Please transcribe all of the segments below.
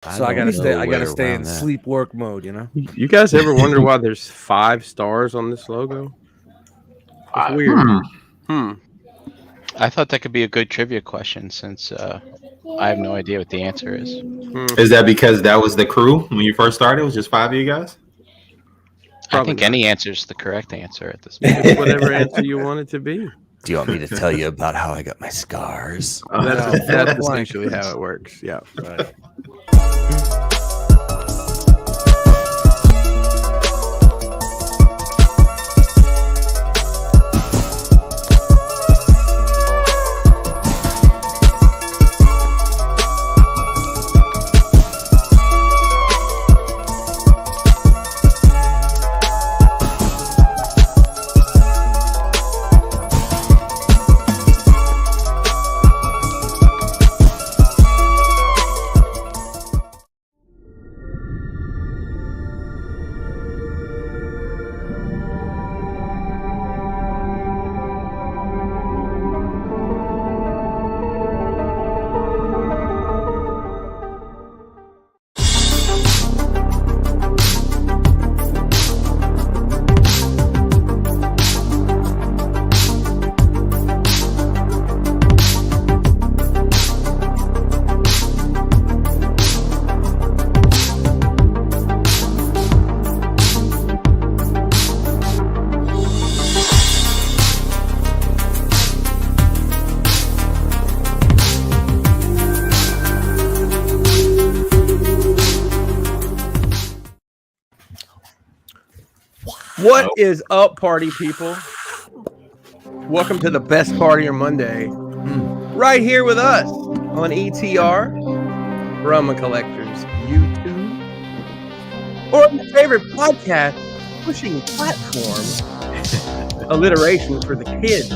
So I gotta stay in sleep work mode, you know. You guys ever wonder why there's 5 stars on this logo? It's weird. I thought that could be a good trivia question since I have no idea what the answer is. Is that because that was the crew when you first started? It was just 5 of you guys? I think any answer is the correct answer at this point. Whatever answer you want it to be. Do you want me to tell you about how I got my scars? That's essentially how it works. Yeah. Right. What is up, party people? Welcome to the best party on Monday. Right here with us on ETR, Brahma Collectors YouTube, or your favorite podcast pushing platform. Alliteration for the kids.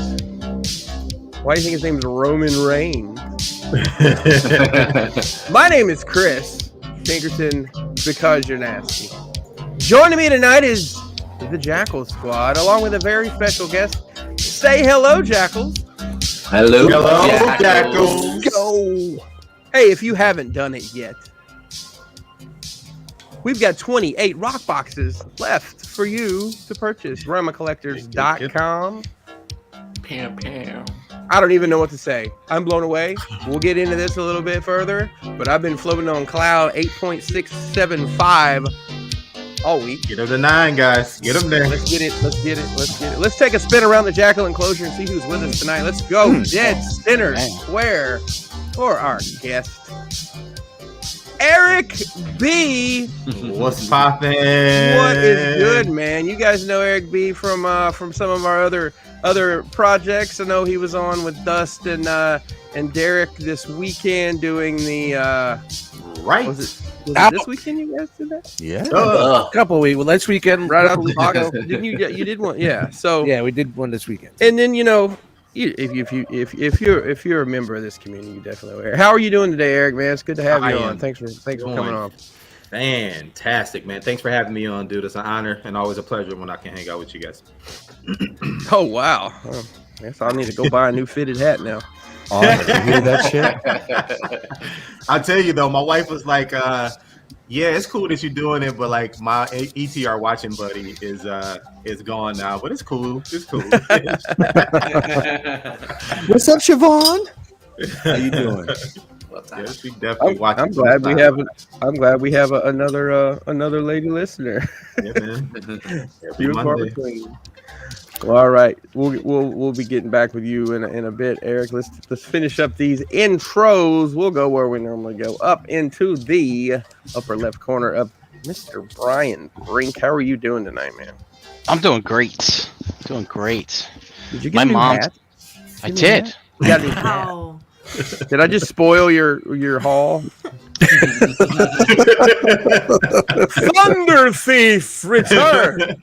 Why do you think his name is Roman Reigns? My name is Chris Pinkerton, because you're nasty. Joining me tonight is the Jackal Squad, along with a very special guest. Say hello, Jackals. Hello, Jackals. Go. Hey, if you haven't done it yet, we've got 28 rock boxes left for you to purchase. RamaCollectors.com. I don't even know what to say. I'm blown away. We'll get into this a little bit further, but I've been floating on cloud 8.675 all week. Get them to 9, guys. Get them there. Let's get it. Let's take a spin around the Jackal enclosure and see who's with us tonight. Let's go. Dead center square for our guest, Eric B. What's poppin'? What is good, man? You guys know Eric B from some of our other projects. I know he was on with Dust and Derek this weekend doing the right. Was it this weekend you guys did that? Yeah, a couple of weeks. Well, last weekend, right out of Chicago. Didn't you? You did one, yeah. So yeah, we did one this weekend. And then if you're a member of this community, you definitely are. How are you doing today, Eric? Man, it's good to have you on. Thanks for coming on. Fantastic, man. Thanks for having me on, dude. It's an honor and always a pleasure when I can hang out with you guys. Oh wow! I guess I need to go buy a new fitted hat now. Oh, you hear that shit? I'll tell you though, my wife was like, yeah, it's cool that you're doing it, but like my ETR watching buddy is gone now, but it's cool. It's cool. What's up, Siobhan? How you doing? Yes, we definitely watching. I'm glad we have another lady listener. Yeah, man. Few and far between. Well, all right, we'll be getting back with you in a bit, Eric. Let's finish up these intros. We'll go where we normally go, up into the upper left corner of Mr. Brian Brink. How are you doing tonight, man? I'm doing great. Did you get a hat? I did. You got a new hat. Did I just spoil your haul? Thunder Thief return.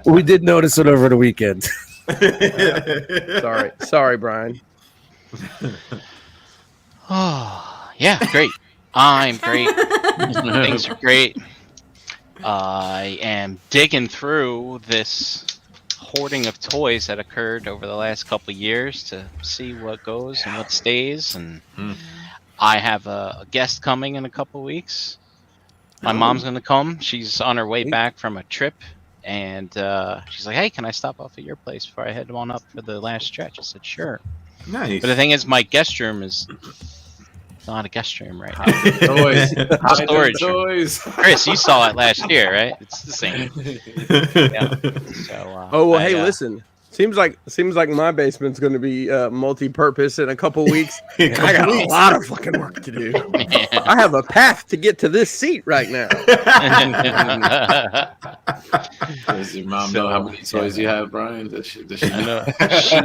We did notice it over the weekend. Sorry, Brian. Oh, yeah, great. I'm great. Things are great. I am digging through this hoarding of toys that occurred over the last couple of years to see what goes and what stays, and I have a guest coming in a couple weeks. My mom's gonna come. She's on her way back from a trip, and she's like, "Hey, can I stop off at your place before I head on up for the last stretch?" I said, "Sure." Nice. But the thing is, my guest room is not a guest room right now. Toys. Storage room. Toys. Chris, you saw it last year, right? It's the same. Yeah. So, Oh well, hey, listen. Seems like my basement's going to be multi-purpose in a couple weeks. I got a lot of fucking work to do. I have a path to get to this seat right now. Does your mom know how many toys you have, Brian? Does she know? She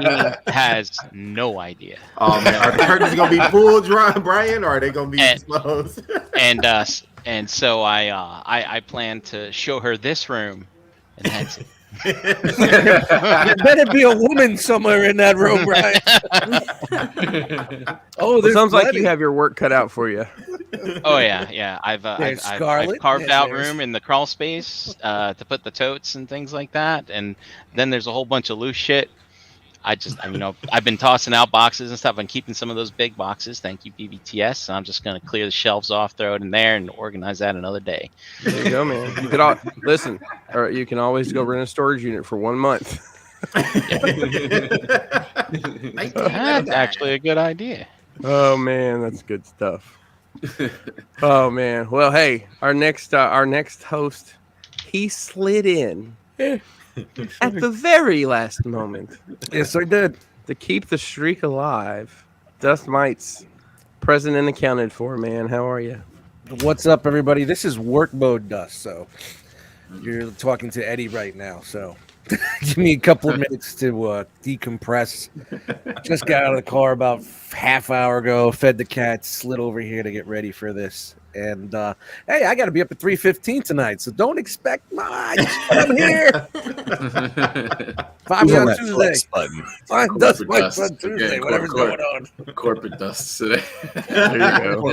has no idea. Oh man, are the curtains gonna be pulled, Brian, or are they gonna be closed? And so I plan to show her this room, and that's it. There better be a woman somewhere in that room, right? It sounds like you have your work cut out for you. Oh yeah. I've carved out room in the crawl space to put the totes and things like that, and then there's a whole bunch of loose shit. I've been tossing out boxes and stuff and keeping some of those big boxes. Thank you, BBTS. So I'm just gonna clear the shelves off, throw it in there, and organize that another day. There you go, man. You could listen, or you can always go rent a storage unit for 1 month. That's actually a good idea. Oh man, that's good stuff. Oh man. Well, hey, our next host, he slid in at the very last moment. Yes, I did. To keep the streak alive. Dust Mites, present and accounted for, man. How are you? What's up, everybody? This is work mode Dust, so you're talking to Eddie right now. So give me a couple of minutes to decompress. Just got out of the car about half hour ago, fed the cats, slid over here to get ready for this. And hey, I got to be up at 3:15 tonight, so don't expect much. I'm here. Find me on Tuesday. Find Dust Mites on Tuesday. Whatever's going on. Corporate Dust today. There you go.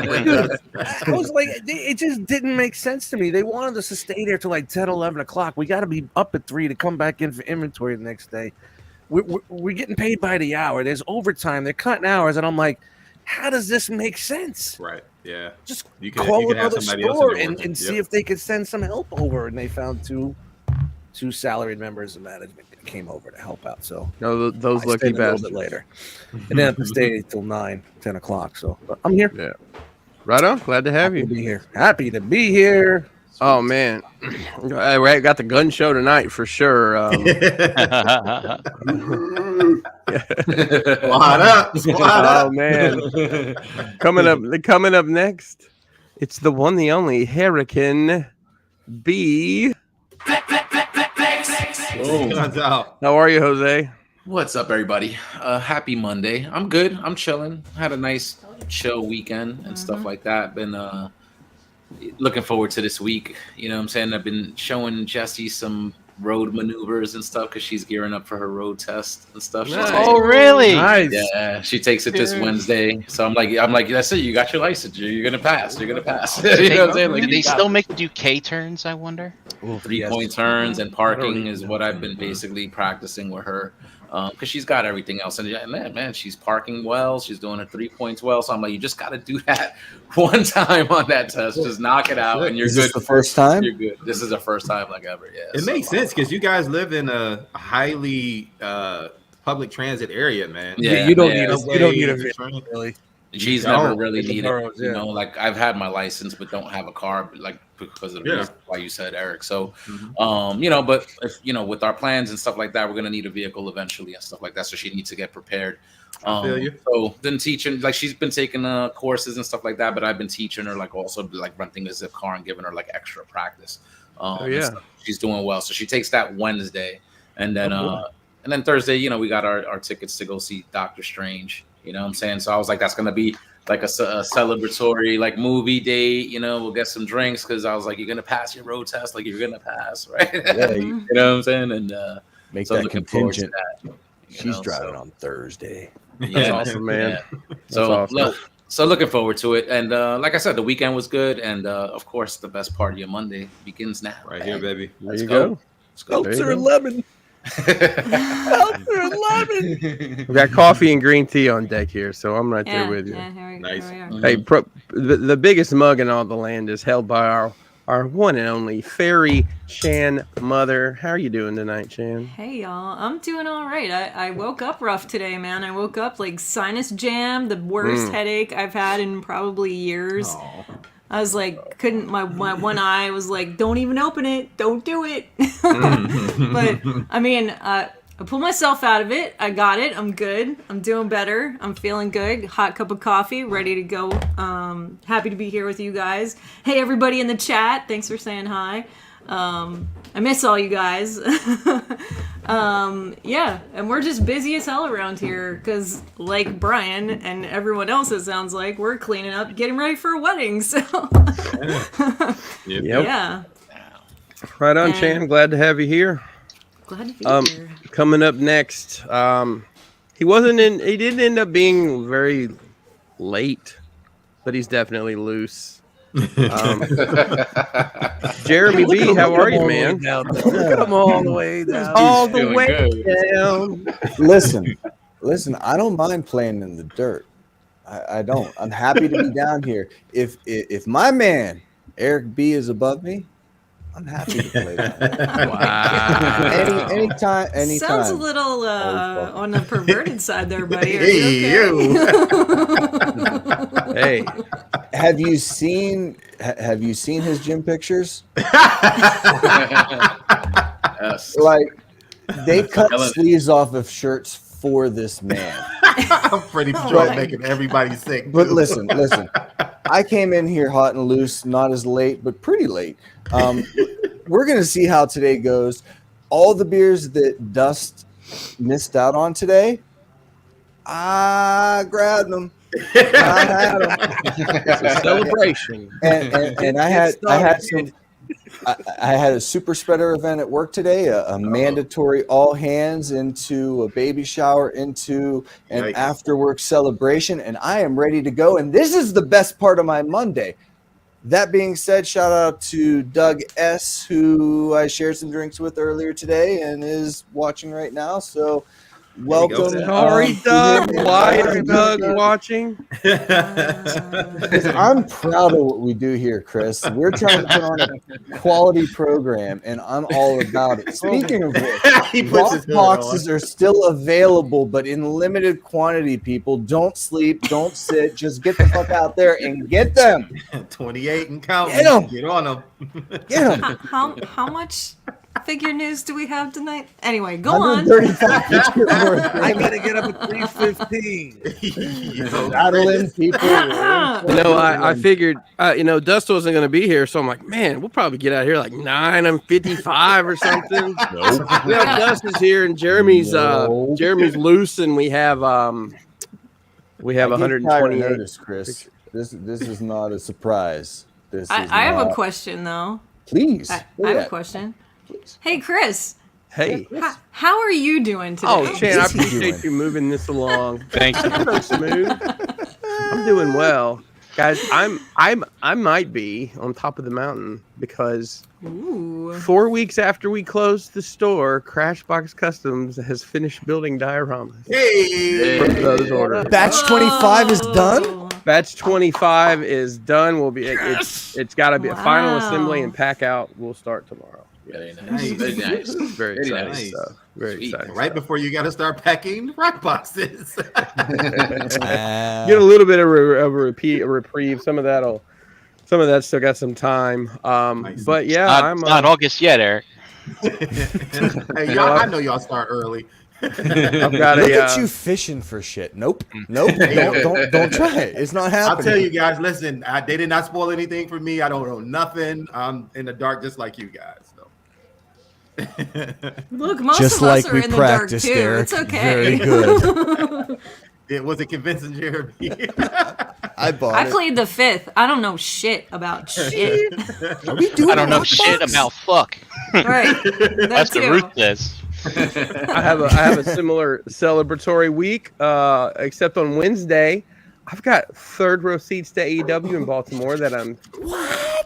I was like, it just didn't make sense to me. They wanted us to stay there till like 10, 11 o'clock. We got to be up at 3 to come back in for inventory the next day. We're getting paid by the hour. There's overtime. They're cutting hours, and I'm like, how does this make sense? Right. Yeah. Just you call have another somebody else store in there and see if they could send some help over. And they found two salaried members of management that came over to help out. So No, those lucky stayed a little bastards. bit later, and then I have to stay till 9, 10 o'clock. So but I'm here. Yeah. Right on. Glad to have Happy you. to be here. Happy to be here. Oh man, I got the gun show tonight for sure. Squad up. Oh man, coming up next, it's the one, the only Hurricane B. Out. How are you, Jose? What's up, everybody? Happy Monday. I'm good. I'm chilling. Had a nice chill weekend and stuff like that. Been looking forward to this week. You know what I'm saying? I've been showing Jessie some road maneuvers and stuff because she's gearing up for her road test and stuff. Nice. Oh, really? Nice. Yeah, she takes it this Wednesday. So I'm like, that's it. You got your license. You're gonna pass. You're gonna pass. You know what I'm saying? Like, Do they still make you do K turns, I wonder? 3-point turns and parking is what I've been basically practicing with her. Because she's got everything else, and man, she's parking well, she's doing her 3 points well. So I'm like, you just got to do that one time on that test, just knock it out, and you're Is good. this the first time? You're good. This is the first time like ever. Yeah, It makes sense because you guys live in a highly public transit area, man. Yeah, you don't yeah. need a vehicle, really. She's Oh, never really in the needed, boroughs, you yeah. know, like I've had my license but don't have a car, like because of the reason why you said, Eric. So, you know, but if, you know, with our plans and stuff like that, we're gonna need a vehicle eventually and stuff like that. So she needs to get prepared. feel you. So then teaching, like she's been taking courses and stuff like that, but I've been teaching her like also like renting a zip car and giving her like extra practice. And stuff. She's doing well. So she takes that Wednesday, and then Thursday, you know, we got our tickets to go see Doctor Strange. You know what I'm saying? So I was like, that's gonna be like a celebratory like movie date. You know, we'll get some drinks because I was like, you're gonna pass your road test, like you're gonna pass, right? Yeah, you know what I'm saying? And Make so that looking forward to contingent. that. She's driving on Thursday. That's awesome, man. Yeah. That's So awesome. so looking forward to it. And like I said, the weekend was good, and of course, the best part of your Monday begins now. Right here, baby. There Let's you go. go. Let's go. There you Seltzer go. lemon. Seltzer and lemon. We got coffee and green tea on deck here, so I'm right there with you. Yeah, Nice. Hey, the biggest mug in all the land is held by our one and only Fairy Shan mother. How are you doing tonight, Shan? Hey y'all, I'm doing all right. I woke up rough today, man. I woke up like sinus jam, the worst headache I've had in probably years. Aw. I was like, my one eye was like, don't even open it, don't do it. But I mean, I pulled myself out of it. I got it. I'm good. I'm doing better. I'm feeling good. Hot cup of coffee, ready to go. Happy to be here with you guys. Hey, everybody in the chat. Thanks for saying hi. I miss all you guys. Yeah, and we're just busy as hell around here because, like Brian and everyone else, it sounds like we're cleaning up, getting ready for a wedding. So, Yep. yeah. Right on, And- Shan. Glad to have you here. Glad to be here. Coming up next, he didn't end up being very late, but he's definitely loose. Jeremy B, how are you, man? Come all the way down. All the feeling way good. down. Listen, I don't mind playing in the dirt. I don't. I'm happy to be down here. If my man Eric B is above me, I'm happy to play down there. Wow. Anytime. Sounds a little on the perverted side there, buddy. Are Hey, you okay? Hey, Have you seen his gym pictures? Yes. Like they cut Ellen. sleeves off of shirts for this man. I'm pretty sure I'm making everybody sick. But listen. I came in here hot and loose, not as late, but pretty late. We're gonna see how today goes. All the beers that Dust missed out on today, I grabbed them. I had them. it's a celebration. And I had a super spreader event at work today, a mandatory all hands into a baby shower, into an Yikes. after work celebration, and I am ready to go. And this is the best part of my Monday. That being said, shout out to Doug S., who I shared some drinks with earlier today and is watching right now. So welcome. Sorry, Doug. Why is Doug watching? I'm proud of what we do here, Chris. We're trying to put on a quality program, and I'm all about it. Speaking of which, He puts rock his hood boxes on. are still available, but in limited quantity, people. Don't sleep, don't sit, just get the fuck out there and get them. 28 and counting. Get 'em. Get on them. Get them. How much figure news do we have tonight? Anyway, go on. 135. I gotta get up at 3:15. Rattle in people. I figured, Dust wasn't going to be here, so I'm like, man, we'll probably get out here like 9:55 or something. Yeah, Dust is here, and Jeremy's Nope. Jeremy's loose, and we have I get prior 128. notice, Chris. This is not a surprise. I have a question though. Please. I go have a ahead. question. Hey, Chris, Hey, how are you doing today? oh, Chan, I is he appreciate doing? you moving this along. Thank you. So smooth. I'm doing well, guys. I might be on top of the mountain because Ooh. 4 weeks after we closed the store, Crashbox Customs has finished building dioramas. Hey. For those orders. Batch 25 is done? Oh. Batch 25 is done. Will be it's got to be a final Wow. assembly and pack out. Will start tomorrow. Very nice. Nice. Very nice. Very Very exciting nice. stuff. Very Sweet. exciting. Right before you got to start packing rock boxes. Get a little bit of a reprieve. Some of that still got some time. Nice. But yeah, It's not August yet, Eric. Hey, y'all, I know y'all start early. I've got Look a at you fishing for shit. Nope. Don't try it. It's not happening. I'll tell you guys, listen, they did not spoil anything for me. I don't know nothing. I'm in the dark just like you guys. So. Look, most Just of us like are we in the dark practiced, too. Eric. It's okay. Very good. It was it convincing, Jeremy? I bought I it. plead the fifth. I don't know shit about shit. Are we doing I don't know rock shit box? about fuck. Right. That That's too. what Ruth says. I have a similar celebratory week, except on Wednesday, I've got third row seats to AEW in Baltimore that I'm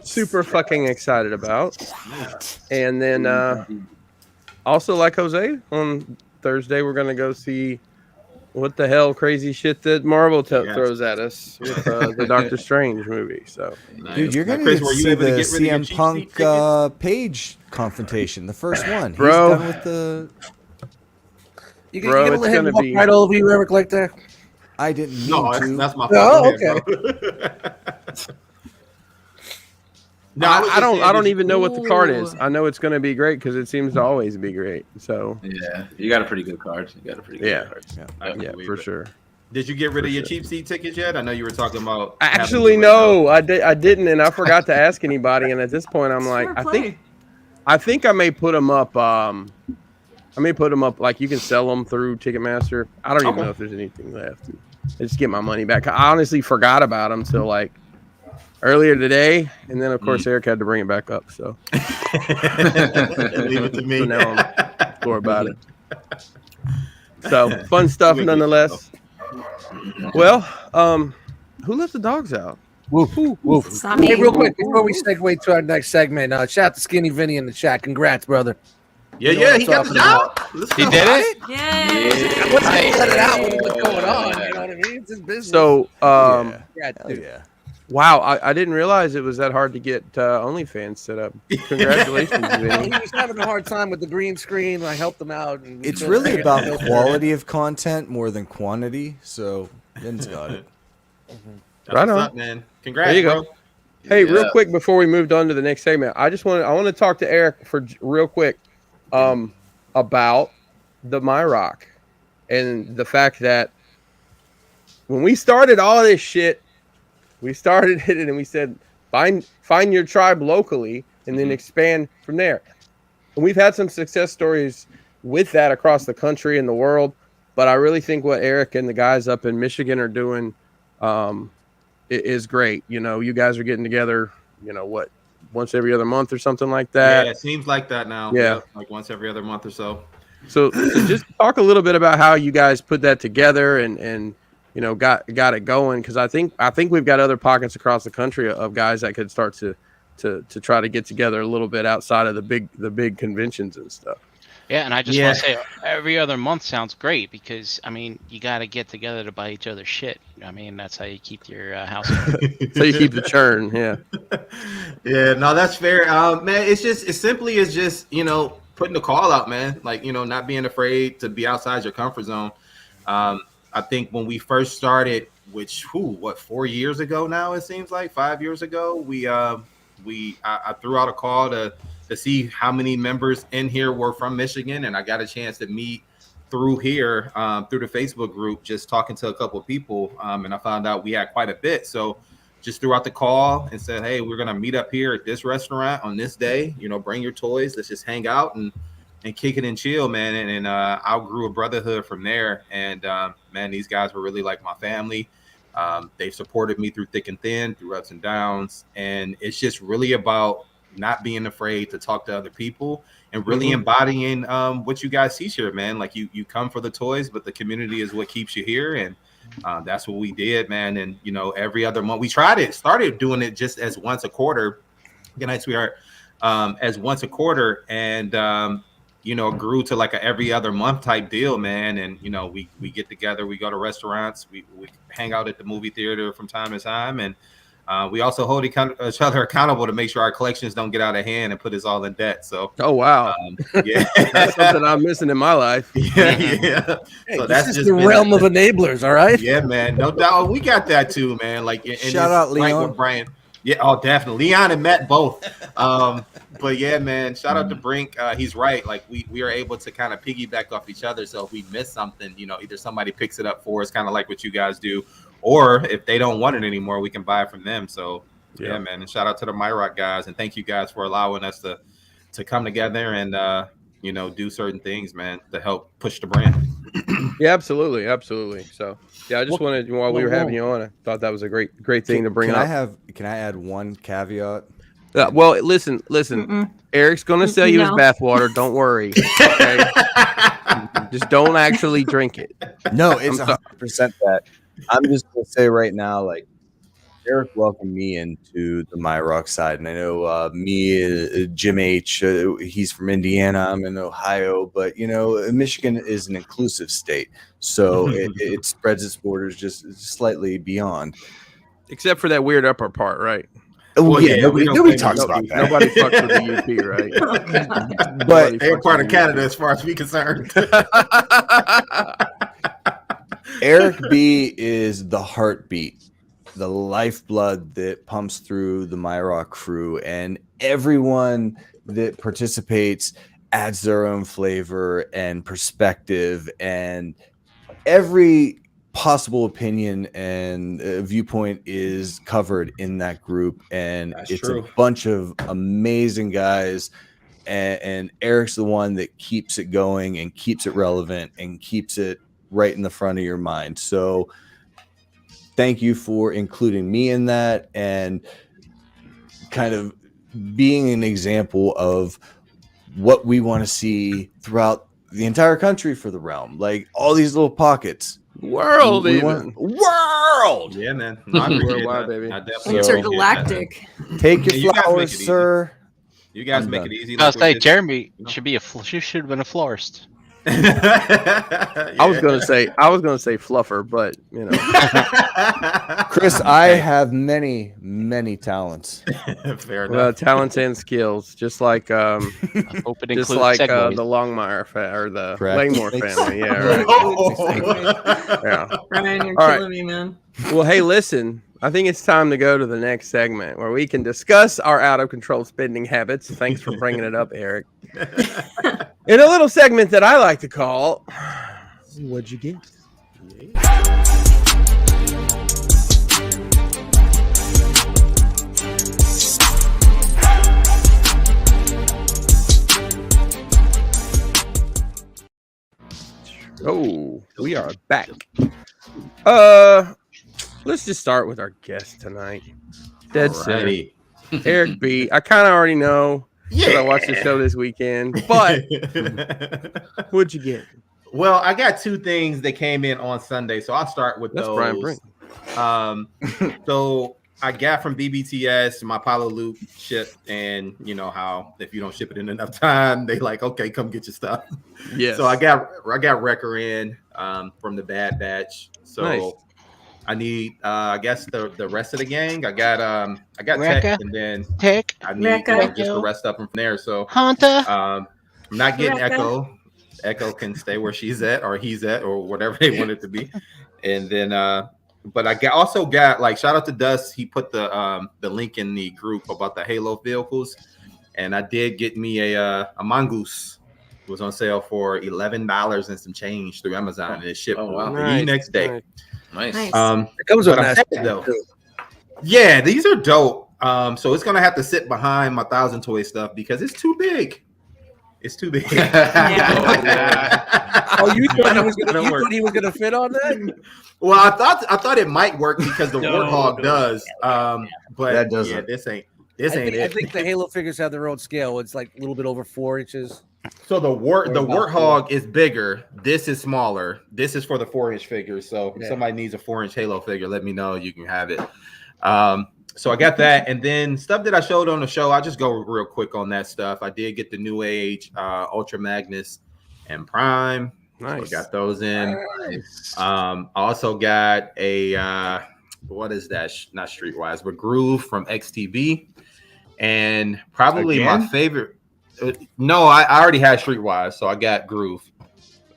super fucking excited about. And then Also, like Jose, on Thursday we're gonna go see what the hell crazy shit that Marvel throws at us with the Doctor Strange movie. So, dude, you're gonna Chris, get were to you see able to the get rid of your CM cheap Punk seat tickets? Page confrontation, the first one. Bro. He's done with the. You Bro, gonna it's let him gonna walk be- right over you, Eric, like that? I didn't mean No, to. that's my fault. Oh, Go ahead, bro. No, I don't even know what the card Ooh. is. I know it's gonna be great because it seems to always be great. So Yeah, you got a pretty good card. You got a pretty good Yeah. card. yeah, for sure. Did you get rid of your sure. cheap seat tickets yet? I know you were talking about. having to Actually, get rid of no, I didn't, and I forgot to ask anybody. And at this point, I'm like, Smart I play. think I may put them up. I may put them up. Like you can sell them through Ticketmaster. I don't even Okay. know if there's anything left. I just get my money back. I honestly forgot about them till like earlier today, and then of course Eric had to bring it back up. So Leave it to me. So now I'm sore about it. So fun stuff Wicked, nonetheless. Well, who let the dogs out? Woof, woof. It's not me. Hey, real quick before we segue to our next segment, shout out to Skinny Vinny in the chat. Congrats, brother. Yeah, You know what he I'm got the talking job. Let's He go. did it. Yay! What's let it out? What's going on? You know what I mean? It's his business. So, Yeah. Congrats, Hell dude. yeah. wow, I didn't realize it was that hard to get OnlyFans set up. Congratulations, He Vinny. was having a hard time with the green screen. I helped him out. And It's really about quality of content more than quantity. So Vin's got it. That's Right what's on. up, man. Congrats, There you go. bro. Hey, real Yeah. quick before we moved on to the next segment, I want to talk to Eric for real quick about the MyRock and the fact that when we started all of this shit, we started it and we said find your tribe locally and then expand from there. And we've had some success stories with that across the country and the world, but I really think what Eric and the guys up in Michigan are doing is great. You know, you guys are getting together, once every other month or something like that. Yeah, it seems like that now. Yeah. Like once every other month or so. So just talk a little bit about how you guys put that together and got it going, because I think we've got other pockets across the country of guys that could start to try to get together a little bit outside of the big conventions and stuff. Yeah, and I just want to say every other month sounds great because, I mean, you got to get together to buy each other shit. I mean, that's how you keep your house. So you keep the churn, yeah. Yeah, no, that's fair. Man, it's simply putting the call out, man. Like, not being afraid to be outside your comfort zone. I think when we first started, which 4 years ago now, it seems like 5 years ago, I threw out a call to see how many members in here were from Michigan, and I got a chance to meet through here, through the Facebook group, just talking to a couple of people, and I found out we had quite a bit. So just threw out the call and said, hey, we're gonna meet up here at this restaurant on this day. Bring your toys. Let's just hang out and kick it and chill, man. And outgrew a brotherhood from there. And man, these guys were really like my family. They've supported me through thick and thin, through ups and downs, and it's just really about not being afraid to talk to other people and really embodying what you guys teach here, man. Like you come for the toys, but the community is what keeps you here. And that's what we did, man. And, every other month we started doing it just as once a quarter. Good night, sweetheart. As once a quarter. And, grew to like a every other month type deal, man. And, we get together, we go to restaurants, we hang out at the movie theater from time to time. And, we also hold each other accountable to make sure our collections don't get out of hand and put us all in debt. So, oh wow, yeah, that's something I'm missing in my life. Yeah. Hey, So this that's is just the been realm of enablers, all right? Yeah, man, no doubt. We got that too, man. Like, and Shout out like Leon. what Brian. Yeah, oh, definitely. Leon and Matt both. But yeah, man, shout out to Brink. He's right. Like we are able to kind of piggyback off each other. So if we miss something, either somebody picks it up for us, kind of like what you guys do, or if they don't want it anymore, we can buy it from them. So yeah, man. And shout out to the MyRock guys, and thank you guys for allowing us to come together and do certain things, man, to help push the brand. Yeah, absolutely. So yeah, I just wanted, while we were having you on, I thought that was a great thing to bring up. Can I add one caveat? Well, listen. Eric's gonna sell you his bathwater. Don't worry. Okay? Just don't actually drink it. No, it's 100% that. I'm just gonna say right now, like, Eric welcomed me into the My Rock side, and I know Jim H. He's from Indiana. I'm in Ohio, but Michigan is an inclusive state, so it spreads its borders just slightly beyond. Except for that weird upper part, right? Well, yeah, nobody talks about that. Nobody fucks with the UP, right? But they're part of Canada as far as we're concerned. Eric B is the heartbeat, the lifeblood that pumps through the MyRock crew, and everyone that participates adds their own flavor and perspective, and every possible opinion and viewpoint is covered in that group. And it's true. A bunch of amazing guys, and Eric's the one that keeps it going and keeps it relevant and keeps it right in the front of your mind. So thank you for including me in that and kind of being an example of what we want to see throughout the entire country for the realm. Like all these little pockets. World. Yeah, man. Worldwide, baby. Intergalactic. Take your flowers, sir. You guys make it easy. I was like, Jeremy should have been a florist. I was gonna say fluffer, but Chris, I have many talents. Fair enough. Talents and skills, just like the Longmire or the Langmore family. Yeah, right. Yeah. Ryan, you're killing me, man. Well, hey, listen. I think it's time to go to the next segment where we can discuss our out of control spending habits. Thanks for bringing it up, Eric. In a little segment that I like to call, What'd You Get? Oh, we are back. Let's just start with our guest tonight. Dead center. Eric B. I kind of already know. Yeah. I watched the show this weekend, but what'd you get? Well, I got two things that came in on Sunday, so I'll start with those. Brian Brink. So I got from BBTS my Apollo Loop ship, and you know how if you don't ship it in enough time, they like, okay, come get your stuff. Yeah. So I got Wrecker in from the Bad Batch. So nice. I need I guess the rest of the gang. I got Tech, and then Tech. I need just the rest of them from there. So Hunter. I'm not getting Echo. Echo can stay where she's at or he's at or whatever they want it to be. And then but I also got like shout out to Dust. He put the link in the group about the Halo vehicles, and I did get me a Mongoose. It was on sale for $11 and some change through Amazon, and it shipped the next day. Nice. It comes with a though. Yeah, these are dope. So it's gonna have to sit behind my 1,000 toy stuff because it's too big. It's too big. Oh, you thought he was gonna fit on that? Well, I thought it might work because the Warthog does. But that doesn't. Yeah, this ain't it. I think the Halo figures have their own scale. It's like a little bit over 4 inches. So the Warthog is bigger. This is smaller. This is for the 4-inch figures. So if somebody needs a 4-inch Halo figure, let me know. You can have it. So I got that, and then stuff that I showed on the show. I'll just go real quick on that stuff. I did get the New Age Ultra Magnus and Prime. Nice. So I got those in. Nice. I also got a what is that? Not Streetwise, but Groove from XTB, and probably my favorite. No, I already had Streetwise, so I got Groove.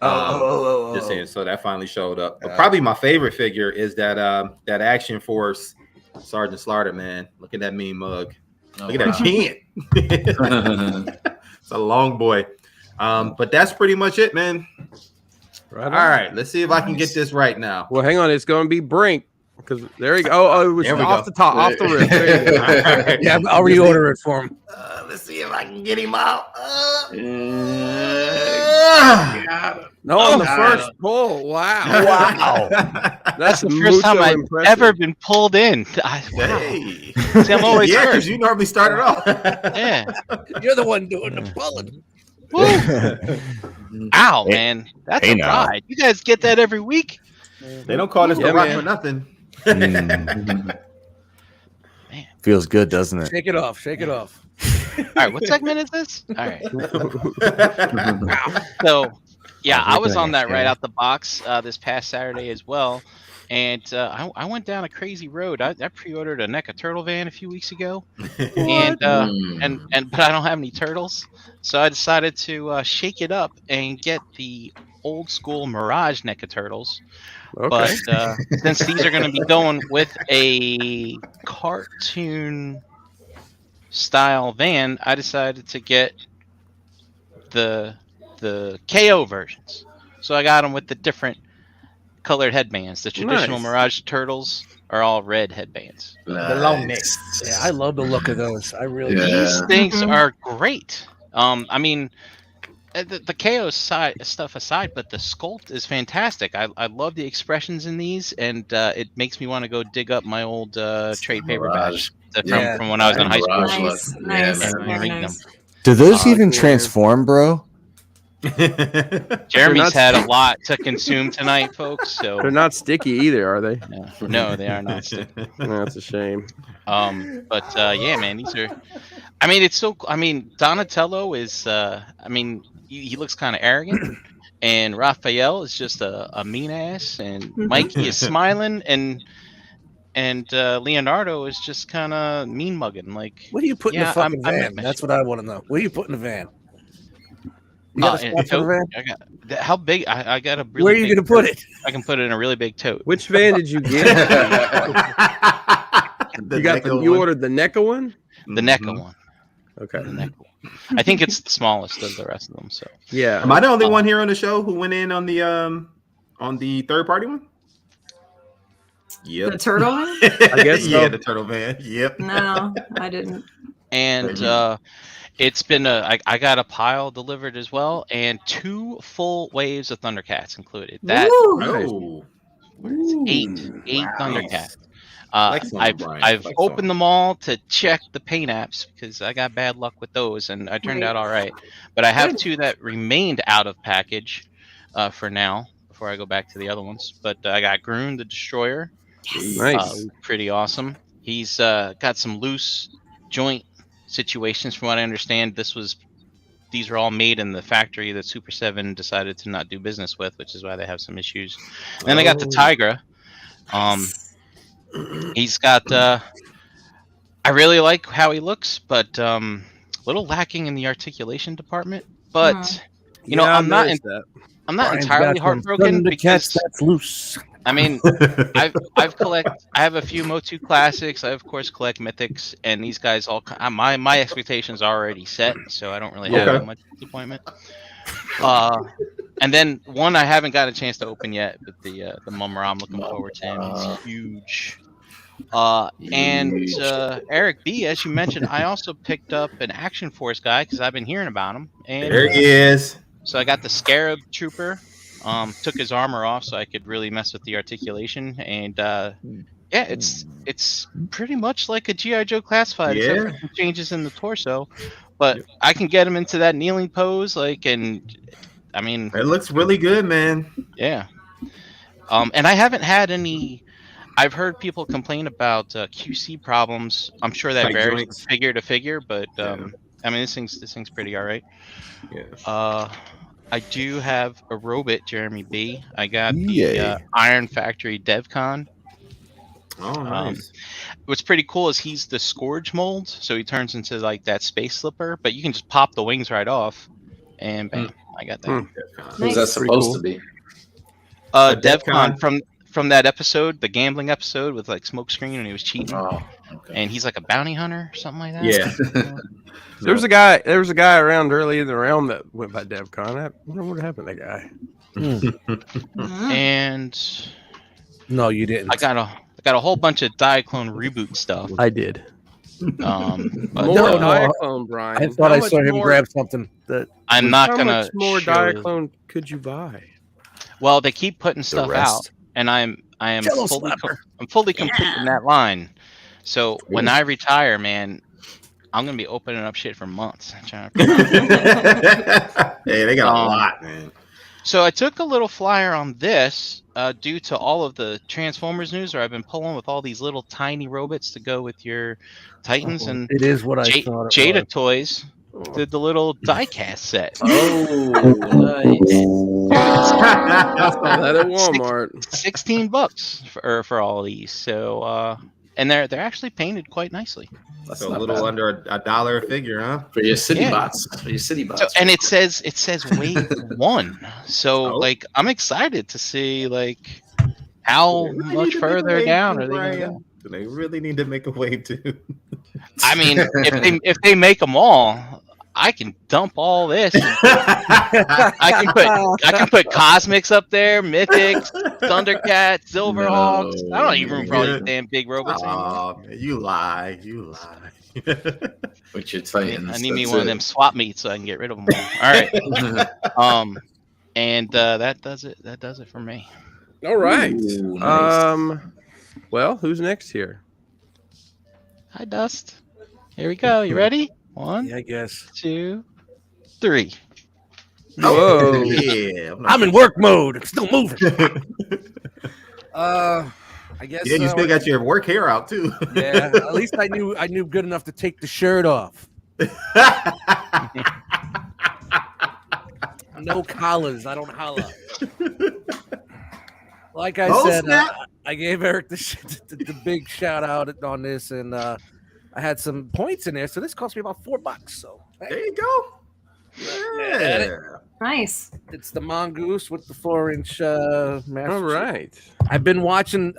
Just saying, so that finally showed up. But probably my favorite figure is that Action Force Sergeant Slaughter, man. Look at that mean mug. Look at that chin. It's a long boy. But that's pretty much it, man. Right. All right, let's see if I can get this right now. Well, hang on, it's going to be Brink. Because there you go. Oh, it was off the top, off the rip. There you go. Right. Yeah, I'll reorder it for him. Let's see if I can get him out. On the first pull. Wow. That's the first time I've ever been pulled in. Hey. See, I'm always because you normally started off. Yeah. You're the one doing the pulling. Ow, man. That's a ride. You guys get that every week? They don't call this the rock for nothing. Feels good, doesn't it? Shake it off. Shake it off. All right, what segment is this? All right. So, yeah, I was on that right out the box this past Saturday as well, and I went down a crazy road. I pre-ordered a NECA turtle van a few weeks ago, and but I don't have any turtles, so I decided to shake it up and get the old school Mirage NECA turtles. Okay. But since these are going to be going with a cartoon style van, I decided to get the KO versions. So I got them with the different colored headbands. The traditional Mirage turtles are all red headbands. The long neck. Yeah, I love the look of those. I really do. These things are great. I mean, the KO stuff aside, but the sculpt is fantastic. I love the expressions in these, and it makes me want to go dig up my old trade paperback from when I was in high school. Nice. Very nice. Do those even transform, bro? Jeremy's had a lot to consume tonight, folks. So they're not sticky either, are they? No, they are not sticky. That's a shame. But yeah, man, these are. I mean, it's so. I mean, Donatello is. I mean, he looks kind of arrogant, and Raphael is just a mean ass, and Mikey is smiling, and Leonardo is just kind of mean mugging. Like, what do you put in the fucking van? That's what I want to know. What do you put in the van? You got a spot for the van? How big? I got a really. Where are you going to put it? I can put it in a really big tote. Which van did you get? You ordered the NECA one? The NECA one. Okay. The NECA one. I think it's the smallest of the rest of them. So yeah. Am I the only one here on the show who went in on the third party one? Yep. The turtle van? I guess so. Yeah, the turtle van. Yep. No, I didn't. And it's been I got a pile delivered as well, and 2 full waves of Thundercats included. That eight Thundercats. I've opened them all to check the paint apps because I got bad luck with those, and I turned out all right. But I have 2 that remained out of package for now before I go back to the other ones. But I got Groon the Destroyer. Yes. Nice. Pretty awesome. He's got some loose joint situations from what I understand. These were all made in the factory that Super 7 decided to not do business with, which is why they have some issues. And then I got the Tigra. He's got I really like how he looks, but a little lacking in the articulation department. But you know, I'm not entirely heartbroken because that's loose. I mean, I have a few Motu classics. I of course collect mythics, and these guys all my expectations are already set, so I don't really have that much disappointment. And then one I haven't got a chance to open yet, but the Mumra I'm looking forward to him. He's huge. And Eric B, as you mentioned, I also picked up an Action Force guy because I've been hearing about him. And there he is. So I got the Scarab Trooper. Took his armor off so I could really mess with the articulation, and yeah, it's pretty much like a G.I. Joe Classified, except for some changes in the torso. But I can get him into that kneeling pose, and I mean, it looks really good, man. Yeah. And I haven't had any. I've heard people complain about QC problems. I'm sure that varies from figure to figure, but I mean, this thing's pretty all right. Yeah. I do have a Robot, Jeremy B. I got the Iron Factory DevCon. Oh, nice. What's pretty cool is he's the Scourge mold, so he turns into like that space slipper, but you can just pop the wings right off, and bam, I got that. Who's that supposed to be? DevCon from that episode, the gambling episode with like Smokescreen, and he was cheating. Oh, okay. And he's like a bounty hunter or something like that. Yeah. There was a guy around early in the realm that went by DevCon. I wonder what happened to that guy. And no, you didn't. I got a whole bunch of Diaclone reboot stuff. I did. But more Diaclone, Brian. I thought I saw him grab something that I'm not gonna. How much more Diaclone could you buy? Well, they keep putting stuff out, and I am fully completing that line. So when I retire, man, I'm gonna be opening up shit for months. Hey, they got a lot, man. So I took a little flyer on this due to all of the Transformers news, where I've been pulling with all these little tiny robots to go with your Titans, and it is what I thought it Jada was. Toys did the little die-cast set. Oh, nice. I saw that at Walmart. $16 for all of these. So and they're actually painted quite nicely. That's So a not little bad. under a dollar a figure, huh? For your city Yeah. bots. For your city bots. So, and it says wave 1. So Oh. like I'm excited to see like how They really need much to make a further wave down too, are they going to Brian. go? They really need to make a wave too. I mean, if they make them all, I can dump all this. I can put Cosmics up there, Mythics, Thundercats, Silverhawks. I don't need room for all these damn big robots anymore. Oh, man, you lie. With your Titans. I need me that's one of it. them swap meets so I can get rid of them all. All right. And that does it. That does it for me. All right. Ooh, nice. Well, who's next here? Hi, Dust. Here we go. You ready? 1, Yeah, I guess. 2, 3. Whoa. Yeah, I'm in work mode. I'm still moving. I guess. Yeah, you still got your work hair out too. Yeah, at least I knew good enough to take the shirt off. No collars. I don't holla. Like I said, I gave Eric the big shout out on this, and I had some points in there, so this cost me about $4. So There you go. Yeah. Nice. it's the mongoose with the 4-inch master. All right. I've been watching.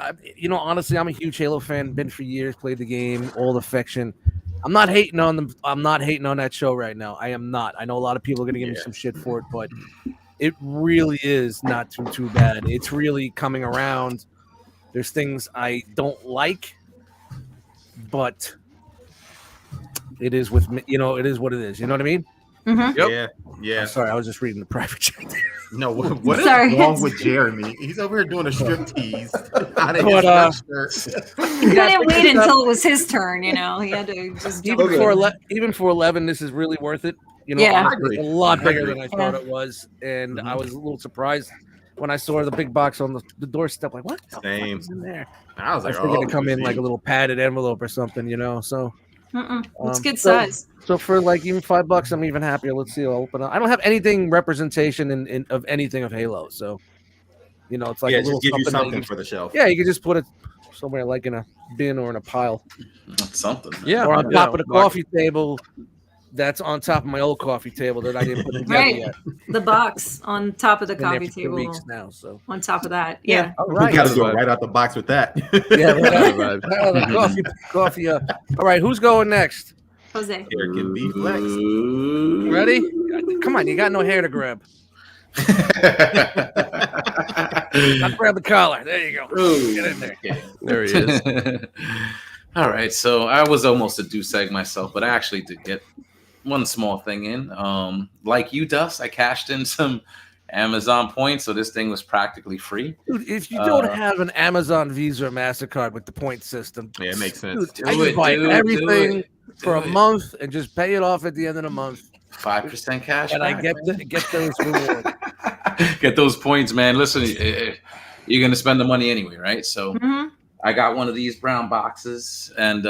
Honestly, I'm a huge Halo fan. Been for years. Played the game. All affection. I'm not hating on them. I'm not hating on that show right now. I am not. I know a lot of people are gonna give me some shit for it, but it really is not too bad. It's really coming around. There's things I don't like, but it is with me. It is what it is. You know what I mean? Mm-hmm. Yep. Yeah. I'm sorry, I was just reading the private chat. No, what is Sorry. wrong with Jeremy? He's over here doing a striptease out of But, his shirt. He couldn't wait until it was his turn, He had to just jump Even in. for 11, this is really worth it. Yeah. It's a lot bigger than I thought Yeah. it was, and I was a little surprised when I saw the big box on the doorstep. Like, what the fuck Same. is in there? I was I like, figured to come in see. like a little padded envelope or something, So It's good so- size. So for like even $5, I'm even happier. Let's see. I'll open up. I don't have anything representation of anything of Halo, so it's like a little just give you that something can- for the shelf. Yeah, you can just put it somewhere like in a bin or in a pile, That's something. Yeah. or on top of the coffee table. That's on top of my old coffee table that I didn't put together Right. yet. The box on top of the Been there coffee for 2 table. weeks now, so On top of that. Yeah. all You right. got to go right out the box with that. Yeah, right. Right. Oh, the coffee up. All right, who's going next? Jose. Here can be flex. Ready? Come on, you got no hair to grab. I'll grab the collar. There you go. Get in there. Okay. There he is. All right, so I was almost a deuce egg myself, but I actually did get one small thing in. Like you, Dust, I cashed in some Amazon points, so this thing was practically free. Dude, if you don't have an Amazon Visa or MasterCard with the point system, Yeah, it makes sense. dude, I just buy everything for a Do it. month and just pay it off at the end of the month, 5% cash, and I back, get man. get those rewards. Get those points, man. Listen, you're gonna spend the money anyway, right? So Mm-hmm. I got one of these brown boxes, and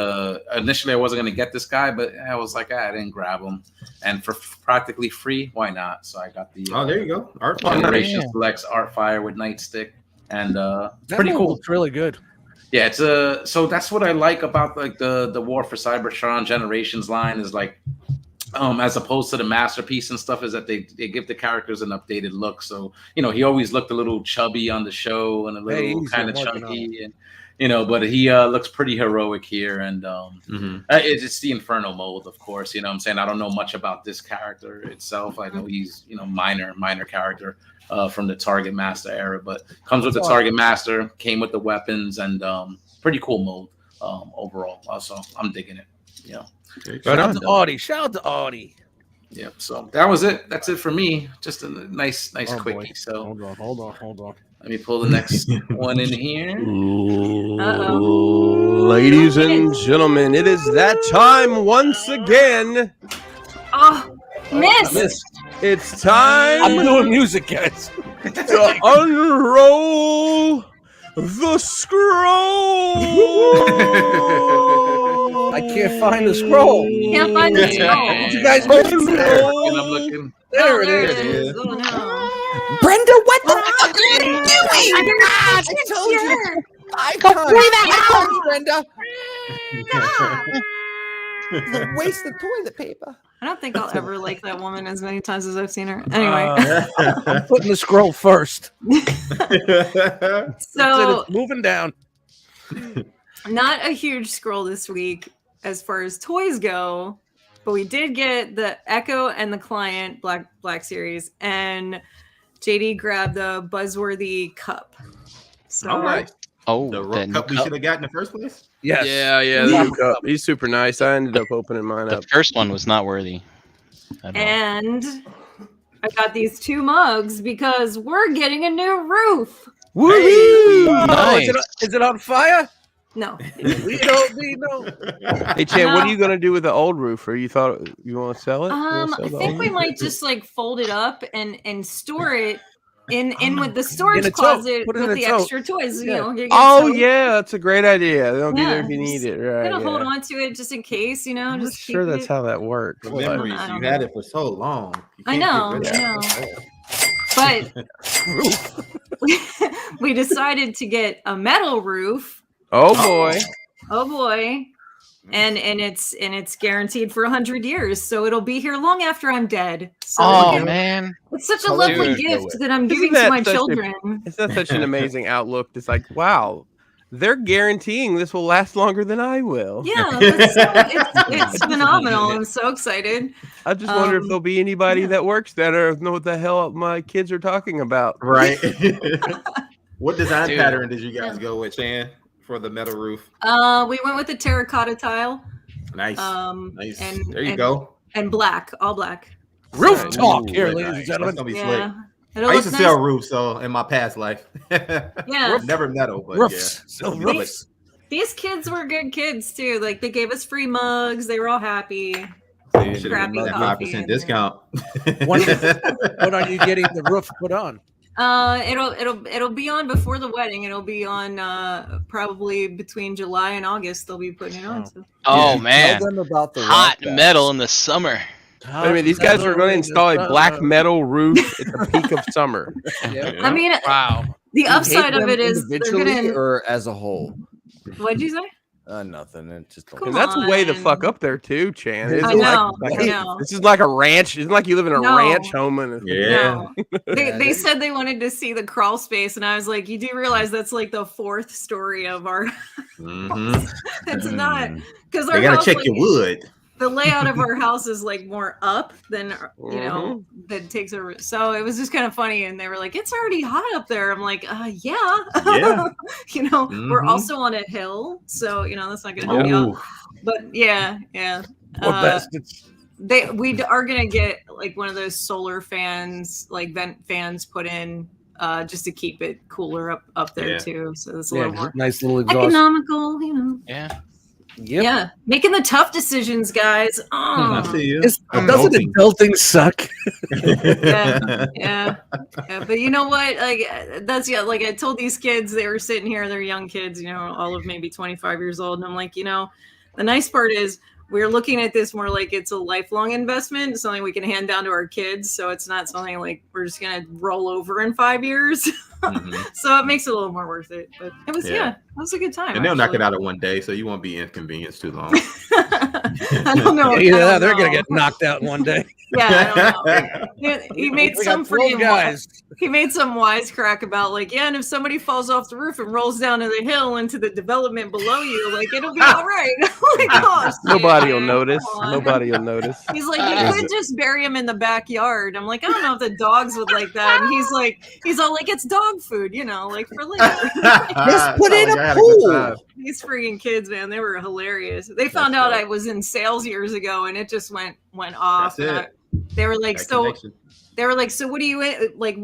initially I wasn't gonna get this guy, but I was like, I didn't grab him, and for practically free, why not? So I got the Oh, there you go. Art Generation yeah. Selects Art Fire with Nightstick, and That pretty one cool. looks really good. Yeah, it's so that's what I like about like the War for Cybertron Generations line is like as opposed to the masterpiece and stuff is that they give the characters an updated look. So, he always looked a little chubby on the show and a little he's kind of working on chunky and but he looks pretty heroic here and it's the Inferno mold, of course. You know what I'm saying? I don't know much about this character itself. I know he's, minor character from the Target Master era, but comes with the Target Master, came with the weapons and pretty cool mold overall. So I'm digging it. Shout out to Audie. Shout out to Audie. Yep. So that was it. That's it for me. Just a nice quickie. Boy. So Hold on. let me pull the next one in here. Ladies and gentlemen, it is that time once again. Oh, missed. It's time I'm doing music, guys. to unroll the scroll. I can't find the scroll. Can't find the scroll. Did you guys I'm looking. Oh, there It it is. is. Oh no. Brenda, what the fuck are you doing? I told you 5 times. Brenda. The waste of toilet paper. I don't think I'll ever like that woman as many times as I've seen her. Anyway, I'm putting the scroll first. so It's moving down. not a huge scroll this week as far as toys go, but we did get the Echo and the Client Black Series, and JD grabbed the Buzzworthy cup. So All right. Oh, The the cup we should have got in the first place. Yes. Yeah, the new cup. He's super nice. I ended up opening mine the up. first one was not worthy at all. and I got these 2 mugs because we're getting a new roof. Woo! Oh, Nice. is it on fire? No, We know. Hey, Chan, what are you gonna do with the old roofer? You thought you want to sell it? I think we might just like fold it up and store it in with the In storage a tote. closet Put it in with a the tote. extra toys. Yeah. You know, you're Oh gonna yeah, that's a great idea. They'll be there Yeah, if you need just it, right? gonna hold yeah. on to it just in case. You know, I'm not just sure keep that's it. how that works. The but- memories. I You don't had know. it for so long. You I can't know, get rid I of know. it. But we decided to get a metal roof. Oh boy. Oh boy. And it's guaranteed for 100 years, so it'll be here long after I'm dead. So Oh man, it's such a Dude. lovely gift that I'm Isn't giving to that my such a- children. It's not such an amazing outlook. It's like, wow, they're guaranteeing this will last longer than I will. Yeah, it's phenomenal. I'm so excited. I just wonder if Um, there'll be anybody yeah. that works that or know what the hell my kids are talking about. Right. What design Dude. pattern did you guys go with, Chan, for the metal roof? We went with the terracotta tile. Nice. Nice. Nice. There you go. And black, all black. Roof Nice. talk Ooh, here, Very ladies and nice. gentlemen. That's gonna be Yeah. slick. It'll I used to look sell nice. roofs so in my past life. Yeah. Never metal, but Roofs. yeah. So Be roofs. These kids were good kids too. Like they gave us free mugs. They were all happy. So you should have Crappy that coffee 5% and- discount. When are you getting the roof put on? It'll be on before the wedding. It'll be on probably between July and August. They'll be putting it on. So. oh man, Tell them about the hot rock metal in the summer. Wait a minute, these guys are going to install a black metal roof at the peak of summer. I mean, Wow. the You upside hate of them it is they're individually gonna. or as a whole. What'd you say? Nothing. It just Come And that's way the on. fuck up there too, Chan. This I is know. like I know. this is like a ranch. It's like you live in a No. ranch home and Yeah. No. They said they wanted to see the crawl space, and I was like, you do realize that's like the 4th story of our. Mhm. It's not because our They gotta house, check like, your wood. the layout of our house is like more up than you know that takes a so it was just kind of funny, and they were like, it's already hot up there. I'm like, yeah. Yeah. You know, we're Mhm. also on a hill, so you know that's not gonna help you out. Ooh. But yeah. What bastards? We are gonna get like one of those solar fans, like vent fans, put in just to keep it cooler up there Yeah. too. So it's a Yeah, little more nice little exhaust. economical, you know. Yeah. Yep. Yeah, making the tough decisions, guys. I Oh. see you. Doesn't adulting suck? Yeah, but you know what? Like that's like I told these kids, they were sitting here, they're young kids, you know, all of maybe 25 years old, and I'm like, you know, the nice part is we're looking at this more like it's a lifelong investment, something we can hand down to our kids, so it's not something like we're just gonna roll over in 5 years. Mhm. So it makes it a little more worth it. But it was Yeah. it was a good time. And they'll knock it actually. out in one day, so you won't be inconvenienced too long. I don't know. I Yeah, don't they're know. gonna get knocked out one day. Yeah, I don't know. He made We some got 12 freaking guys. He made some wisecrack about like, yeah, and if somebody falls off the roof and rolls down to the hill into the development below you, like it'll be all right. Oh my gosh, nobody will man, notice. come on. Nobody will notice. He's like, you could just bury him in the backyard. I'm like, I don't know if the dogs would like that. And he's all like, it's dog food, you know, like for later. Just put in Sounds like a I had good pool. time. These freaking kids, man, they were hilarious. They found out dope. I was in sales years ago, and it just went off. That's and it. they were like, That so connection. they were like, so what do you like?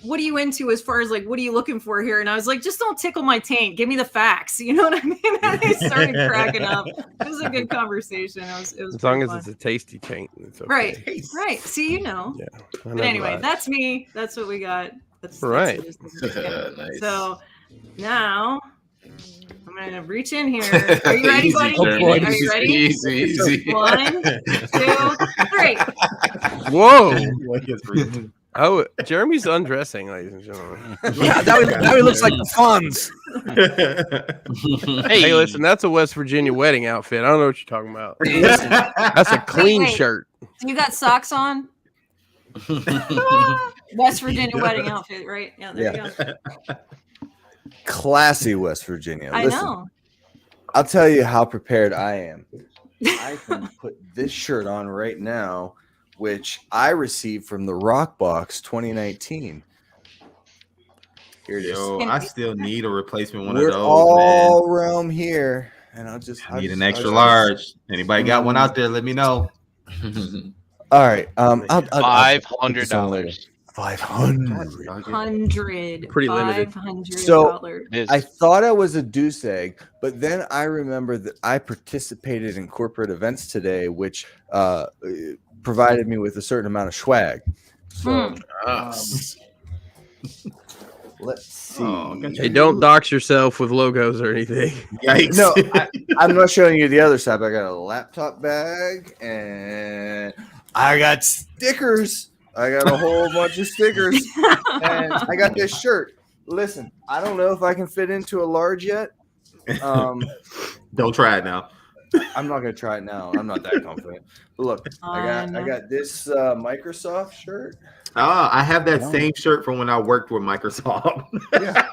what are you into as far as like, what are you looking for here? And I was like, just don't tickle my taint. Give me the facts. You know what I mean? And they started cracking up. It was a good conversation. It was as long as fun. it's a tasty taint. It's okay. Right. See, you know. Yeah. But anyway, that's me. That's what we got. That's right. Nice. So now I'm gonna reach in here. Are you ready, buddy? Are you ready? Easy. 1, 2, 3. Whoa. Oh, Jeremy's undressing, ladies and gentlemen. Yeah, now he looks like the Fonz. Hey, listen, that's a West Virginia wedding outfit. I don't know what you're talking about. That's a clean shirt. You got socks on? West Virginia wedding outfit, right? Yeah, there you go. Classy West Virginia. I know. I'll tell you how prepared I am. I can put this shirt on right now, which I received from the Rock Box 2019. Here it is. Yo, I still need a replacement one We're of those. all realm here, and I need an extra large. Anybody got one out there? Let me know. All right. I'll $500. 500. Pretty limited. So I thought I was a deuce egg, but then I remember that I participated in corporate events today, which provided me with a certain amount of swag. So let's see. Hey, don't dox yourself with logos or anything. Yikes. No, I'm not showing you the other side. I got a laptop bag and I got stickers. I got a whole bunch of stickers, and I got this shirt. Listen, I don't know if I can fit into a large yet. Don't try it now. I'm not gonna try it now. I'm not that confident. But look, I got this Microsoft shirt. Oh, I have that same shirt from when I worked with Microsoft. Yeah.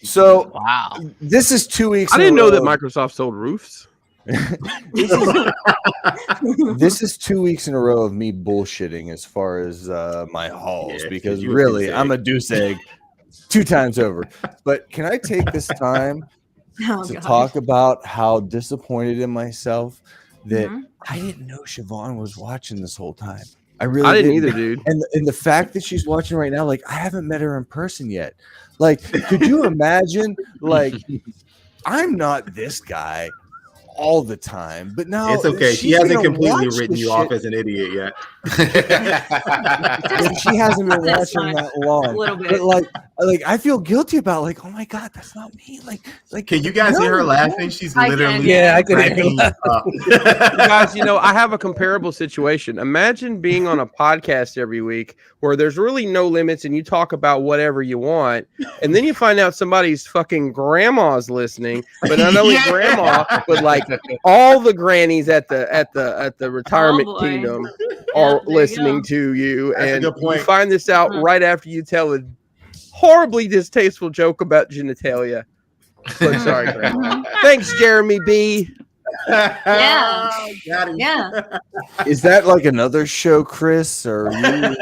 So Wow. this is 2 weeks. I didn't know that Microsoft sold roofs. This is 2 weeks in a row of me bullshitting as far as my hauls, because you a really deuce I'm a deuce egg 2 times over. But can I take this time to talk about how disappointed in myself that I didn't know Siobhan was watching this whole time. I didn't either, dude. And the fact that she's watching right now, like, I haven't met her in person yet. Like, could you imagine? Like, I'm not this guy all the time, but now it's okay. She hasn't completely written you off as an idiot yet. She hasn't been watching that long. A little bit. But like I feel guilty about, like, oh my god, that's not me. Like can you guys hear her laughing? She's literally I can. Guys, you know, I have a comparable situation. Imagine being on a podcast every week where there's really no limits and you talk about whatever you want, and then you find out somebody's fucking grandma's listening, but not only grandma, but like all the grannies at the retirement kingdom are listening to you. That's and a good point. you find this out right after you tell a horribly distasteful joke about genitalia. But sorry, grandma. Thanks, Jeremy B. Yeah. Is that like another show, Chris? Or are you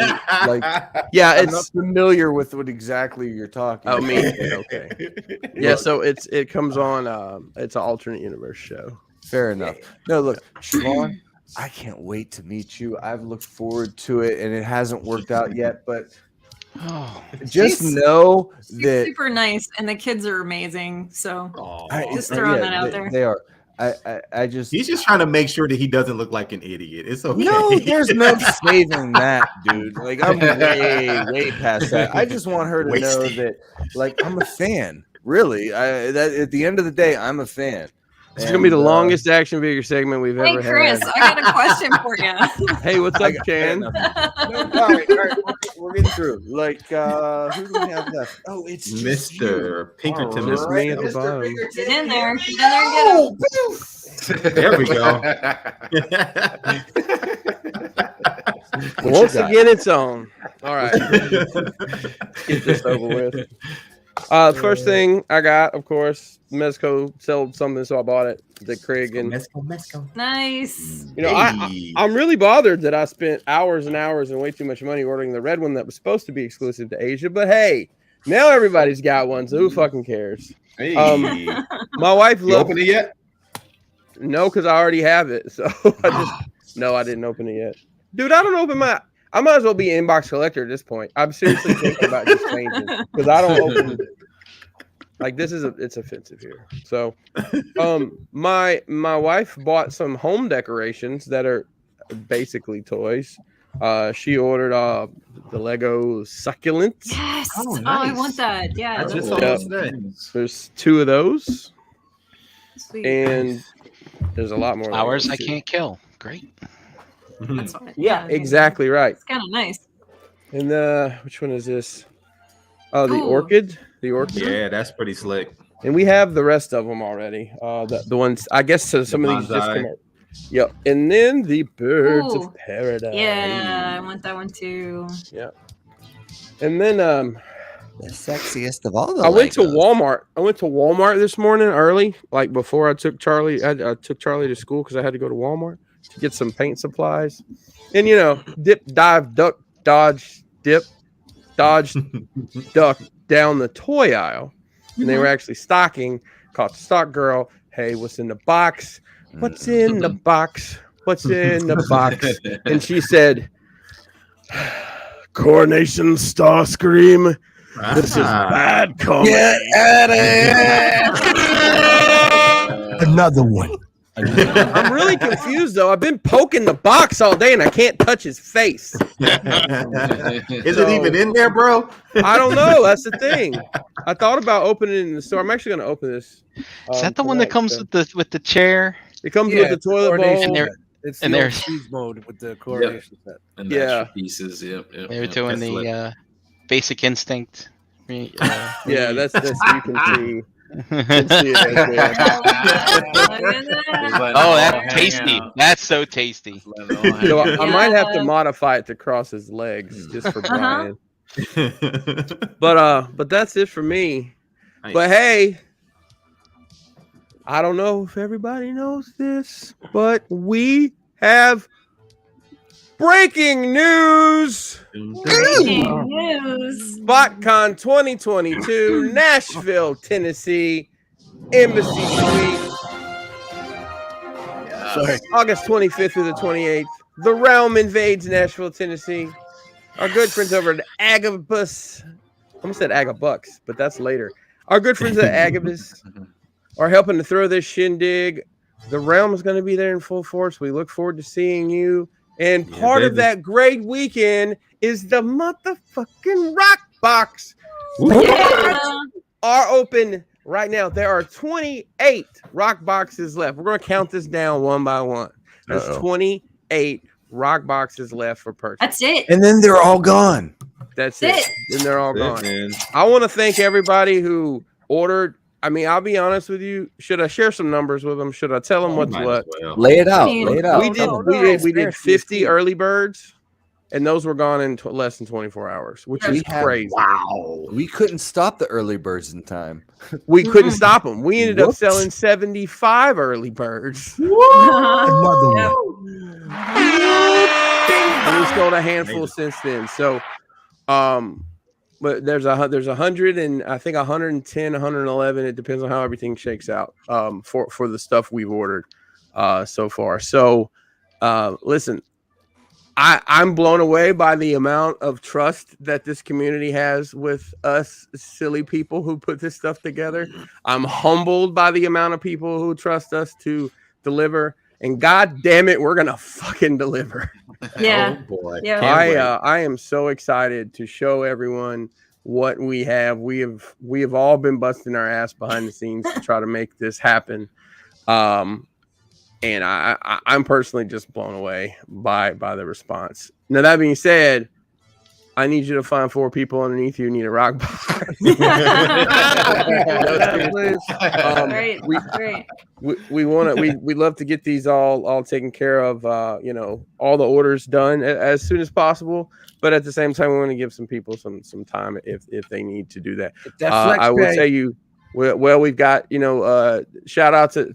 like? Yeah, I'm it's not familiar with what exactly you're talking. Oh, about. me? Okay. Yeah, so it comes on. It's an alternate universe show. Fair enough. No, look, Siobhan, I can't wait to meet you. I've looked forward to it, and it hasn't worked out yet, but just know that super nice, and the kids are amazing. So just yeah, throwing that out there. They are. I just he's just trying to make sure that he doesn't look like an idiot. It's okay. No, there's no saving that, dude. Like, I'm way past that. I just want her to know that, like, I'm a fan. Really, that at the end of the day, I'm a fan. It's gonna be the longest action figure segment we've ever had. Hey, Chris, I got a question for you. Hey, what's up, Chan? All right, we're getting through. Like, who do we have left? Oh, it's Mr. Pinkerton. Just me at the bottom. Get in there. Get in there and get him. There we go. Once again, it's on. All right. Get this over with. First thing I got, of course, Mezco sold something, so I bought it. The Craig and Mezco. Nice. You know, I'm really bothered that I spent hours and hours and way too much money ordering the red one that was supposed to be exclusive to Asia. But hey, now everybody's got one, so who fucking cares? Hey. My wife You opened it yet? No, because I already have it. So I didn't open it yet. Dude, I don't open my. I might as well be inbox collector at this point. I'm seriously thinking about just changing because I don't open. Like this is it's offensive here. So, my wife bought some home decorations that are basically toys. She ordered the Lego succulents. Yes. Oh, Oh, I nice. want that. Yeah. I that's just cool. saw that. There's 2 of those, Sweet. and there's a lot more. Flowers Legos, I too. can't kill. Great. That's fine. Yeah, I mean, exactly right. It's kind of nice. And which one is this? Oh, the Ooh. orchid. The orchid. Yeah, that's pretty slick. And we have the rest of them already. The ones I guess some of these just bonsai. come out. Yep. And then the birds Ooh. of paradise. Yeah, I want that one too. And then The sexiest of all the I went to Legos. Walmart. I went to Walmart this morning early, like before I took Charlie. I took Charlie to school because I had to go to Walmart to get some paint supplies. And dip, dive, duck, dodge, dip, dodge, duck down the toy aisle. And they were actually stocking. Caught the stock girl. Hey, what's in the box? What's in the box? What's in the box? And she said, Coronation Starscream. This is bad comedy. Get out of here! Another one. I'm really confused though. I've been poking the box all day and I can't touch his face. Is it even in there, bro? I don't know. That's the thing. I thought about opening it in the store. I'm actually going to open this. Is that the one that comes with the chair? It comes Yeah, with the toilet coronation bowl. there- set. It's and the there's- old Siege mode with the coronation set. And Yeah. extra pieces. Yep. They were doing that's the Basic Instinct. Yeah, that's you can see. You can see it right there. Oh, that's tasty. That's so tasty. So I might have to Yeah. modify it to cross his legs just for Brian. But that's it for me. Nice. But hey, I don't know if everybody knows this, but we have breaking news. Breaking news. BotCon 2022, Nashville, Tennessee, Embassy Suite. Sorry. August 25th through the 28th. The Realm invades Nashville, Tennessee. Our good friends over at Agabus. I almost said Agabucks, but that's later. Our good friends at Agabus are helping to throw this shindig. The Realm is going to be there in full force. We look forward to seeing you. And Yeah, part of baby. that great weekend is the motherfucking Rock Box. Yeah. Are open right now. There are 28 Rock Boxes left. We're going to count this down one by one. There's 28 Rock Boxes left for purchase. That's it. And then they're all gone. That's it. That's Then they're all That's gone. it, man. I want to thank everybody who ordered. I mean, I'll be honest with you. Should I share some numbers with them? Should I tell them what's Might what? as well. Lay it out. mean, Lay it out. We did. no, We did 50 early birds, and those were gone in less than 24 hours, which We is had- crazy. Wow. We couldn't stop the early birds in time. We couldn't stop them. We ended up Whoops. selling 75 early birds. Another one. And we sold a handful since then. So, but there's 100 and I think 110, 111. It depends on how everything shakes out. For the stuff we've ordered, so far. So, listen, I'm blown away by the amount of trust that this community has with us silly people who put this stuff together. I'm humbled by the amount of people who trust us to deliver. And God damn it, we're gonna fucking deliver. Yeah. Oh boy. Yeah. Can't wait. I am so excited to show everyone what we have. We have all been busting our ass behind the scenes to try to make this happen. And I'm personally just blown away by the response. Now that being said, I need you to find 4 people underneath you who need a rock box. Great. Great. We'd love to get these all taken care of, all the orders done as soon as possible, but at the same time we want to give some people some time if they need to do that. I will tell you, well, we've got, shout out to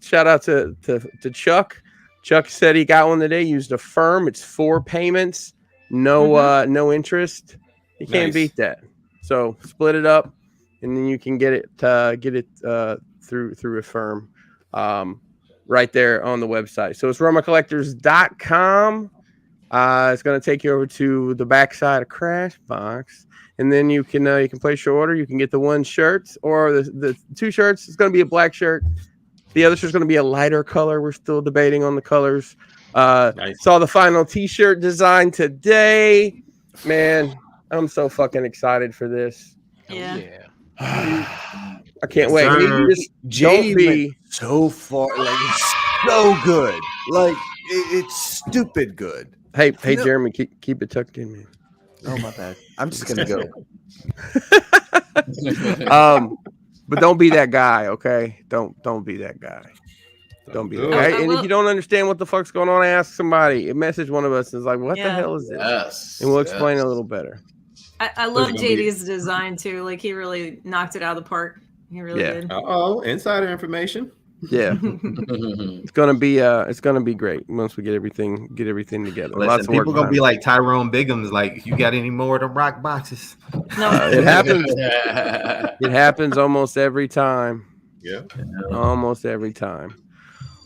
Chuck. Chuck said he got one today, used a firm. It's 4 payments, no interest. You can't Nice. beat that. So split it up, and then you can get it through a firm right there on the website. So it's RomaCollectors.com. It's going to take you over to the backside of Crash Box, and then you can place your order. You can get the one shirt or the two shirts. It's going to be a black shirt. The other shirt's going to be a lighter color. We're still debating on the colors. Nice. Saw the final T-shirt design today. Man, I'm so fucking excited for this. Yeah. I can't wait. JD went so far, like it's so good, like it's stupid good. Hey, Jeremy, keep it tucked in, man. Oh my bad. I'm just gonna go. But don't be that guy, okay? Don't be that guy. Don't be that guy. And if you don't understand what the fuck's going on, ask somebody. Message one of us and is like, what the hell is this? Yes. And we'll explain it a little better. I love JD's design too. Like he really knocked it out of the park. He really did. Insider information. Yeah. it's gonna be great once we get everything together. Listen, people gonna be like Tyrone Biggums, like, you got any more of the rock boxes? No, it happens. It happens almost every time. Yeah. Almost every time.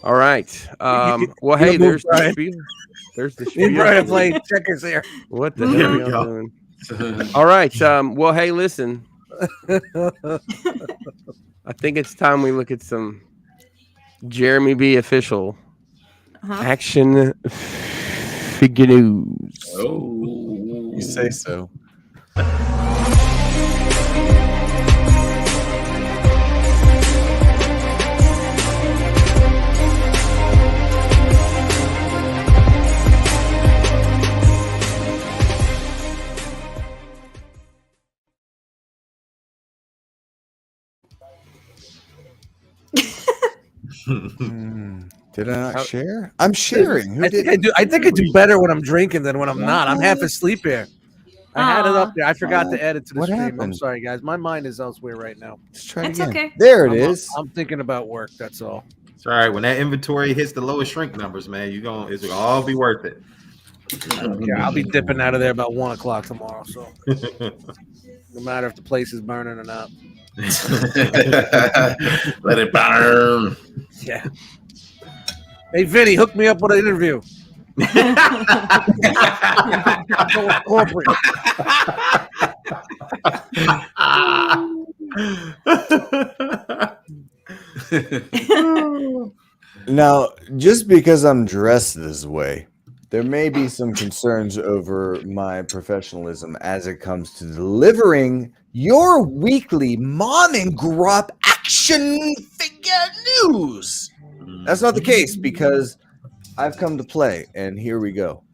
All right. Well, hey, there's the spiel. There's the spiel. Brian playing checkers here. What the hell are you doing? All right. Well, hey, listen. I think it's time we look at some Jeremy B. official action figures. Oh, you say so. Did I not share? I'm sharing. I think I do better when I'm drinking than when I'm not. I'm half asleep here. I had it up there. I forgot to add it to the stream. Happened? I'm sorry, guys. My mind is elsewhere right now. Let's try That's again. Okay. There it is. I'm thinking about work. That's all. It's all right. When that inventory hits the lowest shrink numbers, man, it's gonna all be worth it. Yeah, I'll be dipping out of there about 1 o'clock tomorrow. So no matter if the place is burning or not. Let it burn. Yeah. Hey, Vinny, hook me up with an interview. Corporate. Now, just because I'm dressed this way, there may be some concerns over my professionalism as it comes to delivering your weekly Mom and Grop action figure news. That's not the case because I've come to play, and here we go.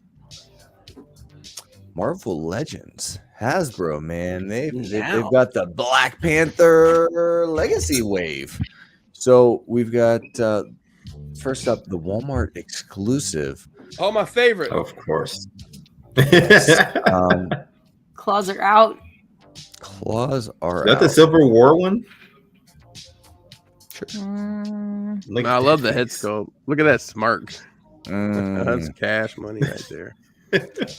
Marvel Legends, Hasbro, man, they've got the Black Panther Legacy Wave. So we've got first up the Walmart exclusive. Oh, my favorite. Of course. Claws are out. Claws are Is that out. the Civil War one? Sure. I love the head sculpt. Look at that smirk. That's cash money right there.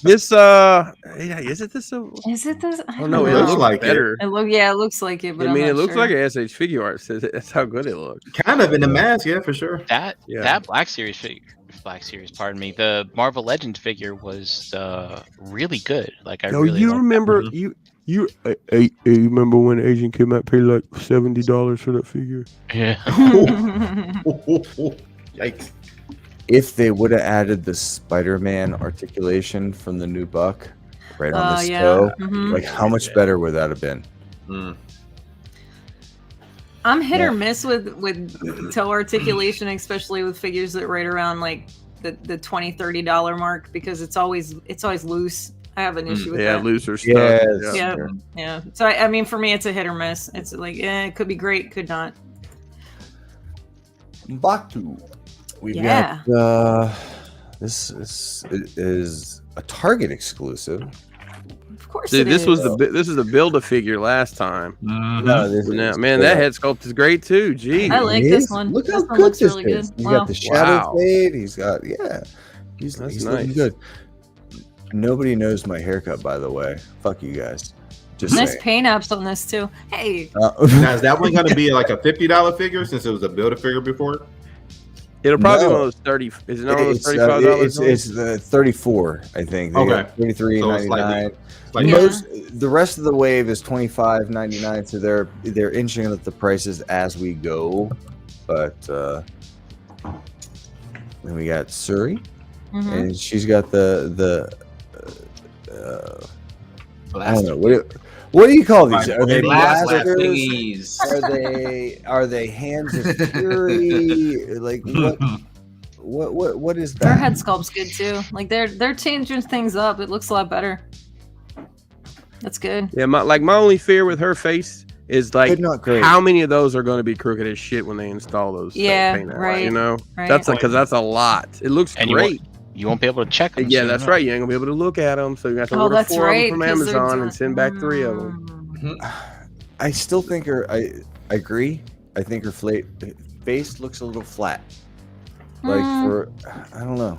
This is it this? Is it this? Oh no, it looks like better. It looks like it, but I mean, I'm it not looks sure. like a SH figure art. Says that's how good it looks. Kind of in the mask, yeah, for sure. That Black Series figure, pardon me, the Marvel Legends figure was really good. Like I really. You remember you remember when Asian kid might pay like $70 for that figure? Yeah. Yikes. If they would have added the Spider-Man articulation from the new Buck right on the toe, like how much better would that have been? I'm hit or miss with toe articulation, especially with figures that right around like the $20-$30 mark because it's always loose. I have an issue with that. Yeah, loose or stuff. Yeah. So I mean, for me, it's a hit or miss. It's like, it could be great, could not. Batu. We've got this is a Target exclusive. Of course, dude, this is the Build-A-Figure last time. No, man, that head sculpt is great too. Gee, I like this one. Look how this one good looks this really is. good. He's got the shadow fade. He's got he's nice. looking good. Nobody knows my haircut, by the way. Fuck you guys. Just nice saying. paint apps on this too. Hey. Now is that one going to be like a $50 figure since it was a Build-A-Figure before? It'll probably be No. one of those 30. Is it not one of those $35? It's the 34, I think. They got Okay. $33.99. Like The rest of the wave is $25.99, so they're inching up the prices as we go. But then we got Suri, and she's got the I don't know what do you call these? Are they blasters? Are they hands of fury? Like what is that? Her head sculpt's good too. Like they're changing things up. It looks a lot better. That's good. Yeah, my only fear with her face is like Not great. how many of those are going to be crooked as shit when they install those. Paint right. You know, Right. that's because that's a lot. It looks And great. You won't be able to check them. Yeah, that's right. You ain't gonna be able to look at them, so you have to order 4 of them from Amazon and send back 3 of them. I still think I agree. I think her face looks a little flat. Like I don't know.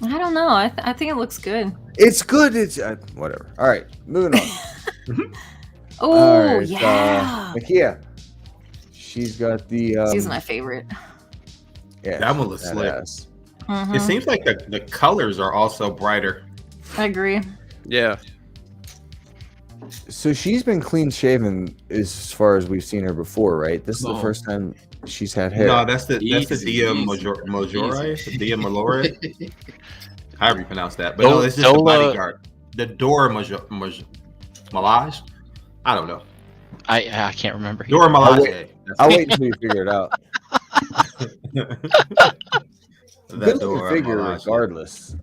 I don't know. I think it looks good. It's good. It's whatever. All right, moving on. Oh yeah. Nakia. She's got the. She's my favorite. Yeah, that one looks slick. Mm-hmm. It seems like the colors are also brighter. I agree. Yeah. So she's been clean shaven as far as we've seen her before, right? This is the first time she's had hair. No, that's the Dia Majore, Dia Malore. However you pronounce that, but no, it's just the bodyguard. The Dora Milaje. I don't know. I can't remember. Dora Milaje. I'll wait until you figure it out. Good figure, regardless.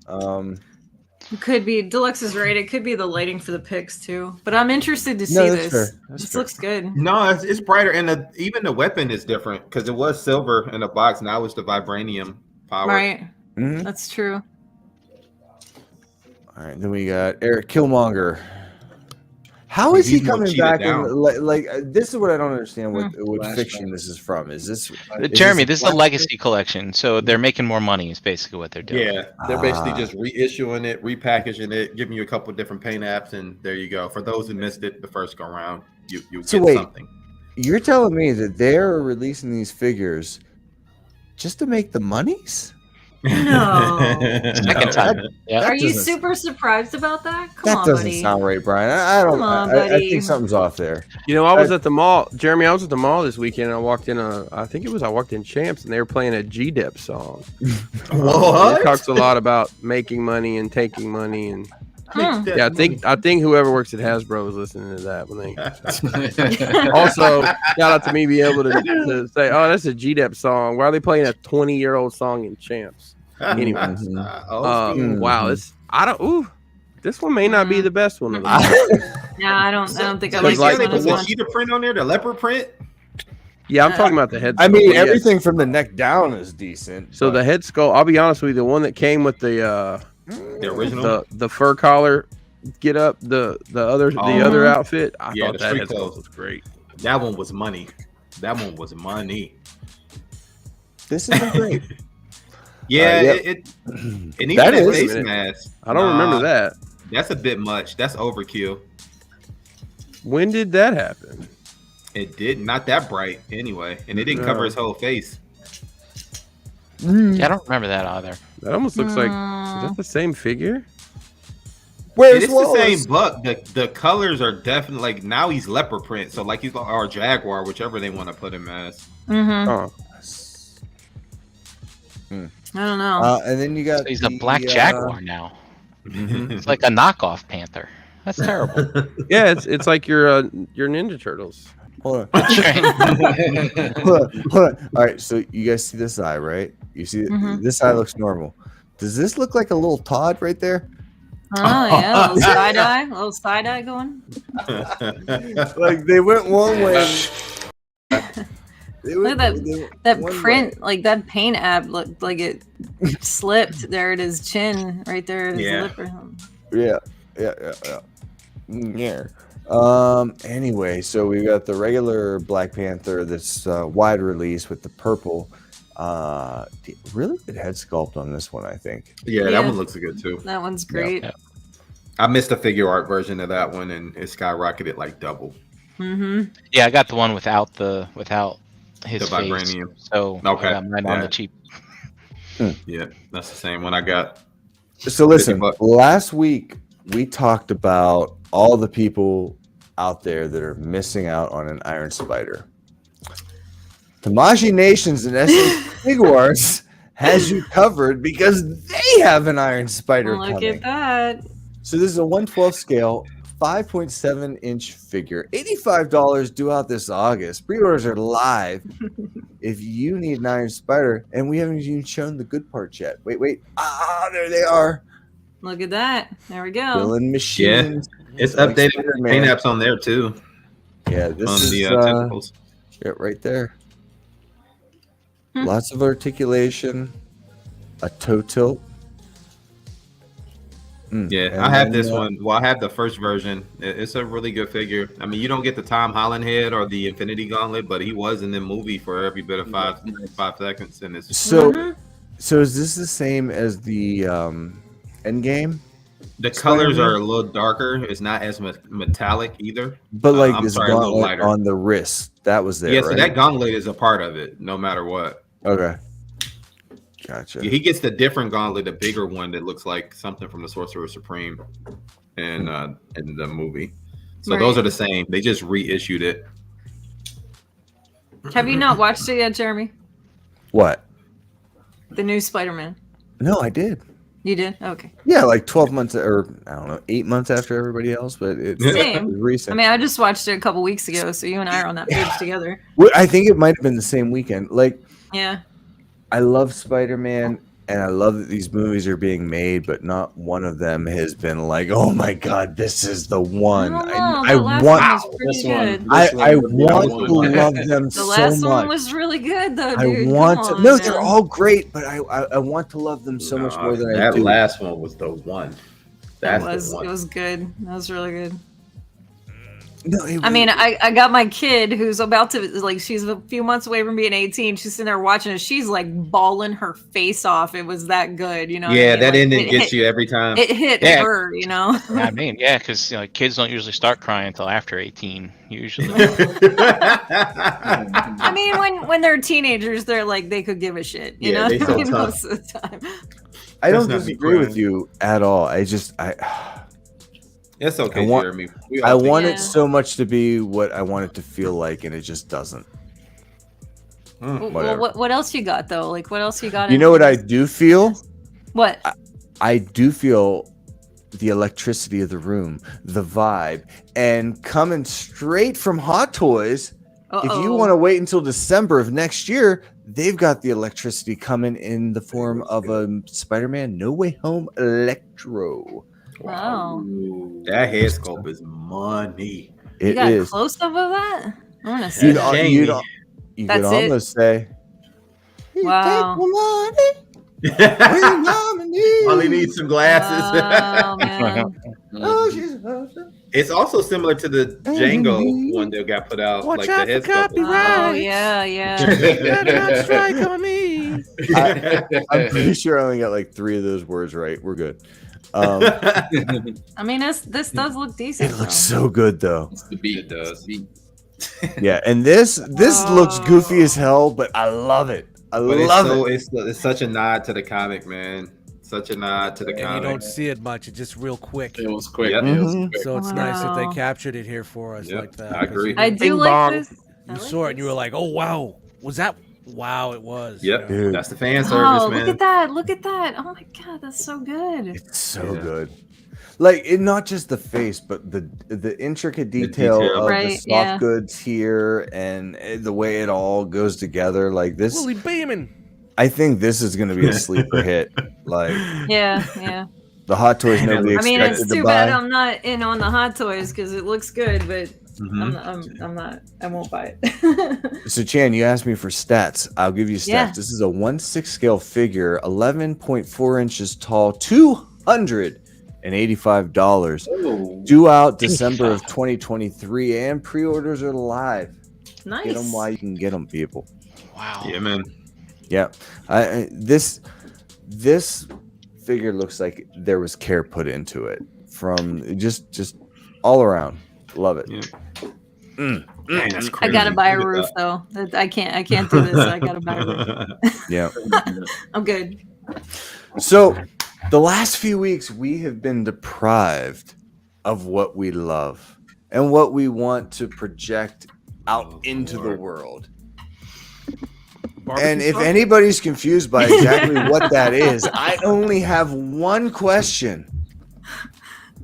It could be Deluxe is right. It could be the lighting for the pics too. But I'm interested to see this. This looks good. No, it's brighter, and even the weapon is different because it was silver in the box. Now it's the vibranium power. Right. Mm-hmm. That's true. All right, then we got Eric Killmonger. How is he coming back? Like this is what I don't understand. What fiction this is from? Is this Jeremy? This is a legacy collection, so they're making more money. Is basically what they're doing. Yeah, they're basically just reissuing it, repackaging it, giving you a couple of different paint apps, and there you go. For those who missed it the first go round, you get something. You're telling me that they're releasing these figures just to make the monies? No. Second time. Are you super surprised about that? Come on, doesn't buddy. sound right, Brian. I don't. I think something's off there. You know, I was at the mall, Jeremy. I was at the mall this weekend. And I walked in I walked in Champs, and they were playing a G-Dep song. What? It talks a lot about making money and taking monny, and yeah, I think whoever works at Hasbro is listening to that when they. Also, shout out to me being able to say, "Oh, that's a G-Dep song." Why are they playing a 20-year-old song in Champs? Anyway, wow, this one may not be the best one of them. No, I don't think I like like the this one. cheetah print on there, the leopard print. Yeah, I'm talking about the head. I mean, everything from the neck down is decent. So the head skull, I'll be honest with you, the one that came with the original, the fur collar, get up, the other outfit. I thought that head skull was great. That one was money. This is great. Yeah, it needs that face mask. I don't remember that. That's a bit much. That's overkill. When did that happen? It did not that bright anyway, and it didn't cover his whole face. Yeah, I don't remember that either. That almost looks like, is that the same figure? It's the same buck. The colors are definitely like now he's leopard print, so like he's or jaguar, whichever they want to put him as. I don't know. And then you got so he's a black jaguar now. It's like a knockoff Panther. That's terrible. Yeah, it's like your Ninja Turtles. Hold on. Hold on. All right, so you guys see this eye, right? You see this eye looks normal. Does this look like a little Todd right there? Oh yeah, a little side eye going. Like they went one way. Look at that print, like that paint app looked like it slipped there at his chin, right there at his lip or something. Yeah. Anyway, so we got the regular Black Panther that's wide release with the purple. Really good head sculpt on this one, I think. Yeah, that one looks good too. That one's great. Yeah. I missed the figure art version of that one, and it skyrocketed like double. Yeah, I got the one without his The face. vibranium. So Okay. I got mine on the cheap. Yeah, that's the same one I got. So listen, $50. last week we talked about all the people out there that are missing out on an Iron Spider. Tamashi Nations and SH Figuarts has you covered because they have an Iron Spider Look coming. at that. So this is a 1/12 scale, 5.7-inch figure, $85 due out this August. Pre-orders are live. If you need an Iron Spider, and we haven't even shown the good parts yet. Wait. There they are. Look at that. There we go. Filling machines. It's Like updated Spider-Man. paint apps on there too. Yeah, this On is the tentacles. yeah, right there. Lots of articulation, a toe tilt. Yeah, And I have then, this one. Well, I have the first version. It's a really good figure. I mean, you don't get the Tom Holland head or the Infinity Gauntlet, but he was in the movie for every bit of 5 seconds. And it's So is this the same as the Endgame? the colors are a little darker. It's not as metallic either. But like I'm this sorry, a little gauntlet lighter. on the wrist, that was there, Yeah, right? so that gauntlet is a part of it, no matter what. Okay. Gotcha. Yeah, he gets the different gauntlet, the bigger one that looks like something from the Sorcerer Supreme in the movie. So those are the same. They just reissued it. Have you not watched it yet, Jeremy? What? The new Spider-Man. No, I did. You did? Okay. Yeah, like 12 months or I don't know, 8 months after everybody else, but it's Same. recent. I mean, I just watched it a couple weeks ago, so you and I are on that page together. Well, I think it might have been the same weekend. Like, Yeah. I love Spider-Man, and I love that these movies are being made, but not one of them has been like, oh my god, this is the one. I want to love them the so last much. one was really good, though, dude. I want Come to. on, No, man. they're all great, but I want to love them so much more than I that do. last one was the one. That's the one. It was good. That was really good. No, I mean, I got my kid who's about to, like, she's a few months away from being 18. She's sitting there watching it. She's like bawling her face off. It was that good, you know? Yeah, what I mean? that Like, ending gets you every time. It hit Yeah. her, you know? I mean, yeah, because kids don't usually start crying until after 18, usually. I mean, when they're teenagers, they're like, they could give a shit, you know? they so tough. Most of the time. I don't That's not me disagree with crying. you at all. It's okay, I want- Jeremy. I want Yeah. it so much to be what I want it to feel like, and it just doesn't. Well, Whatever. what else you got, though? Like, what else you got? You know what I do feel? What? I do feel the electricity of the room, the vibe, and coming straight from Hot Toys. If you want to wait until December of next year, they've got the electricity coming in the form of a Spider-Man No Way Home Electro. Wow. That head sculpt is money. You It got is. close up of that? I want to see You'd, that. you could That's it? almost say, Wow. All he needs some glasses. Oh, man. It's also similar to the Django one that got put out. Watch like out the head for sculpt. Oh, yeah, yeah. Better not strike on me. I'm pretty sure I only got like 3 of those words right. We're good. I mean, this does look decent. It looks so good though. The beat. It does. Yeah, and this looks goofy as hell, but I love it. I But love it. it's such a nod to the comic, man. Such a nod to the And you comic. don't see it much. It's just real quick. It was quick. Yep. It was Mhm. quick. So it's nice that they Wow. captured it here for us Yep, like that. I agree. I do Bing like bong. this. I You like saw it and you this. were like, "Oh wow, was that? Wow, it was." Yep, Dude. that's the fan service, Oh, man. look at that. Look at that. Oh, my God. That's so good. It's so Yeah. good. Like not just the face, but the intricate detail, detail. of the Right, soft yeah. goods here and the way it all goes together. Like this, Willie Beeman. I think this is going to be a sleeper hit. Like Yeah, yeah. the Hot Toys nobody I mean, expected it's to too buy. bad I'm not in on the Hot Toys because it looks good, but Mhm. I'm not. I won't buy it. So Chan, you asked me for stats. I'll give you stats. Yeah. This is a 1/6 scale figure, 11.4 inches tall, $285. Oh. Due out December of 2023, and pre-orders are live. Nice. Get them while you can get them, people. Wow. Yeah, man. Yeah, this figure looks like there was care put into it from just all around. Love it. Yeah. Man, that's I crazy. gotta buy a Look at roof that. though. I can't do this. I gotta buy a roof. Yeah. I'm good. So, the last few weeks, we have been deprived of what we love and what we want to project out into the world. And if anybody's confused by exactly what that is, I only have one question.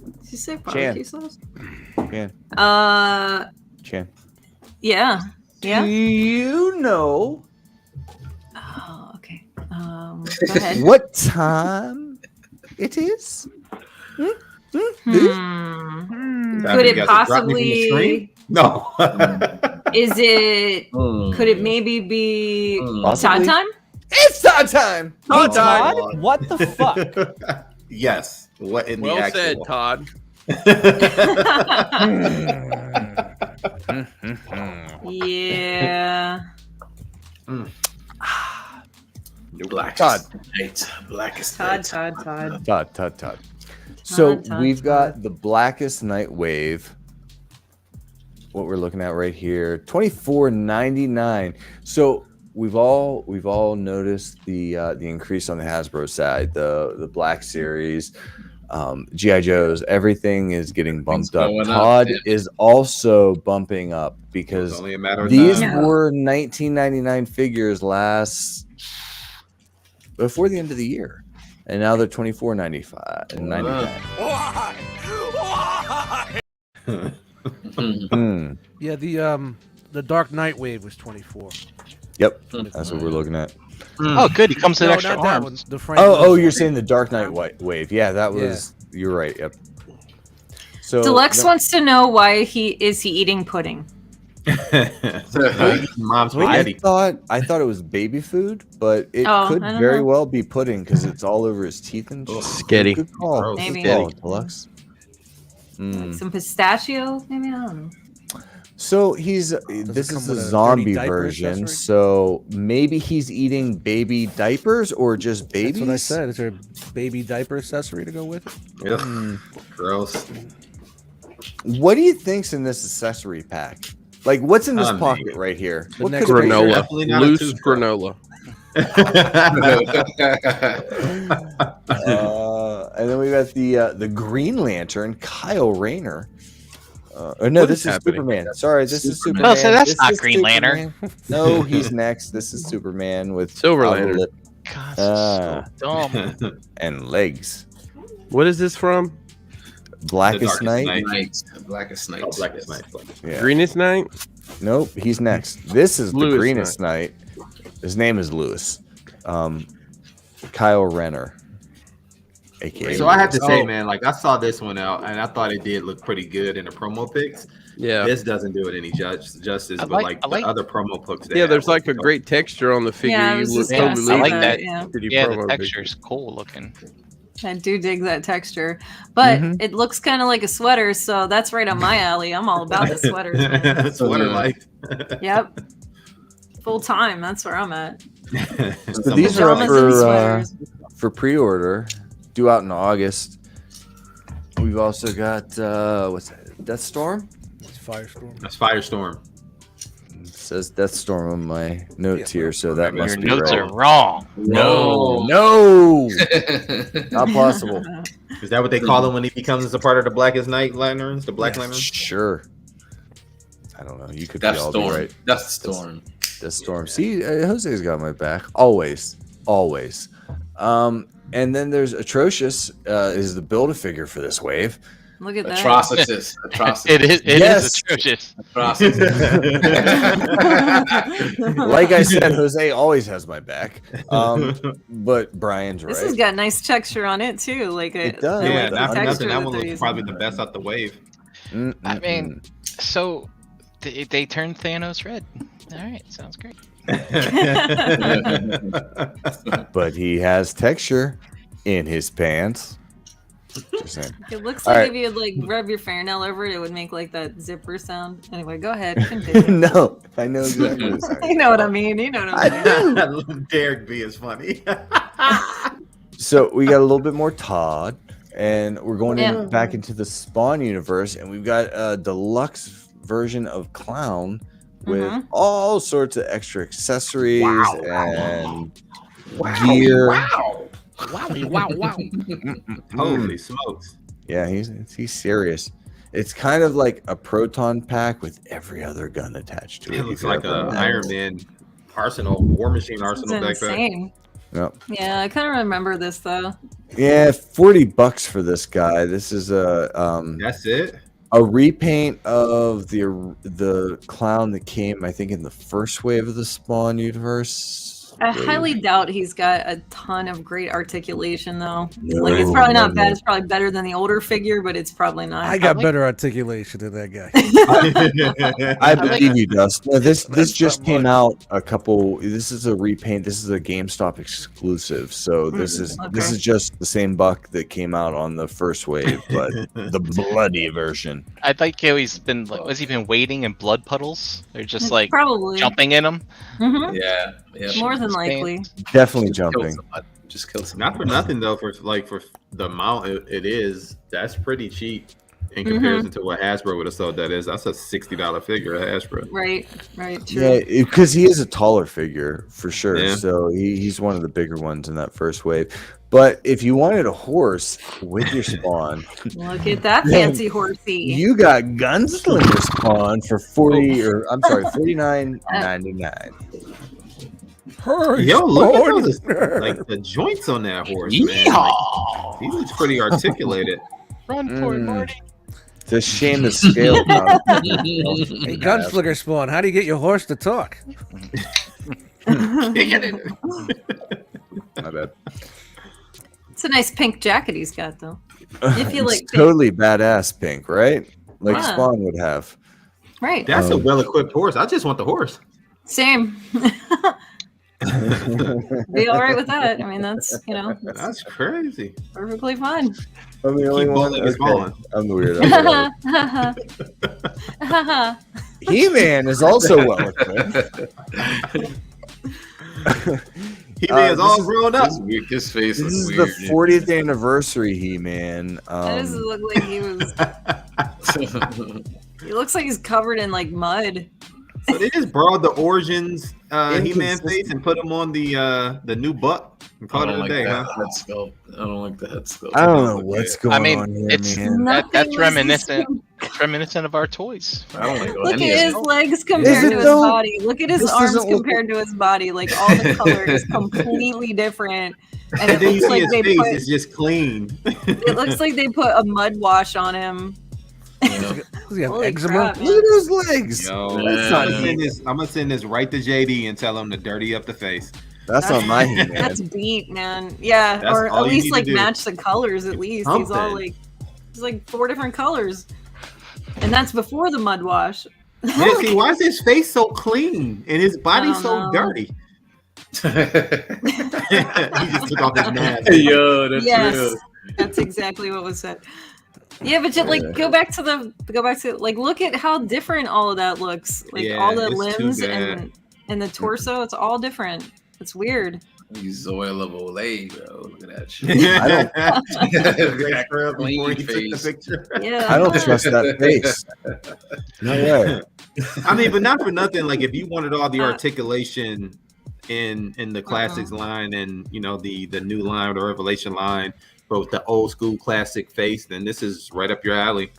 Did you say barbecue Chan. sauce? Chan. Chan. Yeah. Yeah. Do you know Oh, okay. Go ahead. what time it is? Hmm. That Could you it guys are dropping me from the screen? possibly? No. Is it? Could it maybe be Possibly. Todd time? It's Todd time. Todd Hey, time. Todd, what the fuck? Yes. What in Well the said, actual? Todd. Yeah. Blackest night. Blackest Todd. night. Todd. So Todd, we've got the Blackest Night Wave. What we're looking at right here, $24.99. So we've all noticed the increase on the Hasbro side, the Black Series, GI Joes. Everything is getting bumped up. Going up, Todd yeah. is also bumping up It's because only a matter of these time. No. were $19.99 figures last before the end of the year, and now they're $24.95 and $99. Hmm. Yeah, the Dark Knight Wave was 24. Yep, that's what we're looking at. Oh, good. He comes with No, extra not that arms. one. The Frank Oh, Miller you're one. saying the Dark Knight Wave? Yeah, that was. You're right. Yep. So Deluxe wants to know why he eating pudding. Mom's I spaghetti. thought it was baby food, but it Oh, could I don't very know. well be pudding because it's all over his teeth and shit. Skitty. Good call. Gross. Maybe. Good call, Deluxe. Mm. Some pistachio, maybe, I don't know. So this it is come the with a zombie dirty diaper version. accessory? So maybe he's eating baby diapers or just babies. That's what I said. Is there a baby diaper accessory to go with it? Ugh, gross. What do you think's in this accessory pack? Like, what's in this Man. pocket right here? The What next could it be? Granola. Definitely not a Loose toothbrush. granola. And then we got the Green Lantern, Kyle Rayner. Or no, What this is is happening? Superman. Sorry, this is Superman. Superman. Oh, so that's This not is Green Lantern. No, he's next. This is Superman with Silver outer Lantern. lip God, this is so dumb. and legs. What is this from? Blackest Darkest Night. Night. Night. Blackest night. Oh, Blackest Night. Yeah. Greenest Night? Nope, he's next. This is the Lewis greenest night. His name is Lewis. Kyle Renner. AKA So I have to Lewis. say, man, like I saw this one out and I thought it did look pretty good in the promo pics. Yeah. This doesn't do it any justice, I but like- like I like- the other promo pics. they Yeah, have, there's like a you know, great texture on the figure. Yeah, I You was look just gonna totally say I like lose that. it. Yeah. Pretty Yeah, the promo texture's cool looking. I do dig that texture, but Mhm. it looks kind of like a sweater, so that's right on my alley. I'm all about the sweaters. Man. Sweater life. Yep, full time. That's where I'm at. So these are up Pajamas and for sweaters. pre-order, due out in August. We've also got what's that? Deathstorm. It's Firestorm. That's Firestorm. It says Deathstorm on my notes here, so that Your must Your be notes right. are wrong. No, not possible. Is that what they call him when he becomes a part of the Blackest Night Lanterns? The Black Lanterns? Sure. I don't know. You could Death be all be Storm. right. Death Storm. Deathstorm. See, Jose's got my back. Always. And then there's Atrocious is the Build-A-Figure for this wave. Look at that. Atrocitus. Atrocitus. It is. It Yes. is atrocious. Atrocitus. Like I said, Jose always has my back. But Brian's This right. has got nice texture on it too. Like It does. Yeah, the not for texture nothing. That one they're was using. probably the best out the wave. I mean, so they turned Thanos red. All right, sounds great. But he has texture in his pants. Just saying. It looks All like right. if you had like rub your fingernail over it, it would make like that zipper sound. Anyway, go ahead. Continue. No, I know exactly what you're You know what I mean. You know what I mean. Derek B is funny. So we got a little bit more Todd, and we're going Yeah. back into the Spawn universe, and we've got a deluxe version of Clown with all sorts of extra accessories and gear. Wow. Holy smokes. Yeah, he's serious. It's kind of like a proton pack with every other gun attached to it. It looks like a Iron Man arsenal, War Machine arsenal backpack. Insane. Yep. Yeah, I kind of remember this though. Yeah, $40 for this guy. This is That's it. a repaint of the Clown that came, I think, in the first wave of the Spawn universe. I highly doubt he's got a ton of great articulation though. No, Like it's probably not no. bad. It's probably better than the older figure, but it's probably not. I got better articulation than that guy. I believe you, Dust. No, this just not came much. out a couple. This is a repaint. This is a GameStop exclusive. So this is just the same buck that came out on the first wave, but the bloody version. I like how he's been. Was he been waiting in blood puddles? They're just like probably jumping in them. Mhm. Yeah. More than likely. Definitely Just kill jumping. somebody. Just kill somebody. Not for nothing though. For the amount it is, that's pretty cheap in comparison to what Hasbro would have sold. That's a $60 figure at Hasbro. Right. True. Yeah, because he is a taller figure for sure. Yeah. So he's one of the bigger ones in that first wave. But if you wanted a horse with your Spawn, Look at that fancy horsey. you got Gunslinger Spawn for $49.99. Yo, look at those, like the joints on that horse, man. Like, he looks pretty articulated. Run for it, Marty. It's a shame the scale. Hey, Gunslinger Spawn, how do you get your horse to talk? My bad. It's a nice pink jacket he's got though. If you It's like pink. totally badass pink, right? Like Yeah. Spawn would have. Right. That's a well-equipped horse. I just want the horse. Same. Be all right with that. I mean, that's That's crazy. perfectly fine. I'm the only Keep one. bowling is Okay. balling. I'm the weirdo. He-Man is also well equipped. He-Man's all grown up. His face This looks is weird. the 40th anniversary He-Man. That doesn't look like he was. He looks like he's covered in like mud. So they just borrowed the Origins He-Man Inconsistent. face and put him on the new buck and I called it don't a like day, that huh? head sculpt. I don't like the head sculpt. I don't know what's going I mean, on here, it's man. Nothing that's was reminiscent. It's reminiscent of our toys. I don't like Look any at of his it. legs compared it to his though? body. Look at his This arms doesn't look- compared to his body. Like all the color is completely different. And And it then you looks see like his they face put. is just clean. It looks like they put a mud wash on him. Does he have Holy eczema? crap, Look man. at those legs. Yo, Yeah. I'm gonna send this right to JD and tell him to dirty up the face. That's on my He-Man. That's beat, man. Yeah, That's or all at you least need like to do. match the colors. At least he's all Something. he's like 4 different colors, and that's before the mud wash. Yeah, see, why is his face so clean and his body I don't so know. dirty? He just took off his mask. Yo, that's Yes, real. that's exactly what was said. Yeah, but just like go back to like look at how different all of that looks. Like Yeah, all the it's too limbs bad. and the torso, it's all different. It's weird. He's oil of Olay, bro. Look at that shit. Great scrub before he took the face. picture. Yeah, I don't trust that face. No way. I mean, but not for nothing. Like, if you wanted all the articulation in the classics line and the new line, the Revelation line, but with the old school classic face, then this is right up your alley.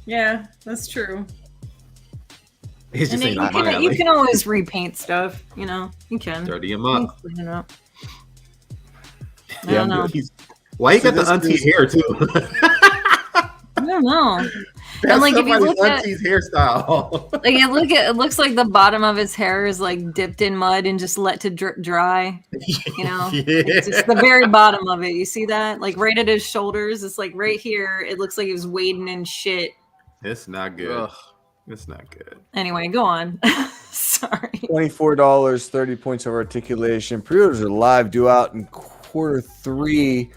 Yeah, that's true. It's just And ain't you up my can, you alley. can always repaint stuff. You can. Dirty him You can up. clean it up. I Yeah, don't know. Why you So got the this auntie is- hair too? I don't know. That's like, if you somebody's look at- auntie's hairstyle. Like it looks like the bottom of his hair is like dipped in mud and just let to dry. It's just the very bottom of it. You see that? Like right at his shoulders. It's like right here. It looks like he was wading in shit. It's not good. Ugh. It's not good. Anyway, go on. Sorry. $24, 30 points of articulation. Pre-orders are live, due out in Q3.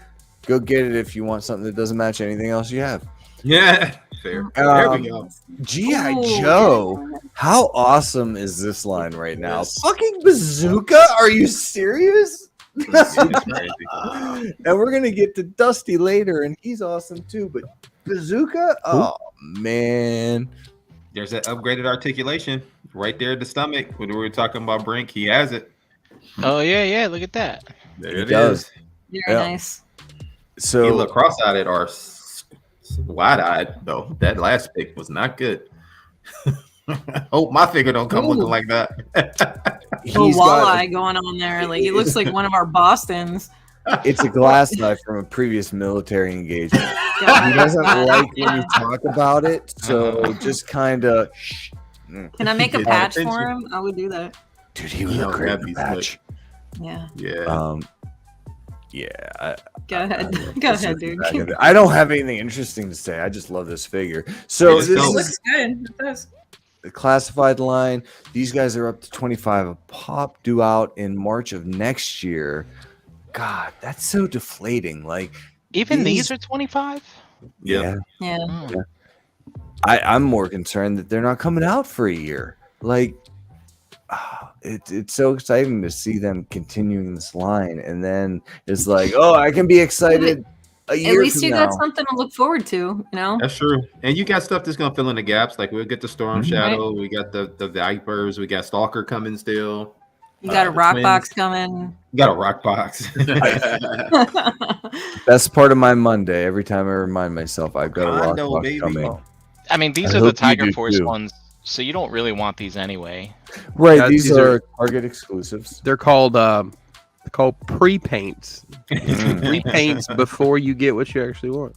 Go get it if you want something that doesn't match anything else you have. Yeah, fair. There we go. G.I. Ooh. Joe. How awesome is this line right now? Yes. Fucking Bazooka? Are you serious? It's crazy. And we're gonna get to Dusty later, and he's awesome too. But Bazooka, oh man, There's that upgraded articulation right there at the stomach. When we were talking about Brink, he has it. Oh yeah, look at that. There it does. is. Very nice. So He looked cross-eyed or wide-eyed though. That last pick was not good. Hope my figure don't come looking like that. Little walleye going on there. Like he looks like one of our Bostons. It's a glass eye from a previous military engagement. He doesn't like when you talk about it, so just kind of. Can I make a patch for him? I would do that. Dude, he would look great in a patch. Yeah. Yeah. Yeah. Go ahead. Go ahead, dude. I don't have anything interesting to say. I just love this figure. So It this looks is good. It does. the classified line. These guys are up to 25 a pop, due out in March of next year. God, that's so deflating. Like Even these are 25. Yeah. Yeah. I'm more concerned that they're not coming out for a year. Like, it's so exciting to see them continuing this line, and then it's like, oh, I can be excited a year. At least from you now. got something to look forward to, you know. That's true. And you got stuff that's gonna fill in the gaps. Like we'll get the Storm Shadow, we got the Vipers, we got Stalker coming still. You got a The rock twins. box coming. You got a rock box. Best part of my Monday. Every time I remind myself, I've got a rock Condo, box baby. coming. I mean, these I are the hope you Tiger do Force too. ones, so you don't really want these anyway. Right, Yeah, these these are are- Target exclusives. They're called pre-paints. Pre-paints before you get what you actually want.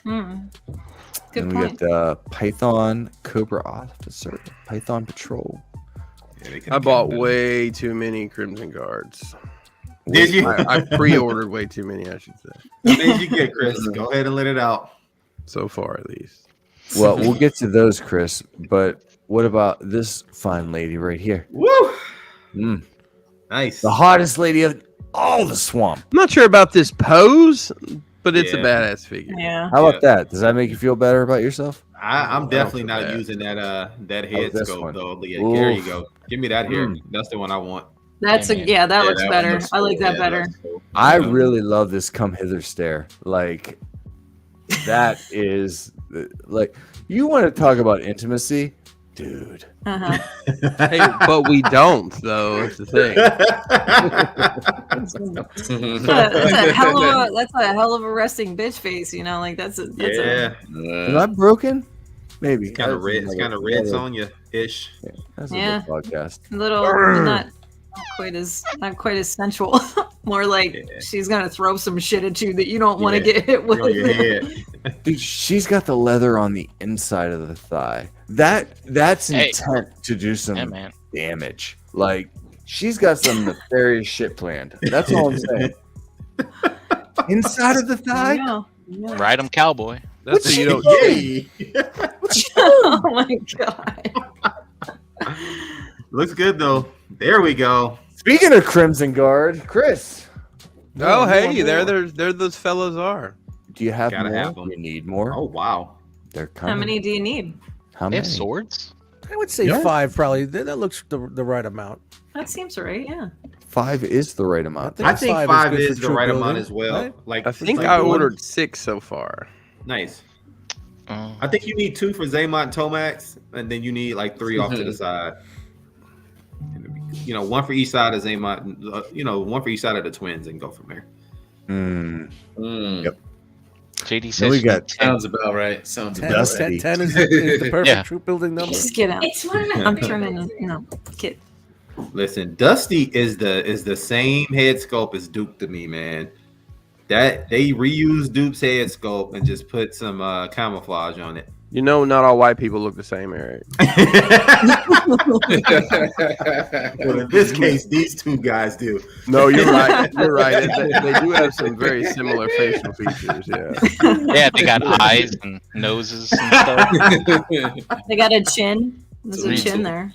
Good And we point. got the Python Cobra Officer, Python Patrol. I bought way too many Crimson Guards. Did you? I pre-ordered way too many, I should say. What did you get, Chris? Go ahead and let it out. So far, at least. Well, we'll get to those, Chris. But what about this fine lady right here? Woo! Nice. The hottest lady of all the swamp. I'm not sure about this pose, but it's a Yeah. badass figure. Yeah. How about that? Does that make you feel better about yourself? I'm definitely feel not bad. using that head this scope one. though. Yeah, there you Oof. go. Give me that here. That's the one I want. That's Yeah, a man. yeah. That Yeah, looks one better. looks I like cool. that Yeah, better. looks cool. I Yeah. really love this come hither stare. Like, that is like, you want to talk about intimacy, dude. Uh-huh. Hey, but we don't, though. That's the thing. That's a hell of a resting bitch face. You know, like that's a Yeah, Am I broken? Maybe. it's kind of red. It's kind of red Sonya ish. That's a Yeah. good podcast. little not quite as sensual. More like she's gonna throw some shit at you that you don't want to Yeah. get hit with. On your head. Dude, she's got the leather on the inside of the thigh. That's Hey. intent to do some Yeah, man. damage. Like, she's got some nefarious shit planned. That's all I'm saying. Inside of the thigh? Yeah. Yeah. Ride 'em, cowboy. That's what you don't. Yay! Oh my god. Looks good though. There we go. Speaking of Crimson Guard, Chris. Oh, hey, more. there those fellows are. Do you have Gotta more? have 'em. You need more? Oh wow. They're coming. How many do you need? How They many? have swords. I would say Yeah. 5 probably. That looks the right amount. That seems right. Yeah. 5 is the right amount. I I think five is five good is for the troop right building, amount as well. right? Like I think like I the one- ordered 6 so far. Nice. Oh. I think you need 2 for Zaymont and Tomax, and then you need like 3 off to the side. You know, 1 for each side of Zaymont. One for each side of the twins, and go from there. Yep. JD Then says we got Sounds about right. Sounds 10, about Dusty. right. 10 is the perfect Yeah. troop building number. Just get out. I'm turning. No, kid. Listen, Dusty is the same head sculpt as Duke to me, man. That they reused Duke's head sculpt and just put some camouflage on it. You know, not all white people look the same, Eric. Well, in this case, these 2 guys do. No, you're right. You're right. They do have some very similar facial features. Yeah. Yeah, they got eyes and noses and stuff. They got a chin. There's a It's a chin reason. there.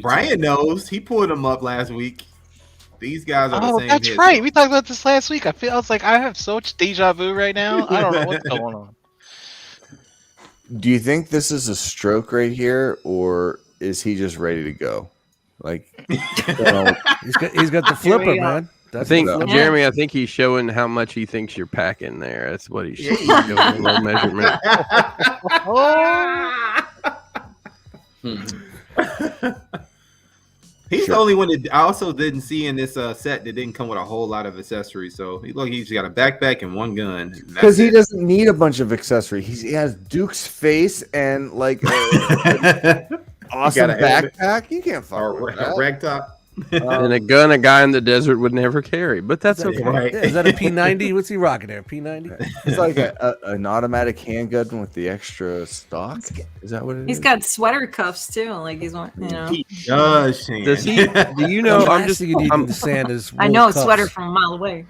Brian knows. He pulled them up last week. These guys are the Oh, same. that's head right. sculpt. We talked about this last week. I was like, I have so much deja vu right now. I don't know what's going on. Do you think this is a stroke right here, or is he just ready to go? Like, so, He's got the Here we flipper, go. man. I That's think, the flipper. Jeremy, I think he's showing how much he thinks you're packing there. That's what he's showing. A little measurement. only one that I also didn't see in this set that didn't come with a whole lot of accessories. So he's got a backpack and one gun. Because he doesn't need a bunch of accessories. He has Duke's face and like awesome backpack. You can't fuck with that. Rag top. And a gun a guy in the desert would never carry, but that's okay. Right. Yeah, is that a P90? What's he rocking there? P90? It's like an automatic handgun with the extra stock. Is that what it is? He's got sweater cuffs too. Like he's one, you know. He does. Does he? Do you know? I'm just the sand is. I know a sweater from a mile away.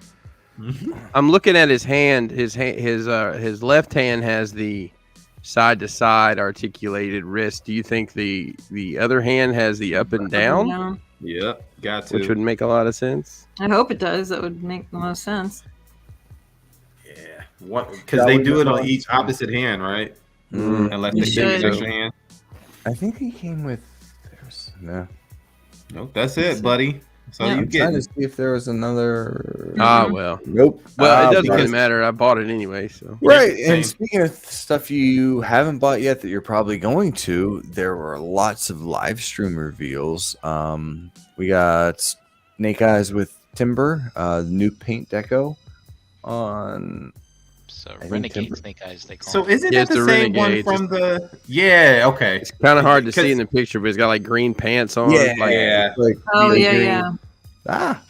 I'm looking at his hand. His left hand has the side to side articulated wrist. Do you think the other hand has the up and down? Yeah, got to. Which would make a lot of sense. I hope it does. That would make the most sense. Yeah, because they do it on each opposite hand, right? Mm. Unless they take an extra hand. I think he came with. No. Nope, that's it, buddy. So you I'm trying to see if there was another. Well. Nope. Well, it doesn't really matter. I bought it anyway, so. Right, and speaking of stuff you haven't bought yet that you're probably going to, there were lots of live stream reveals. We got Snake Eyes with Timber, the new paint deco on. So Renegade Snake Eyes, they call. So isn't that the same one from the? Yeah, okay. It's kind of hard to see in the picture, but it's got like green pants on. Yeah, like, oh yeah. Ah,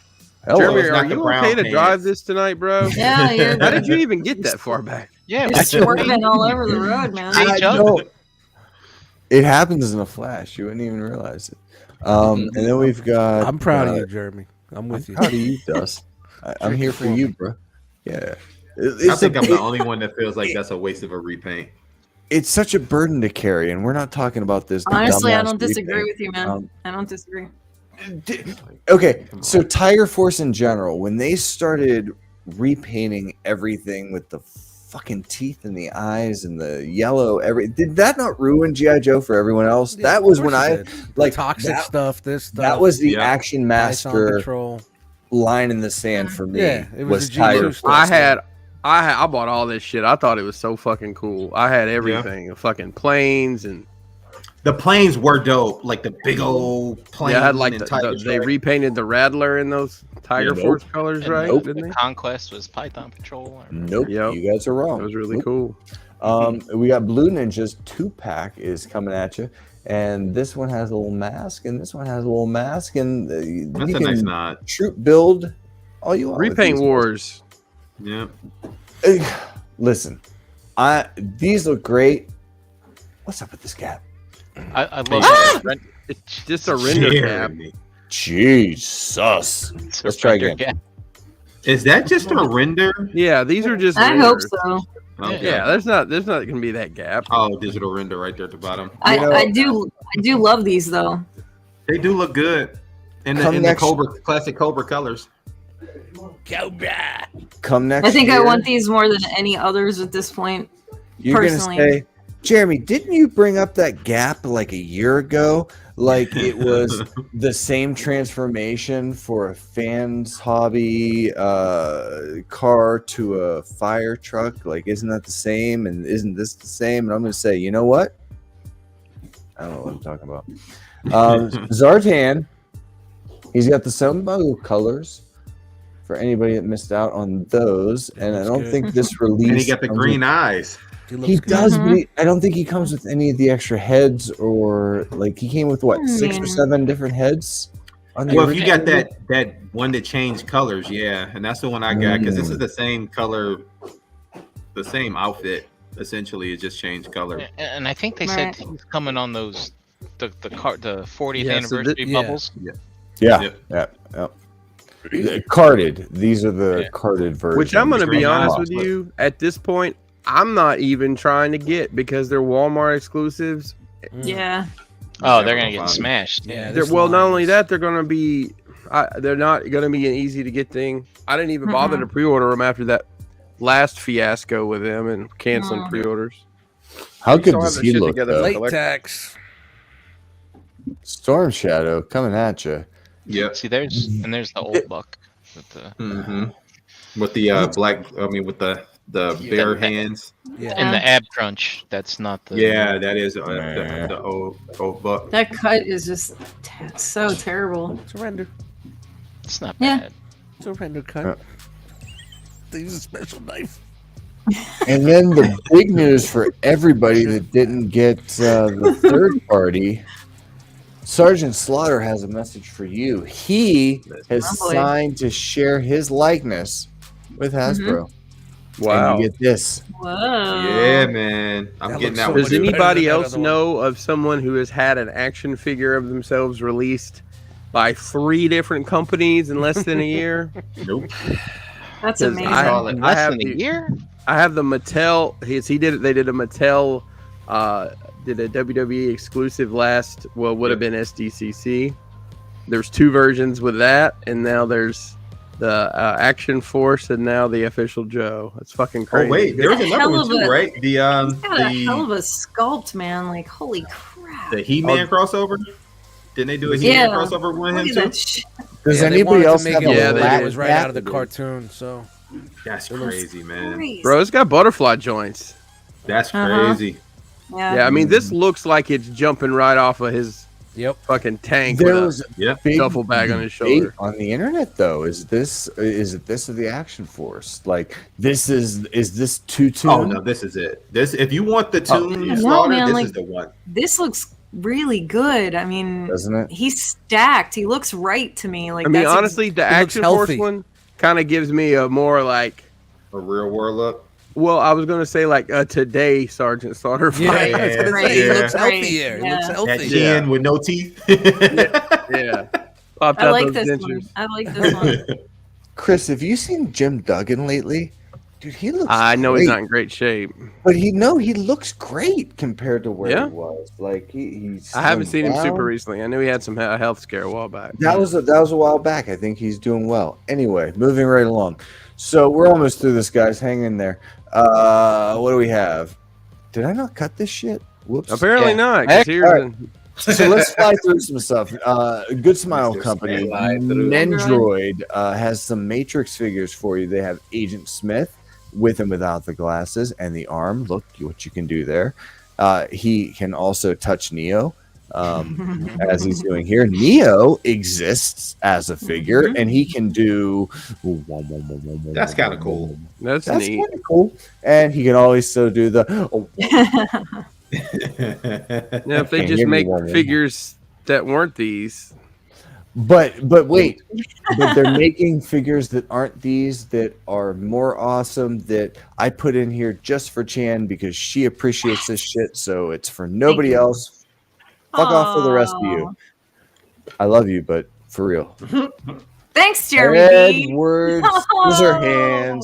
Jeremy, are you okay to drive this tonight, bro? Yeah, you're. How did you even get that far back? Yeah, it's working all over the road, man. I know. It happens in a flash. You wouldn't even realize it. And then we've got. I'm proud of you, Jeremy. I'm with you. Proud of you, Dust. I'm here for you, bro. Yeah. I think I'm the only one that feels like that's a waste of a repaint. It's such a burden to carry, and we're not talking about this. Honestly, I don't disagree with you, man. I don't disagree. Okay, so Tiger Force in general, when they started repainting everything with the fucking teeth and the eyes and the yellow, did that not ruin G.I. Joe for everyone else? Yeah, that was when I like toxic stuff. This stuff. That was the Action Master control line in the sand for me. Yeah, it was Tiger Force. I bought all this shit. I thought it was so fucking cool. I had everything, fucking planes and. The planes were dope, like the big old plane. Yeah, I had like they repainted the Rattler in those Tiger Force colors, and right? Didn't they? Conquest was Python Patrol. Nope, you guys are wrong. It was really cool. We got Blue Ninja's 2-pack is coming at you, and this one has a little mask, and this one has a little mask, and that's a nice nod. Troop build all you want. Repaint Wars. Yeah. Listen, these look great. What's up with this cap? I love it. It's just a render cap. Jesus. Let's try again. Cap. Is that just a render? Yeah, these are just. I hope so. Okay. Yeah, there's not gonna be that gap. Oh, digital render right there at the bottom. I do love these though. They do look good in the classic Cobra colors. Cobra. Come next. I think year, I want these more than any others at this point. You're personally. Gonna say, Jeremy, didn't you bring up that gap like a year ago? Like it was the same transformation for a fan's hobby car to a fire truck. Like, isn't that the same? And isn't this the same? And I'm going to say, you know what? I don't know what I'm talking about. Zartan, he's got the Sumbo colors for anybody that missed out on those. And I don't think this release. And he got the green eyes. He does, but I don't think he comes with any of the extra heads, or like he came with what 6 or 7 different heads. Well, if you got that one that changed colors, yeah, and that's the one I got because this is the same color, the same outfit. Essentially, it just changed color. And I think they said he's coming on those the 40th anniversary bubbles. Yeah. Carded. These are the carded versions. Which I'm going to be honest with you, at this point, I'm not even trying to get because they're Walmart exclusives. Yeah. Oh, they're going to get smashed. Yeah. Well, not only that, they're going to be. They're not going to be an easy to get thing. I didn't even bother to pre-order them after that last fiasco with them and canceling pre-orders. How good does he look? Latex. Storm Shadow coming at you. Yeah. See, there's the old buck with the with the black. I mean, with the the bare hands. Yeah. And the ab crunch. That's not the. Yeah, that is the old buck. That cut is just so terrible. Surrender. It's not Yeah. bad. Surrender cut. They use a special knife. And then the big news for everybody that didn't get the third party, Sergeant Slaughter has a message for you. He has signed to share his likeness with Hasbro. Wow. And you get this. Whoa. Yeah, man. I'm That getting looks that so one. Does much too. anybody better than that else other one. know of someone who has had an action figure of themselves released by 3 different companies in less than a year? Nope. That's 'Cause amazing. Call it I less have than a the- year. I have the Mattel. They did a Mattel, did a WWE exclusive last. Well, would have been SDCC. There's 2 versions with that, and now there's the Action Force, and now the official Joe. It's fucking crazy. Oh wait, there was A another hell one of too, a- right? He's got a hell of a sculpt, man. Like, holy crap. The He-Man crossover. Didn't they do a He-Man crossover with Look him at too? that shit. Does Yeah, they anybody wanted to else make have it a Yeah, look they like rat it was right out of the rat? cartoon. So That's crazy, man. Crazy. Bro, it's got butterfly joints. That's Uh-huh. crazy. Yeah, I mean, this looks like it's jumping right off of his yep. fucking tank There with was a Yeah. big duffel bag on his debate shoulder. on the internet, though. Is it this or the Action Force? Like, is this Tutu? Oh no, this is it. This if you want the tune Yeah, no, Slaughter, man, this like- is the one. This looks really good. I mean, Doesn't it? he's stacked. He looks right to me. Like, I mean, that's honestly, the looks Action Force healthy. one kind of gives me a more like, A real world look. well, I was going to say like a today Sergeant Slaughter Yeah, fight. I was gonna Right. say, he looks Right. healthy here. He Yeah. looks That healthy. chin with no teeth. Yeah. Popped I out like those this dentures. one. I like this one. Chris, have you seen Jim Duggan lately? Dude, he looks. I know great, he's not in great shape. but he looks great compared to where Yeah. he was. Like he's. I haven't seen him slimmed super down. recently. I knew he had some health scare a while back. That was a while back. I think he's doing well. Anyway, moving right along. So we're almost through this, guys. Hang in there. What do we have? Did I not cut this shit? Whoops. Apparently Yeah. not. 'Cause here's Alright. the- So let's fly through some stuff. Good Smile Mr. Company, Slide through. Nendroid has some Matrix figures for you. They have Agent Smith with and without the glasses and the arm. Look what you can do there. He can also touch Neo, as he's doing here. Neo exists as a figure, and he can do. That's kinda cool. That's That's neat. kind of cool. And he can also do the. Now, if they Can't just give me make one. figures that weren't these, But wait, but they're making figures that aren't these, that are more awesome, that I put in here just for Chan because she appreciates this shit, so it's for nobody else. Fuck off for the rest of you. I love you, but for real. Thanks, Jeremy B. Edward Scissorhands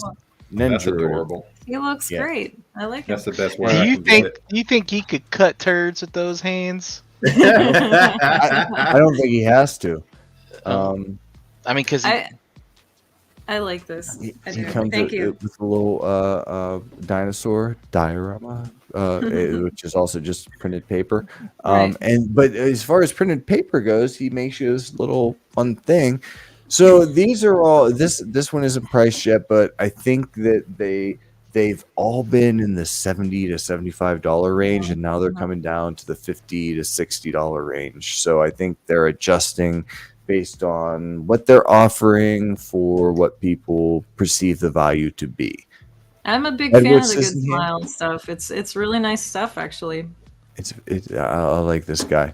That's Ninja. adorable. He looks Yeah. great. I like That's him. the best word. Do I you can think? get. Do you think he could cut turds with those hands? I don't think he has to. I mean, because I like this. I He do. comes Thank you. with a little dinosaur diorama, which is also just printed paper. Right. But as far as printed paper goes, he makes you this little fun thing. So these are all this one isn't priced yet, but I think that they've all been in the $70 to $75 range, and now they're coming down to the $50 to $60 range. So I think they're adjusting based on what they're offering for what people perceive the value to be. I'm a big Edward fan of the Good Scissorhands. Smile and stuff. It's really nice stuff, actually. I like this guy.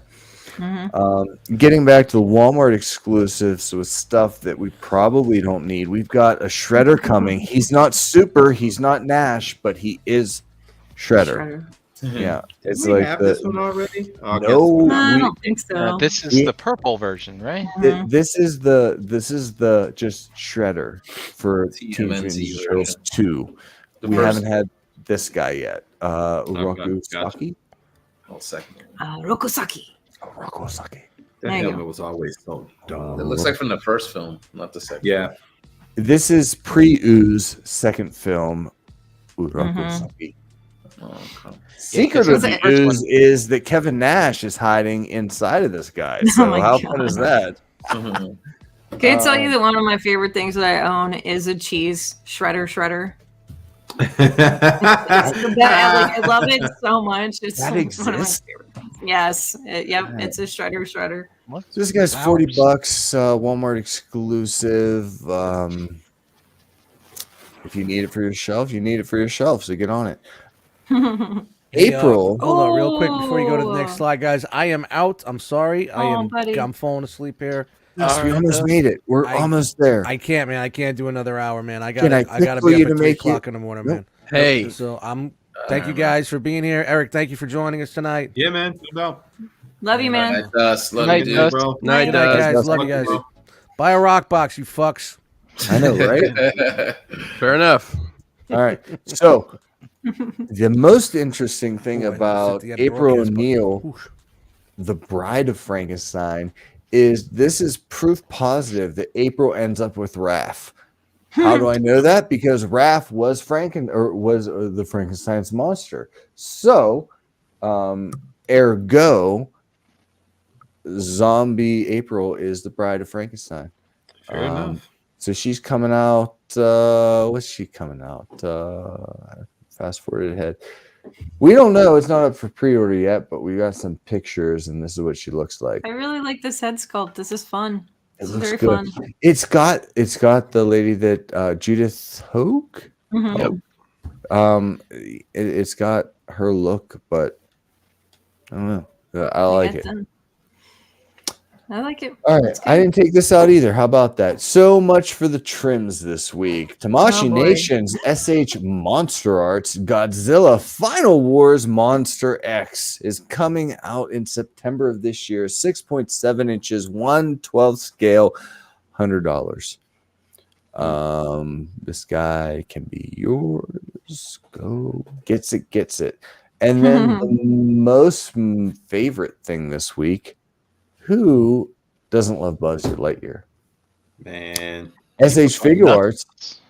Mhm. Getting back to the Walmart exclusives with stuff that we probably don't need. We've got a Shredder coming. He's not Super, he's not Nash, but he is Shredder. Yeah, it's Did we like have the, this one already? Oh, I guess- no. I we- don't think so. this is we- the purple version, right? This is the just Shredder for TMNT Teenage Mutant Ninja Turtles version. 2. The We first- haven't had this guy yet. Roku gotcha. Saki. Hold a second. Rokusaki. Roku Saki. That There you go. helmet was always so dumb. It looks like from the first film, not the second. Yeah. This is pre-Ooze second film. Roku Mhm. Saki. Oh, okay. Secret 'cause of the the first Ooze one- is that Kevin Nash is hiding inside of this guy. Oh So my how God. fun is that? Mhm. Can I tell you that one of my favorite things that I own is a cheese shredder? I love it so much. It's That one of my exists? favorite things. Yes. It's a shredder. This guy's $40, Walmart exclusive. If you need it for your shelf, you need it for your shelf. So get on it. April. Hold on, real quick before you go to the next slide, guys. I am out. I'm sorry. Buddy. I'm falling asleep here. Yes, we almost made it. We're almost there. I can't, man. I can't do another hour, man. I Can gotta I be click up for you to at 3 make o'clock it? in the morning, Nope. man. Hey. So thank you guys for being here. Eric, thank you for joining us tonight. Yeah, man. No doubt. Love you, man. Night, Dust. Love Night, you, Dust. dude. Bro. Night, Good night, guys. Dust. Love you guys. Buy a rock box, you fucks. I know, right? Fair enough. All right. So the most interesting thing about April O'Neil, the Bride of Frankenstein, is this is proof positive that April ends up with Raph. How do I know that? Because Raph was the Frankenstein's monster. So, ergo, zombie April is the Bride of Frankenstein. Fair enough. So she's coming out. What's she coming out? Fast forward ahead. We don't know. It's not up for pre-order yet, but we got some pictures, and this is what she looks like. I really like this head sculpt. This is fun. It This is looks very good. fun. It's got the lady that Judith Hogue. Mhm. It's got her look, but I don't know. I like it. I like it. All right, I didn't take this out either. How about that? So much for the trims this week. Tamashi Oh, boy. Nation's SH Monster Arts Godzilla Final Wars Monster X is coming out in September of this year. 6.7 inches, 1/12 scale, $100. This guy can be yours. Go gets it. And then the most favorite thing this week. Who doesn't love Buzz Lightyear? Man. SH Figure Arts.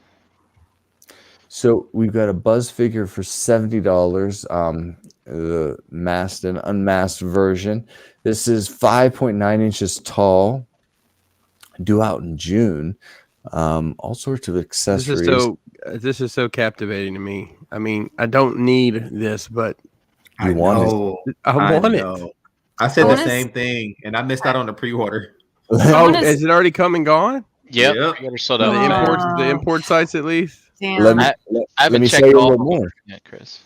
So we've got a Buzz figure for $70. The masked and unmasked version. This is 5.9 inches tall. Due out in June. All sorts of accessories. This is so captivating to me. I mean, I don't need this, but You want it. I want it. I said the same thing, and I missed out on the pre-order. Oh, is it already come and gone? Yep. Yep. They're sold out. The import sites at least. Damn. Let me, I let haven't me checked show you a all little more. yet, Chris.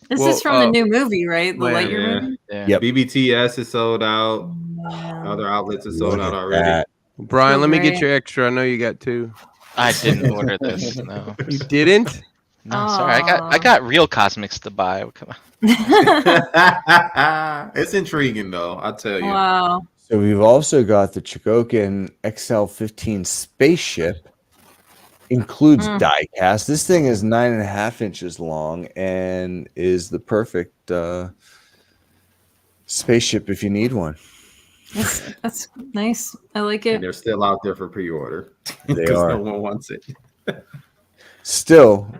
This Well, is from the new movie, right? The yeah. Lightyear movie. Yeah. Yep. BBTS is sold out. Wow. Other outlets are sold Look out at already. that. Brian, let me get Great. your extra. I know you got two. I didn't order this. No. You didn't? No, sorry. I got real cosmics to buy. Come on. It's intriguing though, I'll tell you. Wow. So we've also got the Chikokin XL15 Spaceship. Includes die cast. This thing is 9.5 inches long and is the perfect spaceship if you need one. That's nice. I like And it. they're still out there for pre-order. They 'Cause are. no one wants it. Still,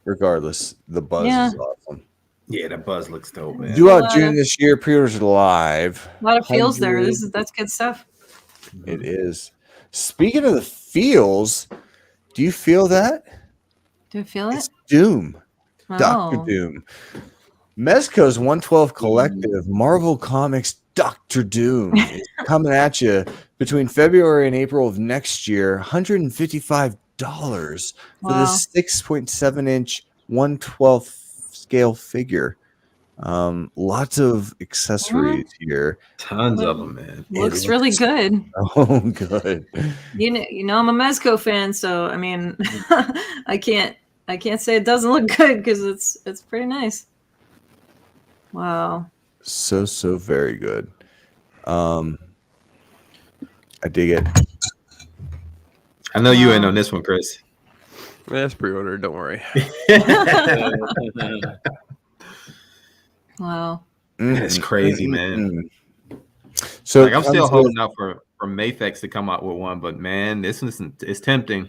regardless, the buzz is awesome. Yeah, the Buzz looks dope, man. Due out June this year. Pre-orders are live. A lot of feels there. That's good stuff. It is. Speaking of the feels, do you feel that? Do you feel it? It's Doom. Dr. Oh. Doom. Mezco's 112 Collective, Marvel Comics Dr. Doom is coming at you between February and April of next year. $155 for Wow. this 6.7 inch 112 scale figure. Lots of accessories here. Tons of them, man. Looks really good. Oh, good. You know I'm a Mezco fan, so I mean, I can't say it doesn't look good because it's pretty nice. Wow. So very good. I dig it. I know you ain't on this one, Chris. That's pre-order. Don't worry. Wow. It's crazy, man. So like, I'm still holding out for Mayfex to come out with one, but man, this is tempting.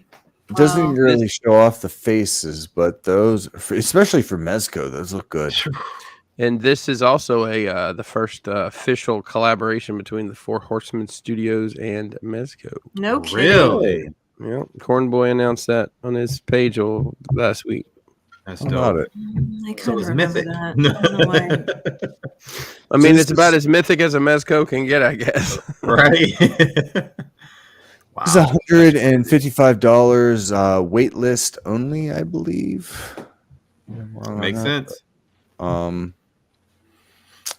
It doesn't Wow. really show off the faces, but those, especially for Mezco, those look good. And this is also the first official collaboration between the Four Horsemen Studios and Mezco. No kidding. Really? Yeah, Cornboy announced that on his page last week. That's How about dope. it? I kind So of it's remember mythic. that. I don't know why. I mean, this it's about is- as mythic as a mezco can get, I guess. Right. It's Wow. $155 wait list only, I believe. Makes sense. And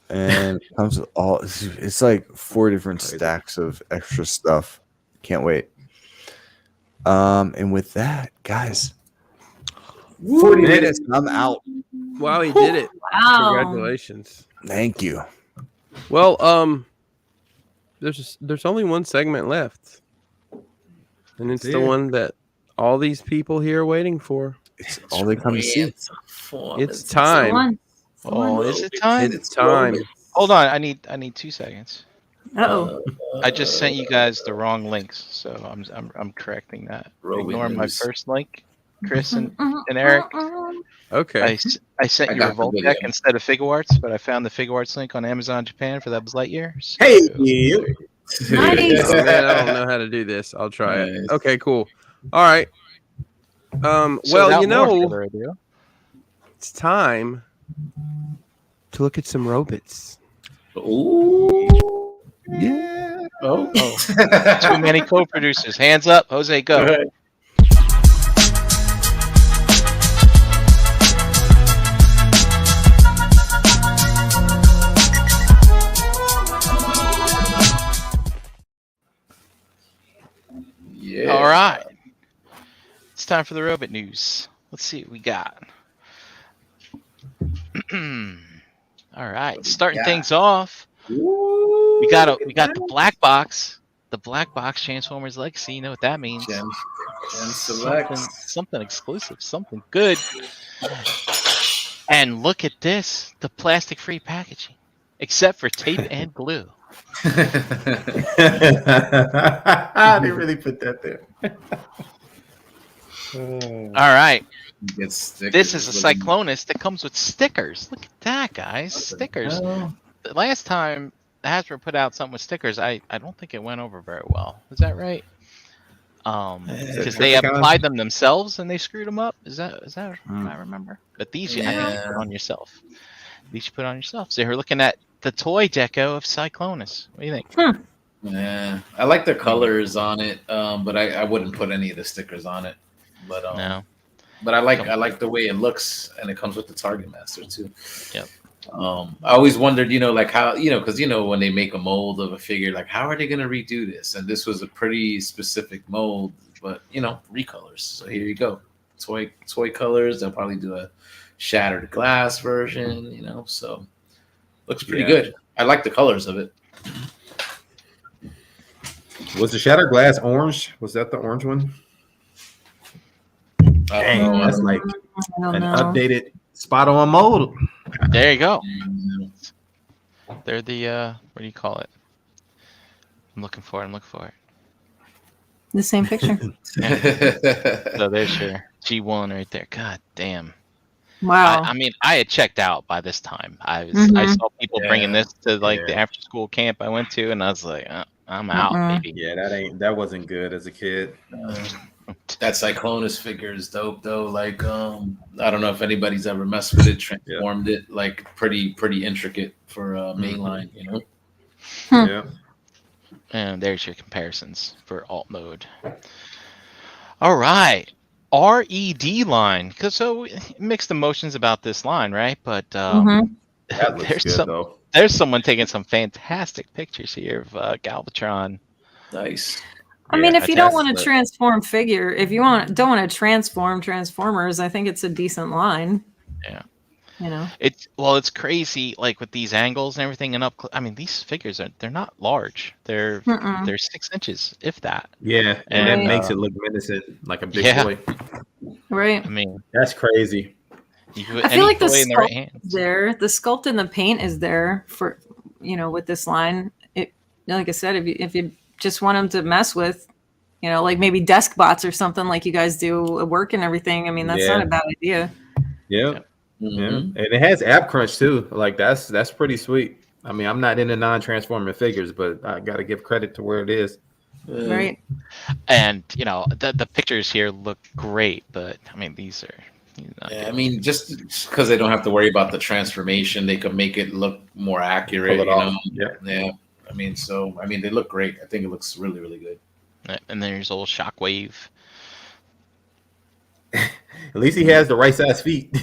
it comes with all it's like 4 different stacks of extra stuff. Can't wait. And with that, guys, 40 minutes and I'm out. Wow, he did it. Wow. Congratulations. Thank you. Well, there's only one segment left, and it's the one that all these people here are waiting for. It's all they come to see. It's time. Oh, is it time? It's time. Hold on, I need 2 seconds. Uh-oh. I just sent you guys the wrong links, so I'm correcting that. Ignore my first link, Chris and Eric. Okay. I sent you Revolt deck instead of Figure Arts, but I found the Figure Arts link on Amazon Japan for that Buzz Lightyear. So. Hey. Nice. Oh, man, I don't know how to do this. I'll try it. Okay, cool. All right. So well, without more further ado, it's time to look at some robots. Ooh. Yeah. Oh. too many co-producers. Hands up, Jose, go. Yeah. All right. It's time for the robot news. Let's see what we got. All right, starting things off. We got the black box. The black box Transformers Legacy. You know what that means? Gen Select. Something exclusive, something good. And look at this, the plastic-free packaging, except for tape and glue. I didn't really put that there. All right. This is a Cyclonus that comes with stickers. Look at that, guys. Stickers. The last time Hasbro put out something with stickers, I don't think it went over very well. Is that right? Because they applied them themselves and they screwed them up. Is that what I remember? But these, I think you put on yourself. These you put on yourself. So you're looking at the toy deco of Cyclonus. What do you think? Yeah, I like the colors on it, but I wouldn't put any of the stickers on it. But No. But I like the way it looks, and it comes with the Target Master too. Yep. I always wondered, like how, because when they make a mold of a figure, like how are they gonna redo this? And this was a pretty specific mold, but recolors. So here you go, toy colors. They'll probably do a shattered glass version, So looks pretty good. I like the colors of it. Was the shattered glass orange? Was that the orange one? Dang, that's like an updated spot on mold. There you go. They're the what do you call it? I'm looking for it. The same picture. So there's your G1 right there. God damn. Wow. I mean, I had checked out by this time. I saw people bringing this to the after school camp I went to, and I was like, I'm out, baby. Yeah, that wasn't good as a kid. That Cyclonus figure is dope though. Like, I don't know if anybody's ever messed with it, transformed it, like pretty intricate for mainline, Yeah. And there's your comparisons for alt mode. All right. RED line. So mixed emotions about this line, right? But that looks good though. There's someone taking some fantastic pictures here of Galvatron. Nice. I mean, if you don't want to transform figure, if you don't want to transform Transformers, I think it's a decent line. Yeah. It's crazy, like with these angles and everything, and I mean, these figures they're not large. They're 6 inches, if that. Yeah, and that makes it look menacing, like a big boy. Right. I mean, that's crazy. I feel like the sculpt is there. The sculpt and the paint is there for with this line. It, like I said, if you just want them to mess with, like maybe desk bots or something like you guys do at work and everything. I mean, that's not a bad idea. Yeah. Yeah, and it has app crunch too. Like that's pretty sweet. I mean, I'm not into non-transforming figures, but I got to give credit to where it is. Right. And the pictures here look great, but I mean, these are Yeah, I mean, just because they don't have to worry about the transformation, they could make it look more accurate. Pull it off. Yeah. I mean, they look great. I think it looks really, really good. And there's old Shockwave. At least he has the right size feet.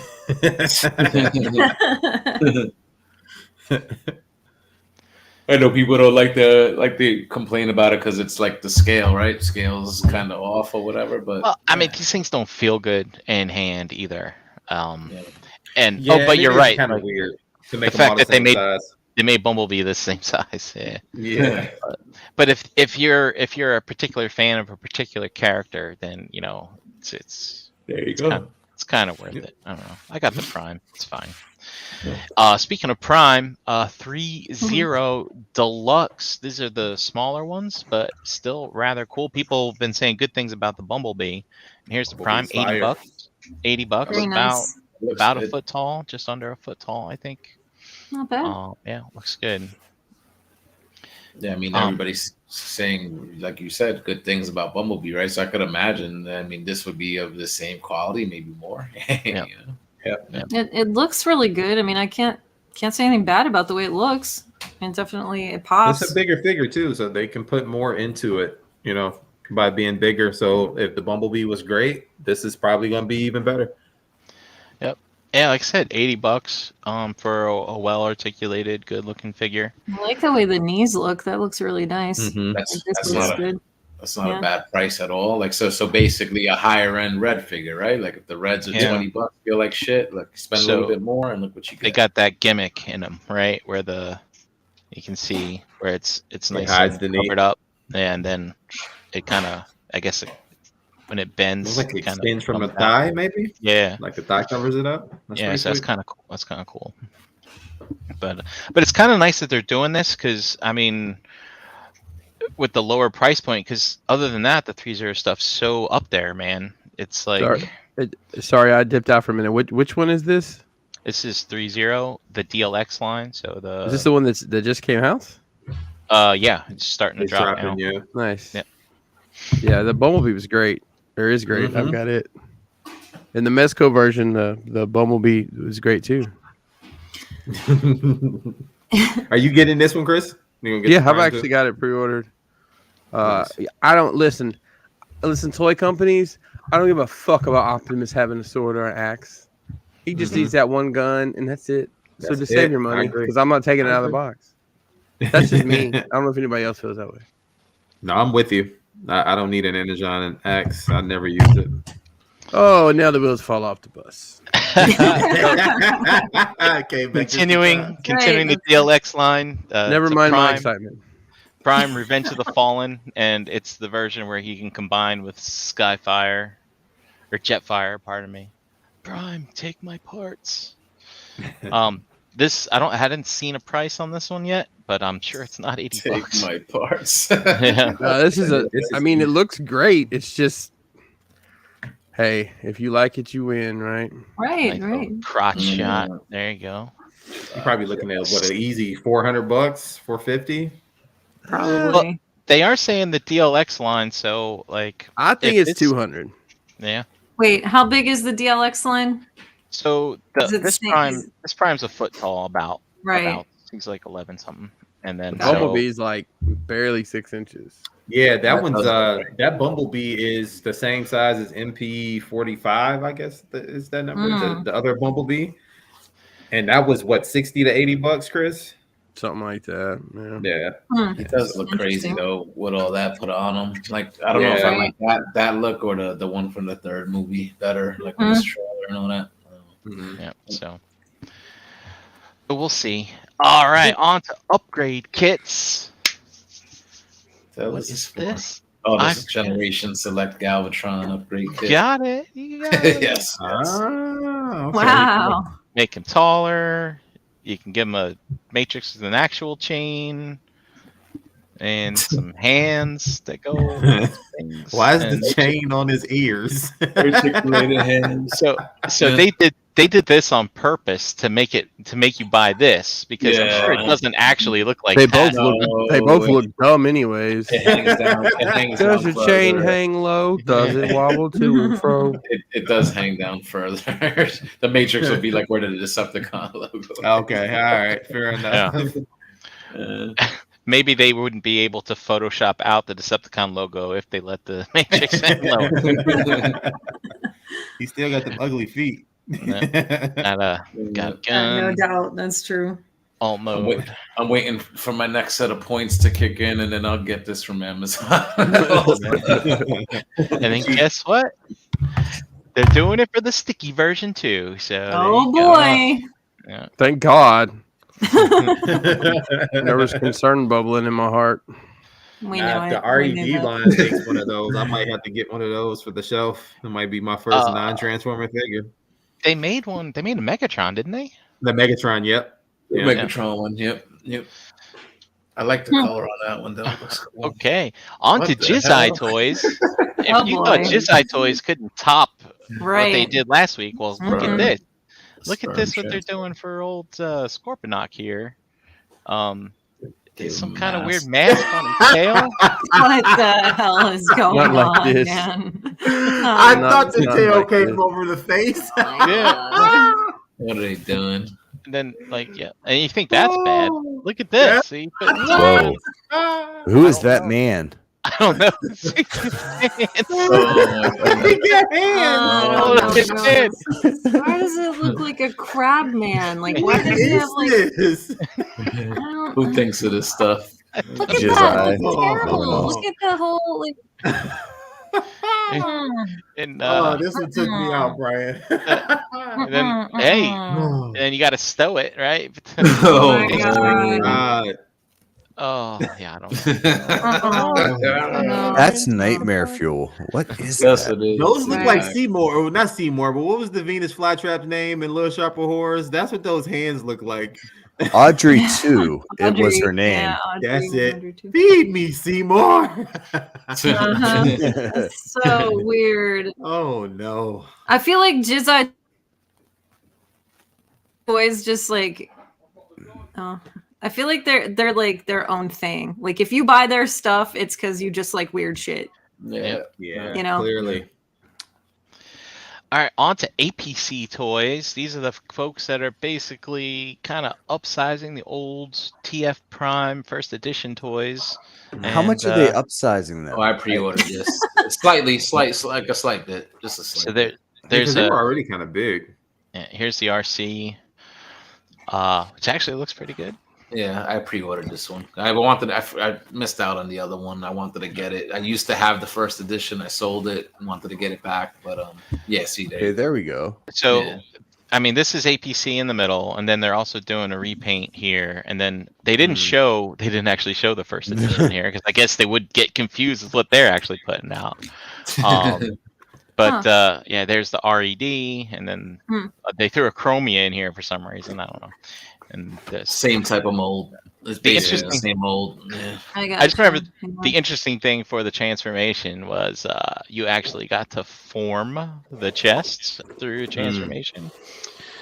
I know people don't like they complain about it because it's like the scale, right? Scale's kind of off or whatever. But I mean, these things don't feel good in hand either. And but you're right. Kind of weird to make the fact that they size. made Bumblebee the same size. Yeah. But if you're a particular fan of a particular character, then it's there you go. It's kind of worth it. I don't know. I got the Prime. It's fine. Speaking of Prime, 3-0 Deluxe. These are the smaller ones, but still rather cool. People have been saying good things about the Bumblebee. And here's the Prime, $80. $80. Very nice. About a foot tall, just under a foot tall, I think. Not bad. Yeah, looks good. Yeah, I mean, everybody's saying, like you said, good things about Bumblebee, right? So I could imagine, this would be of the same quality, maybe more. Yeah. It looks really good. I mean, I can't say anything bad about the way it looks. And definitely it pops. It's a bigger figure too, so they can put more into it, by being bigger. So if the Bumblebee was great, this is probably going to be even better. Yep. Yeah, like I said, $80 for a well-articulated, good-looking figure. I like the way the knees look. That looks really nice. Mm-hmm. That's not a bad price at all. Like so basically a higher end red figure, right? Like if the reds are $20, feel like shit. Like spend a little bit more and look what you get. They got that gimmick in them, right? Where you can see where it's nice hides and covered up, and then it kind of, I guess, when it bends, it kind extends from a thigh, maybe. Yeah, like the thigh covers it up. So that's kind of cool. That's kind of cool. But it's kind of nice that they're doing this because with the lower price point, because other than that, the 3-0 stuff's so up there, man. It's like sorry, I dipped out for a minute. Which one is this? This is 3-0, the DLX line. So is this the one that just came out? Yeah, it's starting to drop now. Yeah. Nice. Yeah, the Bumblebee was great. Or is great. Mm-hmm. I've got it. In the Mezco version, the Bumblebee was great too. Are you getting this one, Chris? Yeah, I've actually got it pre-ordered. Nice. I don't listen. Toy companies. I don't give a fuck about Optimus having a sword or an axe. He just needs that one gun, and that's it. So just save your money, because I'm not taking it out of the box. That's just me. I don't know if anybody else feels that way. No, I'm with you. I don't need an Energon and axe. I never used it. Oh, now the wheels fall off the bus. Continuing the DLX line. Never mind my excitement. Prime Revenge of the Fallen, and it's the version where he can combine with Skyfire or Jetfire, pardon me. Prime, take my parts. This I hadn't seen a price on this one yet, but I'm sure it's not $80. Take my parts. Yeah. It looks great. It's just, hey, if you like it, you win, right? Right. Crotch shot. There you go. You're probably looking at an easy $400, $450. Probably. Well, they are saying the DLX line, so like I think it's 200. Yeah. Wait, how big is the DLX line? So this Prime's a foot tall, about. He's like 11 something, and then Bumblebee's like barely 6 inches. Yeah, that Bumblebee is the same size as MP.45, I guess is that number, the other Bumblebee, and that was what, $60 to $80, Chris? Something like that. Yeah. It does look crazy though with all that put on him. Like I don't know if I like that look or the one from the third movie better, like with the trailer and all that. Yeah. So we'll see. All right, on to upgrade kits. What is this? Oh, this is Generation Select Galvatron upgrade kit. Got it. You got it. Yes. Okay. Wow. Make him taller. You can give him a matrix with an actual chain and some hands that go. Why is the chain on his ears? So they they did this on purpose to make you buy this because I'm sure it doesn't actually look like they that. both look dumb anyways. It hangs down. It hangs Does down the chain further. hang low? Does it wobble to and fro? It does hang down further. The Matrix would be like where the Decepticon logo. Okay, all right, fair enough. Maybe they wouldn't be able to Photoshop out the Decepticon logo if they let the Matrix hang low. He still got them ugly feet. Got a gun. No doubt, that's true. Alt mode. I'm waiting for my next set of points to kick in, and then I'll get this from Amazon. And then guess what? They're doing it for the sticky version too. So Oh boy! Yeah. Thank God. There was concern bubbling in my heart. We know The it. RED line takes one of those. I might have to get one of those for the shelf. It might be my first non-transformer figure. They made one. They made a Megatron, didn't they? The Megatron, yep. The Megatron one, yep. I like the color on that one, though. Okay, on to Jizai Toys. If you thought Jizai Toys couldn't top what they did last week, well, look at this. Look at this, what they're doing for old Scorponok here. Some kind of weird mask on his tail. What the hell is going on, this. man? I thought the tail came over the face. Yeah. What are they doing? And then, and you think that's bad. Look at this. See? Whoa. Who is that man? I don't know. Why does it look like a crab man? Like, why does it have Who thinks of this stuff? Look at that. That's terrible. Look at the whole And, this one took me out, Brian. And then, and then you got to stow it, right? Oh my God. Oh, yeah, I don't know. That's nightmare fuel. What is Yes, that? it is. Those look like Seymour, or not Seymour, but what was the Venus flytrap's name in Little Sharper Horrors? That's what those hands look like. Audrey 2. It was her name. Yeah, Audrey, That's it. Audrey too. Feed me, Seymour. That's so weird. Oh no. I feel like Jizai Toys just like I feel like they're like their own thing. Like if you buy their stuff, it's because you just like weird shit. Yeah, You know? clearly. All right, on to Apc Toys. These are the folks that are basically kind of upsizing the old TF Prime first edition toys. How much are they upsizing them? Oh, I pre-ordered this. Slight bit, just a slight So bit. there's they were already kind of big. here's the RC, which actually looks pretty good. Yeah, I pre-ordered this one. I missed out on the other one. I wanted to get it. I used to have the first edition. I sold it and wanted to get it back, but see there. Okay, there we go. So, Yeah. I mean, this is APC in the middle, and then they're also doing a repaint here. And then they didn't actually show the first edition here because I guess they would get confused with what they're actually putting out. But there's the RED, and then they threw a Chromia in here for some reason. I don't know. And the Same type of mold. It's basically the same mold. Yeah. I just remember the interesting thing for the transformation was you actually got to form the chests through transformation.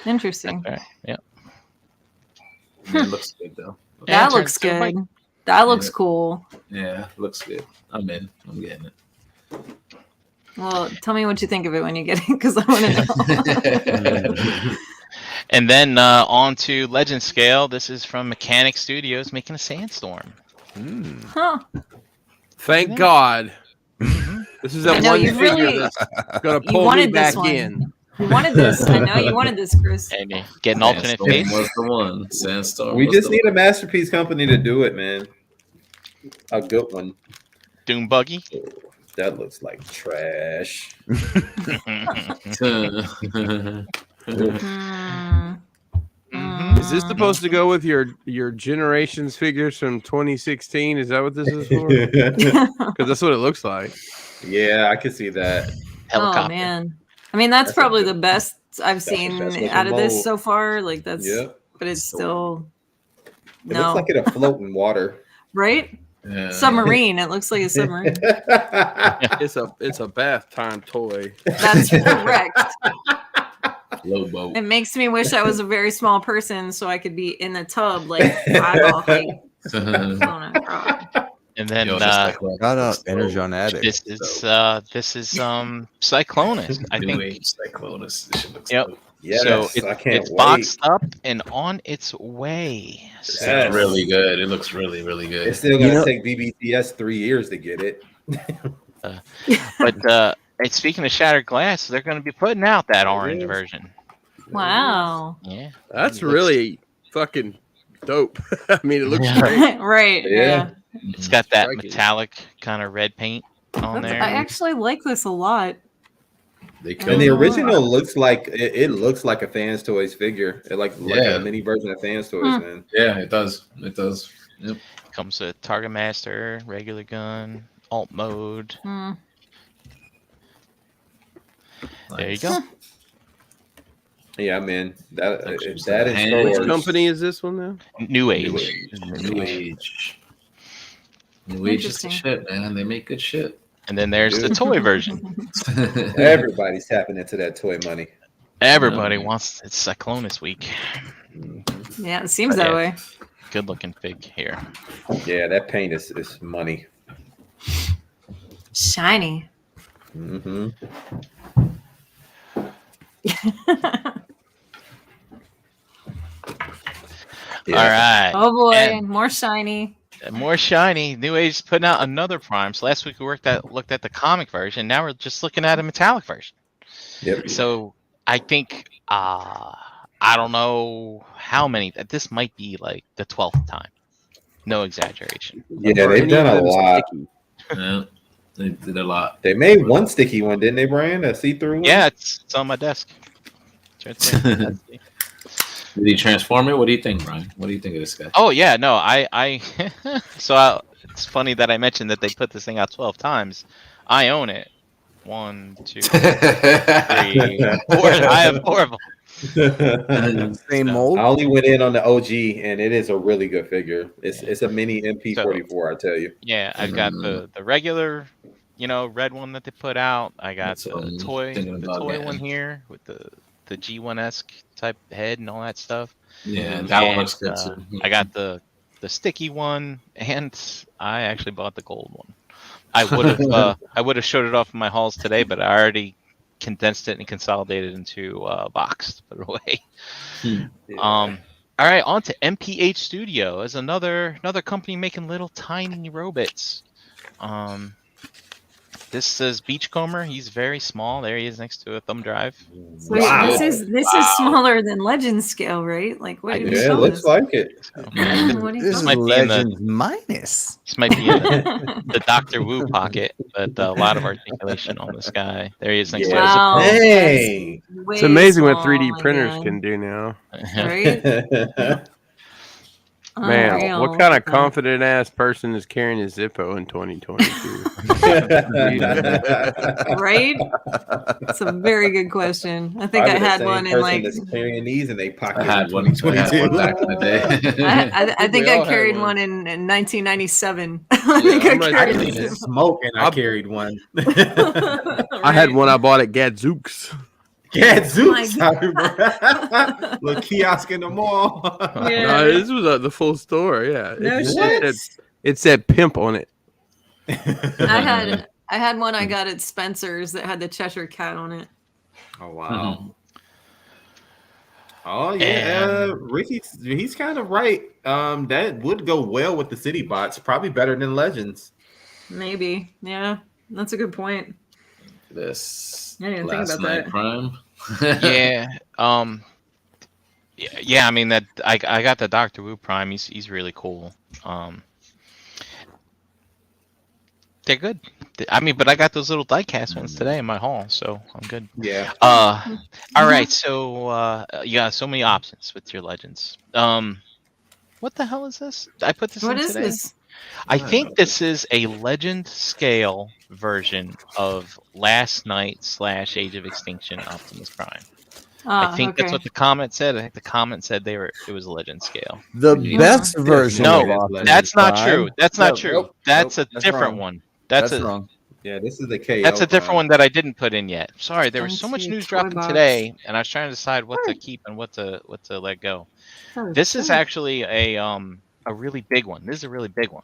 Interesting. Right. Yeah. It looks good though. That looks good. That looks cool. Yeah, looks good. I'm in. I'm getting it. Well, tell me what you think of it when you get it, because I want to know. And then on to Legend Scale. This is from Mechanic Studios making a Sandstorm. Huh. Thank God. This is that one figure that's going to pull me back in. You wanted this. I know you wanted this, Chris. And get an alternate face. Was the one. Sandstorm. We just need a masterpiece company to do it, man. A good one. Doom Buggy. That looks like trash. Is this supposed to go with your Generations figures from 2016? Is that what this is for? Because that's what it looks like. Yeah, I can see that. Helicopter. Oh man, I mean that's probably the best I've seen looking out of this mold. so far. Like that's, Yep. but it's still It looks like it'll float in water. right. Yeah. Submarine. It looks like a submarine. It's a bath time toy. That's correct. Low boat. It makes me wish I was a very small person so I could be in the tub like eyeball height. Oh my God. And then Got up energy on addict. this is Cyclonus. I think. Cyclonus. This shit looks Yep. dope. Yes, So I can't it's wait. boxed up and on its way. So, It's really good. It looks really, really good. It's still gonna take BBTS 3 years to get it. but and speaking of shattered glass, they're going to be putting out that orange version. Wow. Yeah, That's really fucking dope. I mean, it looks great. Right. Yeah. it's got that Striking. metallic kind of red paint on there. I actually like this a lot. They And killed the it. original looks like it looks like a Fans Toys figure. It like a mini version of Fans Toys, man. Yeah, it does. It does. Yep. Comes with Target Master, regular gun, alt mode. Hmm. There you go. Yeah, man. That Actually, that is hand- Star Which Wars. company is this one now? New Age. New Age. New Age is the Interesting. shit, man. They make good shit. And then there's the toy version. Everybody's tapping into that toy money. Everybody wants it's Cyclonus week. Yeah, it seems But that yeah. way. Good looking fig here. Yeah, that paint is money. Shiny. Mm-hmm. All right. Oh boy, And- more shiny. More shiny. New Age is putting out another prime. So last week we looked at the comic version. Now we're just looking at a metallic version. Yep. So I think I don't know how many. This might be like the 12th time. No exaggeration. Yeah, they've done a lot. Yeah, they did a lot. They made one sticky one, didn't they, Brian? A see-through one? Yeah, it's on my desk. It's right there. Did he transform it? What do you think, Brian? What do you think of this guy? Oh yeah, no, it's funny that I mentioned that they put this thing out 12 times. I own it. 1, 2, 3, 4. I have 4 of them. Same mold. I only went in on the OG, and it is a really good figure. It's a mini MP.44, I tell you. Yeah, I've got the regular, red one that they put out. I got That's what the I'm toy thinking about one getting. here with the G1-esque type head and all that stuff. Yeah, that one And, looks good too. I got the sticky one, and I actually bought the gold one. I would have showed it off in my hauls today, but I already condensed it and consolidated into a box to put it away. All right, on to MPH Studio as another company making little tiny robots. This says Beachcomber. He's very small. There he is next to a thumb drive. Wait, Wow. this is smaller than Legend scale, right? Like what? I are you guess Yeah, it showing looks us? like it. So, What are you This is might showing be in the- Legends minus. this might be in the Doctor Wu pocket, but a lot of articulation on this guy. There he is next Wow. Hey. It's amazing what 3D small, printers man. can do now. to him. Right? Man, Unreal. what kind of confident ass person is carrying a Zippo in 2022? Right? That's a very good question. I think I had one in like that's carrying these in their pocket. I had one. I had one back in the day. I think We all I had carried one. one in 1997. I think I'm I right I carried didn't there. even one. smoke, and I carried one. I had one I bought at Gadzooks. Yeah, Zeus. My Little kiosk in the mall. Yeah. No, this was the full store. Yeah, No it shit. said, it said pimp on it. I had one I got at Spencer's that had the Cheshire Cat on it. Oh wow. Oh yeah, Ricky's he's kind of right. That would go well with the city bots. Probably better than Legends. Maybe. Yeah. That's a good point. This I didn't think last about night that. prime. Yeah. Yeah. I mean that I got the Doctor Wu Prime. He's really cool. They're good. I mean, but I got those little diecast ones today in my haul, so I'm good. Yeah. All right. So you got so many options with your Legends. What the hell is this? I put this What in is today. this? I think this is a Legend scale version of Last Night / Age of Extinction Optimus Prime. I think that's what the comment said. I think the comment said it was a Legend scale. The Yeah. best version. No, of Optimus that's not Prime. true. That's not Nope, true. nope, That's nope, a that's different wrong. one. That's wrong. Yeah, this is the KO. That's a different one that I didn't put in yet. Sorry, there was so much Fancy news toy dropping box. today, and I was trying to decide what to keep and what to let go. This is actually a really big one. This is a really big one.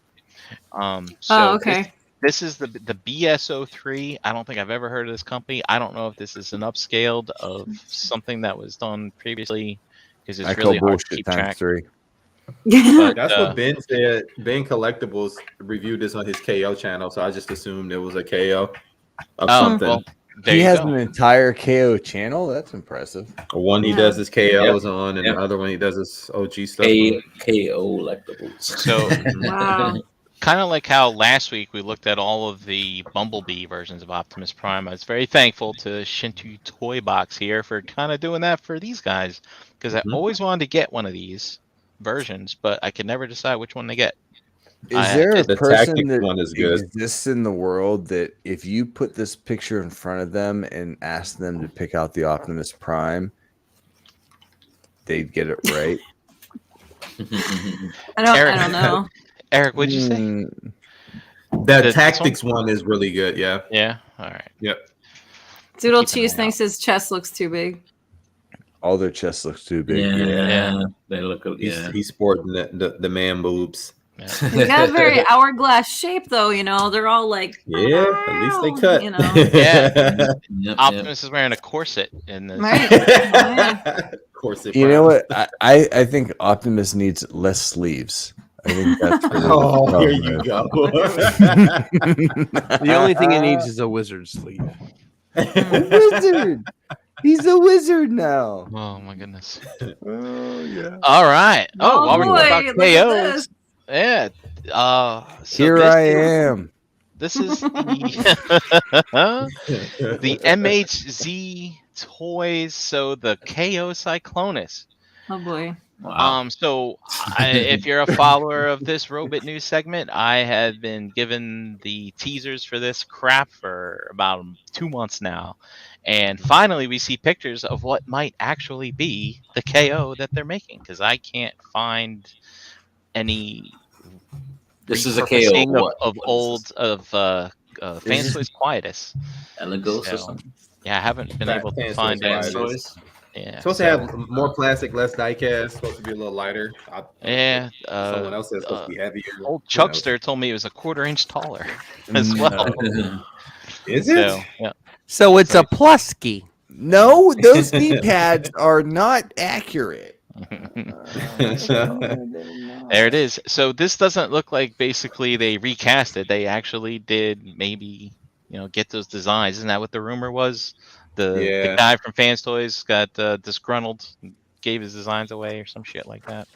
So okay. This is the BS03. I don't think I've ever heard of this company. I don't know if this is an upscaled of something that was done previously, because it's really hard to keep track. 3. But, that's what Ben said. Ben Collectibles reviewed this on his KO channel, so I just assumed it was a KO of something. Well, He has an entire KO channel. That's impressive. One he does his KOs on, and the other one he does his OG stuff. KO Collectibles. So, Wow. kind of like how last week we looked at all of the Bumblebee versions of Optimus Prime. I was very thankful to Shintu Toy Box here for kind of doing that for these guys, because I always wanted to get one of these versions, but I could never decide which one to get. Is there a person that one is good. exists in the world that if you put this picture in front of them and ask them to pick out the Optimus Prime, they'd get it right? I don't know. Eric, what'd you say? The Tactics one is really good. Yeah. Yeah. All right. Yep. Doodle Cheese thinks his chest looks too big. All their chests look too big. Yeah. They look. Yeah. He's sporting the man boobs. Yeah. They got a very hourglass shape, though. You know, they're all like, yeah. At least they cut. You know, Yeah. Optimus is wearing a corset in this. right? Corset. You know what? I think Optimus needs less sleeves. I think that's here you go. The only thing he needs is a wizard sleeve. A wizard. He's a wizard now. Oh my goodness. Oh yeah. All right. Oh, while we're boy, talking about look at KOs. this. Yeah. So Here I am. This is the MHZ Toys. So the KO Cyclonus. Oh boy. Wow. So if you're a follower of this Robot News segment, I had been given the teasers for this crap for about 2 months now. And finally, we see pictures of what might actually be the KO that they're making, because I can't find any. This is a KO of Fans Toys Quietus. Elegos or something. Yeah, I haven't been able to find it. Yeah, supposed to have more plastic, less diecast. Supposed to be a little lighter. Yeah. Someone else said it's supposed to be heavier. Old Chuckster told me it was a 1/4 inch taller as well. Is it? So, yeah. So it's a plusky. No, those knee pads are not accurate. There it is. So this doesn't look like basically they recast it. They actually did maybe, get those designs. Isn't that what the rumor was? The guy from Fans Toys got disgruntled, gave his designs away or some shit like that.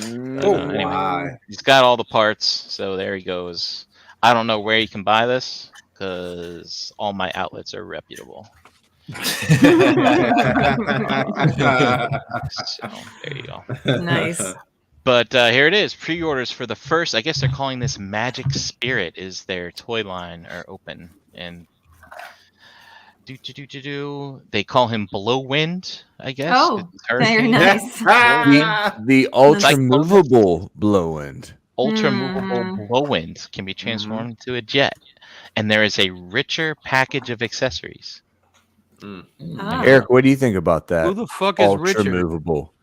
Anyway, he's got all the parts, so there he goes. I don't know where you can buy this because all my outlets are reputable. So there you go. Nice. But here it is. Pre-orders for the first. I guess they're calling this Magic Spirit. Is their toy line are open and. They call him Blowwind, I guess. Oh, very nice. The ultra movable Blowwind. Ultra movable Blowwind can be transformed into a jet, and there is a richer package of accessories. Ah. Eric, what do you think about that? Who the fuck is ultra Richard? movable?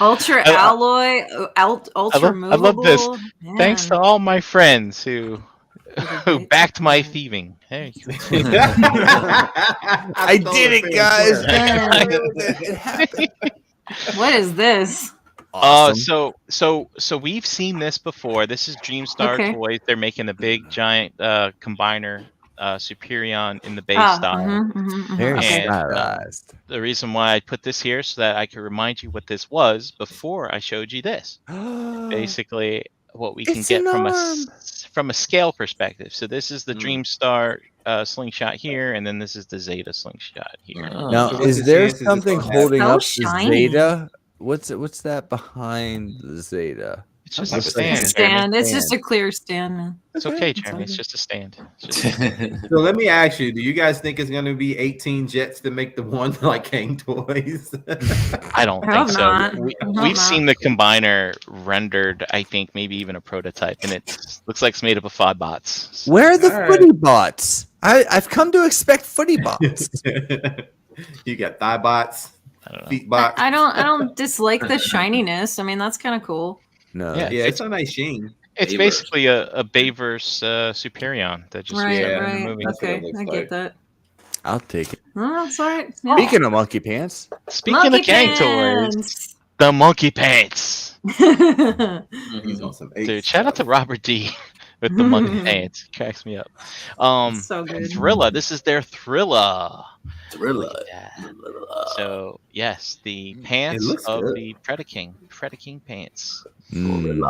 Ultra alloy, ultra movable. I love this. Yeah. Thanks to all my friends who backed my thieving. Hey. I did it, guys. What is this? Awesome. So we've seen this before. This is Dreamstar Toys. They're making a big giant combiner Superion in the base style. Very And, stylized. the reason why I put this here so that I could remind you what this was before I showed you this. Basically, what we can It's get an from a scale perspective. So this is the Dreamstar slingshot here, and then this is the Zeta slingshot here. Now, So is what's the there chances something it's holding so up shiny? the Zeta? What's that behind the Zeta? It's just Like a a stand. It's a Jeremy. stand. It's just a clear stand, man. It's okay, Jeremy. It's just a stand. It's just So let me ask you: do you guys think it's going to be 18 jets to make the one like King Toys? I don't I hope think so. not. We, I hope we've not. seen the combiner rendered. I think maybe even a prototype, and it looks like it's made up of 5 bots. Where are the All right. footy bots? I've come to expect footy bots. You got thigh bots, I don't know. feet bots. I don't dislike the shininess. I mean, that's kind of cool. No. Yeah. Yeah, it's a nice sheen. It's Bayverse. basically a Bayverse Superion that just was Right, in the right. movie. That's what it Okay, looks I like. get that. I'll take it. Oh, that's all right. Yeah. Speaking of monkey pants, Speaking of Gang Toys, the monkey pants. He's on some Dude, shout out to Robert D with the monkey pants. Cracks me up. So good. Thrilla. This is their Thrilla. Thriller. Yeah. So yes, the pants looks of good. the Predaking pants. Monkey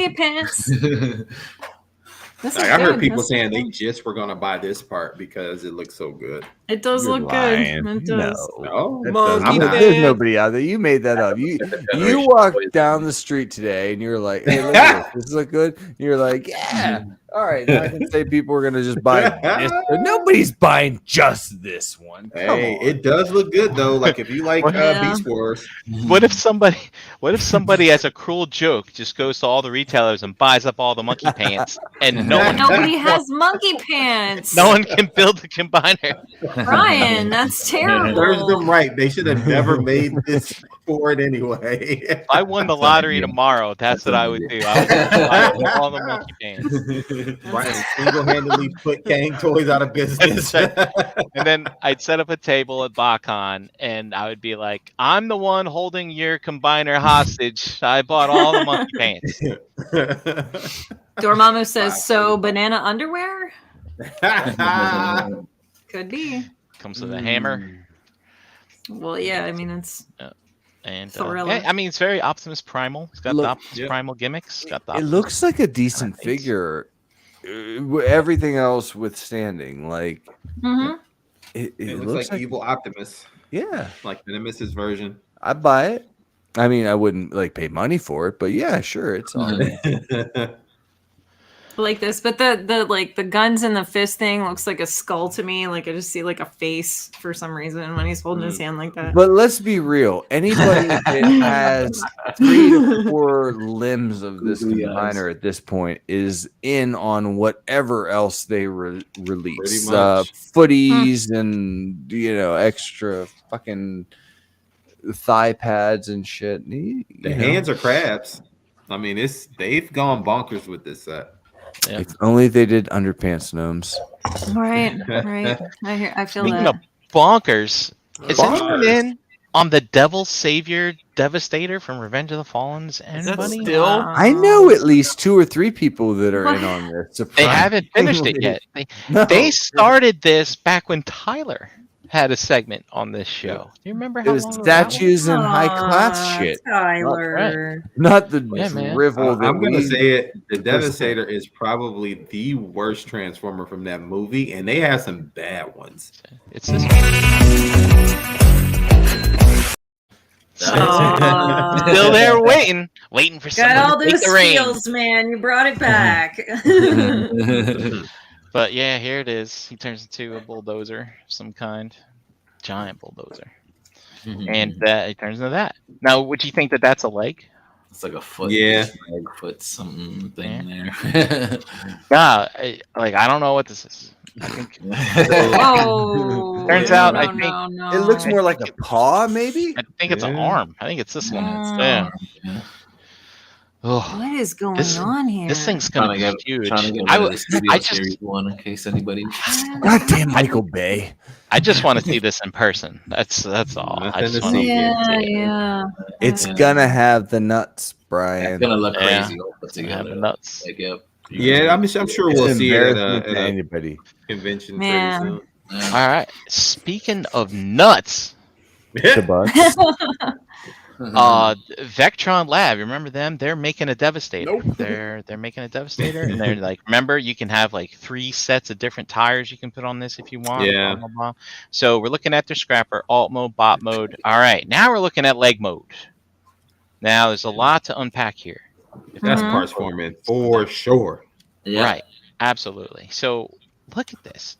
pants. This is Like, I heard good. people That's saying they good. just were gonna buy this part because it looks so good. It does You're look lying. good. It does. No, That Monkey doesn't- pants. there's nobody out there. You made that up. You Generation walked Toys. down the street today and you're like, "Hey, look at this. Does this look good?" And you're like, "Yeah." All right, now I can say people are gonna just buy this. Nobody's buying just this one. Come Hey, on. it does look good though. Like if you like Yeah. Beast Wars, What if somebody as a cruel joke just goes to all the retailers and buys up all the monkey pants and Nobody has monkey pants. no one can build the combiner? Brian, that's serves terrible. them right. They should have never made this for it anyway. If I won the lottery tomorrow, that's what I would do. I would buy all the monkey pants. Brian single-handedly put Kang Toys out of business. And then I'd set up a table at BotCon and I would be like, I'm the one holding your combiner hostage. I bought all the monkey pants. Dormammu says, so banana underwear? Could be. Comes with a hammer. Well, yeah, I mean, it's And Thriller. yeah, I mean, it's very Optimus Primal. It's got Look, the Optimus Primal gimmicks. Got the It Optimus looks like a decent Thanks. figure. Everything else withstanding, like Mhm. it It looks looks like like Evil Optimus, yeah. like Venomous' version. I'd buy it. I mean, I wouldn't like pay money for it, but yeah, sure, it's on. I like this, but the like the guns and the fist thing looks like a skull to me. Like I just see like a face for some reason when he's holding his hand like that. But let's be real. Anybody that has 3 to 4 limbs of this Googly combiner at this point is in on whatever else they release. Pretty much. Footies and extra fucking thigh pads and shit. The hands are crabs. I mean, they've gone bonkers with this set. Yeah. If only they did underpants gnomes. Right. I feel Speaking that. of bonkers, is anyone Bonkers. in on the Devil Savior Devastator from Revenge of the Fallens? Is that Anybody? still? I know at least 2 or 3 people that are in on this. They haven't finished it yet. No. They started this back when Tyler had a segment on this show. Do you remember It how was long ago that was? statues and high class shit. Tyler. Not the Yeah, man. drivel that I'm gonna we say it. The Devastator is probably the worst Transformer from that movie, and they have some bad ones. It's this one. Still there waiting for someone Got all to take those the reins. feels, man. You brought it back. But yeah, here it is. He turns into a bulldozer of some kind. Giant bulldozer. And he turns into that. Now, would you think that that's a leg? It's like a foot. Yeah. Leg foot something thing there. Yeah, I don't know what this is. I think Oh. Turns out, I think no. It looks more like a paw, maybe. it's an Yeah. arm. I think it's this one. Yeah. Yeah. Oh, What is going This- on here? this thing's Trying gonna to be get huge. trying to get I rid of would- the Studio I just- Series one in case anybody. Goddamn Michael Bay. I just want to see this in person. That's all. I Nothing just to want see. Yeah. It's Yeah. gonna have the nuts, It's Brian. gonna look Yeah. crazy all put to together. nuts. Like, yep. Yeah, I'm sure It's we'll an see it at embarrassment to a anybody. convention Man. pretty Yeah. All right. Speaking of nuts, The soon. bus. Vectron Lab, you remember them? They're making a Devastator. They're making a Devastator, and they're like, remember, you can have like 3 sets of different tires you can put on this if you want. Yeah. Blah, blah, blah. So we're looking at their scrapper, alt mode, bot mode. All right, now we're looking at leg mode. Now, there's a lot to unpack here. That's parts forming for sure. Yeah. Right. Absolutely. So look at this.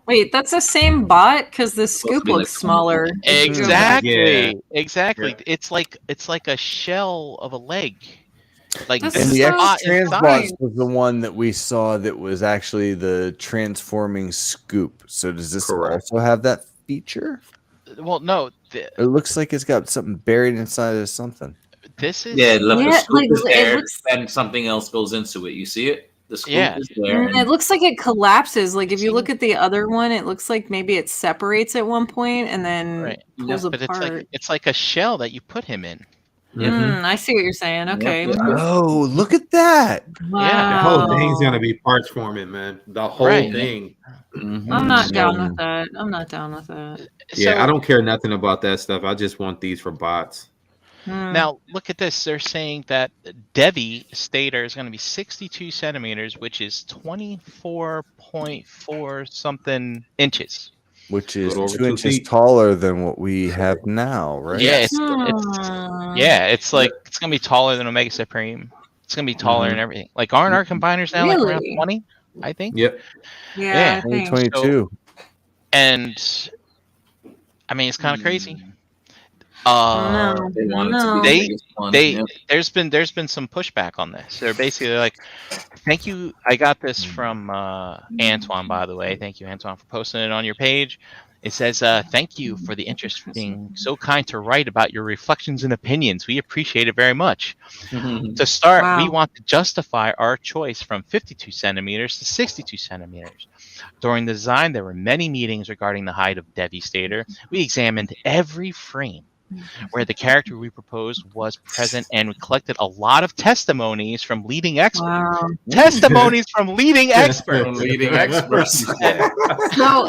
Wait, that's the same bot because the scoop be like looks smaller. Exactly. Yeah. Exactly. Yeah. It's like a shell of a leg. Like That's And this the so spot X-Transbots inside. was the one that we saw that was actually the transforming scoop. So does this Correct. also have that feature? Well, no. It looks like it's got something buried inside of something. This is Yeah, look, the Yeah, scoop like, is it there, looks- and something else goes into it. You see it? The scoop Yeah. is there. It looks like it collapses. Like if you See? look at the other one, it looks like maybe it separates at one point and then right. pulls But apart. it's like a shell that you put him in. I see what you're saying. Okay. Yeah. Oh, look at that. Yeah. The whole thing's gonna be parts forming, man. The whole Right. thing. I'm not down Mm. with that. I'm not down with that. Yeah, So, I don't care nothing about that stuff. I just want these for bots. Now look at this. They're saying that Devi Stater is going to be 62 centimeters, which is 24.4 something inches. Which is Little over 2 2 inches feet. taller than what we have now, right? Yeah, it's Hmm. it's like it's going to be taller than Omega Supreme. It's going to be taller and everything. Like aren't our combiners now like around Really? 20? I think. Yep. Yeah, I think. 2022. And I mean, it's kind of crazy. No, They want it to no. be the They- biggest one. They Yep. there's been some pushback on this. They're basically like, thank you. I got this from Antoine, by the way. Thank you, Antoine, for posting it on your page. It says, thank you for the interest, for being so kind to write about your reflections and opinions. We appreciate it very much. To start, we Wow. want to justify our choice from 52 centimeters to 62 centimeters. During the design, there were many meetings regarding the height of Devastator. We examined every frame where the character we proposed was present, and we collected a lot of testimonies from leading experts. Wow. Testimonies from leading experts. Leading experts. So,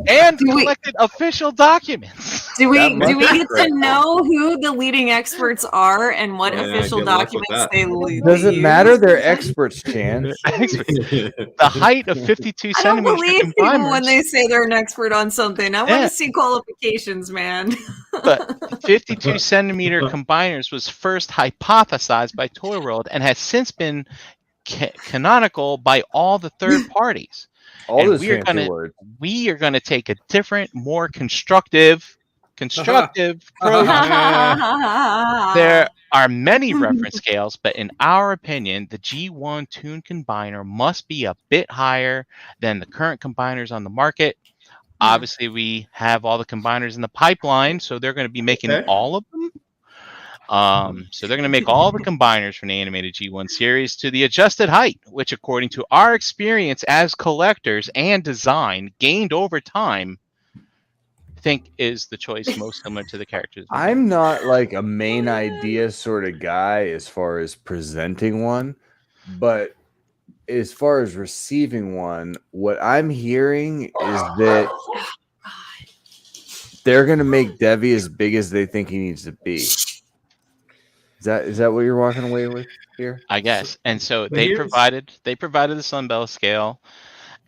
And Do we- collected official documents. do we That do we must be get great. to know who the leading experts are and what Yeah, official good luck with documents that. they lead? Does it matter? They're experts, Chan. The height of 52 I don't centimeters believe for people when combiners. they say they're an expert on something. I want Yeah. to see qualifications, man. But 52 centimeter combiners was first hypothesized by Toy World and has since been canonical by all the third parties. All And those we are fancy gonna- words. We are going to take a different, more constructive approach. There are many reference scales, but in our opinion, the G1 Tune Combiner must be a bit higher than the current combiners on the market. Obviously, we have all the combiners in the pipeline, so they're going to be making Okay. all of them. So they're going to make all the combiners from the animated G1 series to the adjusted height, which, according to our experience as collectors and design gained over time, I think is the choice most similar to the characters. I'm not like a main idea sort of guy as far as presenting one, but as far as receiving one, what I'm hearing is that they're gonna make Devi as big as they think he needs to be. Is that what you're walking away with here? I guess. And so But they here's- provided the Sunbelt scale.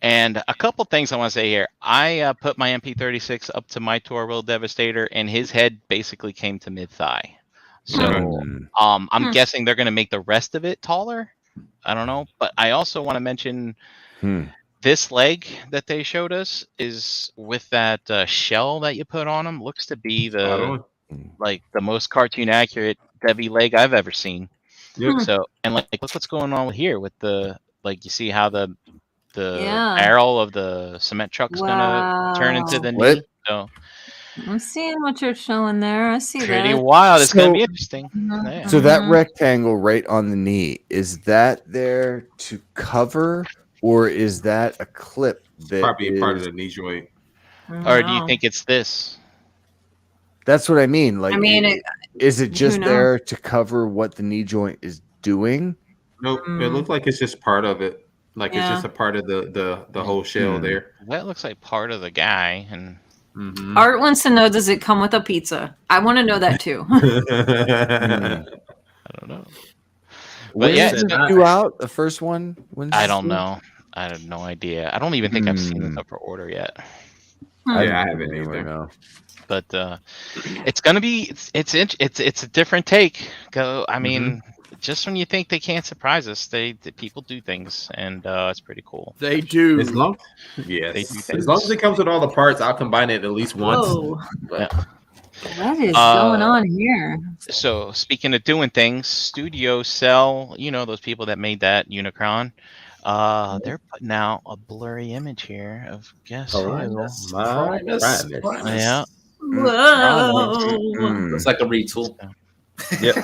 And a couple things I want to say here. I put my MP36 up to my Tour World Devastator, and his head basically came to mid thigh. So I'm guessing they're going to make the rest of it taller. I don't know, but I also want to mention this leg that they showed us is with that shell that you put on him. Looks to be the most cartoon accurate Devi leg I've ever seen. Yep. So and look what's going on here with the you see how the Yeah. barrel of the cement truck's gonna turn into the knee. So I'm seeing what you're showing there. I see pretty that. wild. It's gonna So- be interesting. Yeah. So that rectangle right on the knee, is that there to cover, or is that a clip that Probably part of is- the knee joint. Or do you think it's this? That's what I mean. Like, I mean, is it just who knows? there to cover what the knee joint is doing? Nope. It looked like it's just part of it. Like it's Yeah. just a part of the whole shell there. That looks like part of the guy, and Art wants to know, does it come with a pizza? I want to know that too. I don't know. When yeah, is it's it due out? The first one? When's I it don't due? know. I have no idea. I don't even think I've seen it up for order yet. I didn't haven't see it anywhere, either. no. But it's gonna be it's a different take. I mean, just when you think they can't surprise us, the people do things, and it's pretty cool. They do. As long as it comes with all the parts, I'll combine it at least once. Whoa. Yeah. What is going on here? So speaking of doing things, Studio Cell, those people that made that Unicron, they're putting out a blurry image here of guess who? Primus. Yeah. Whoa. Looks like a retool. Yep.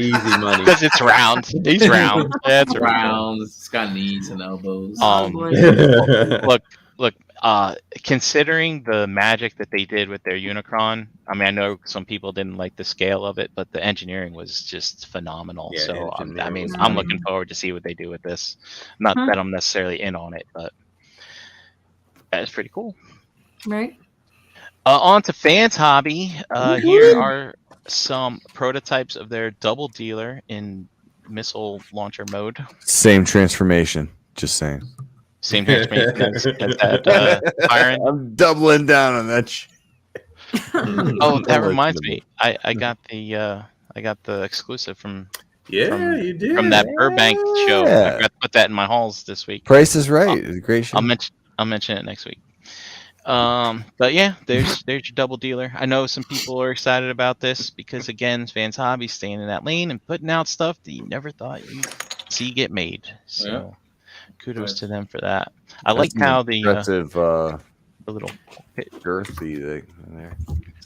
Easy money. Because it's round. He's round. That's Round. It's got knees and elbows. Look. Considering the magic that they did with their Unicron, I mean, I know some people didn't like the scale of it, but the engineering was just phenomenal. Yeah, so, I mean, was I'm looking forward to see what they do with this. Not that I'm necessarily in on it, but that's pretty cool. Right. On to Fans Hobby. Here are some prototypes of their double dealer in missile launcher mode. Same transformation. Just saying. Same transformation as that Iron. I'm doubling down on that shit. Oh, that reminds me. I got the exclusive from you did from that Burbank show. I forgot to put that in my hauls this week. Price is Right. It's a great show. I'll mention it next week. But yeah, there's your double dealer. I know some people are excited about this because again, Fans Hobby staying in that lane and putting out stuff that you never thought you'd see get made. So kudos to them for that. I like how the little girthy thing in there.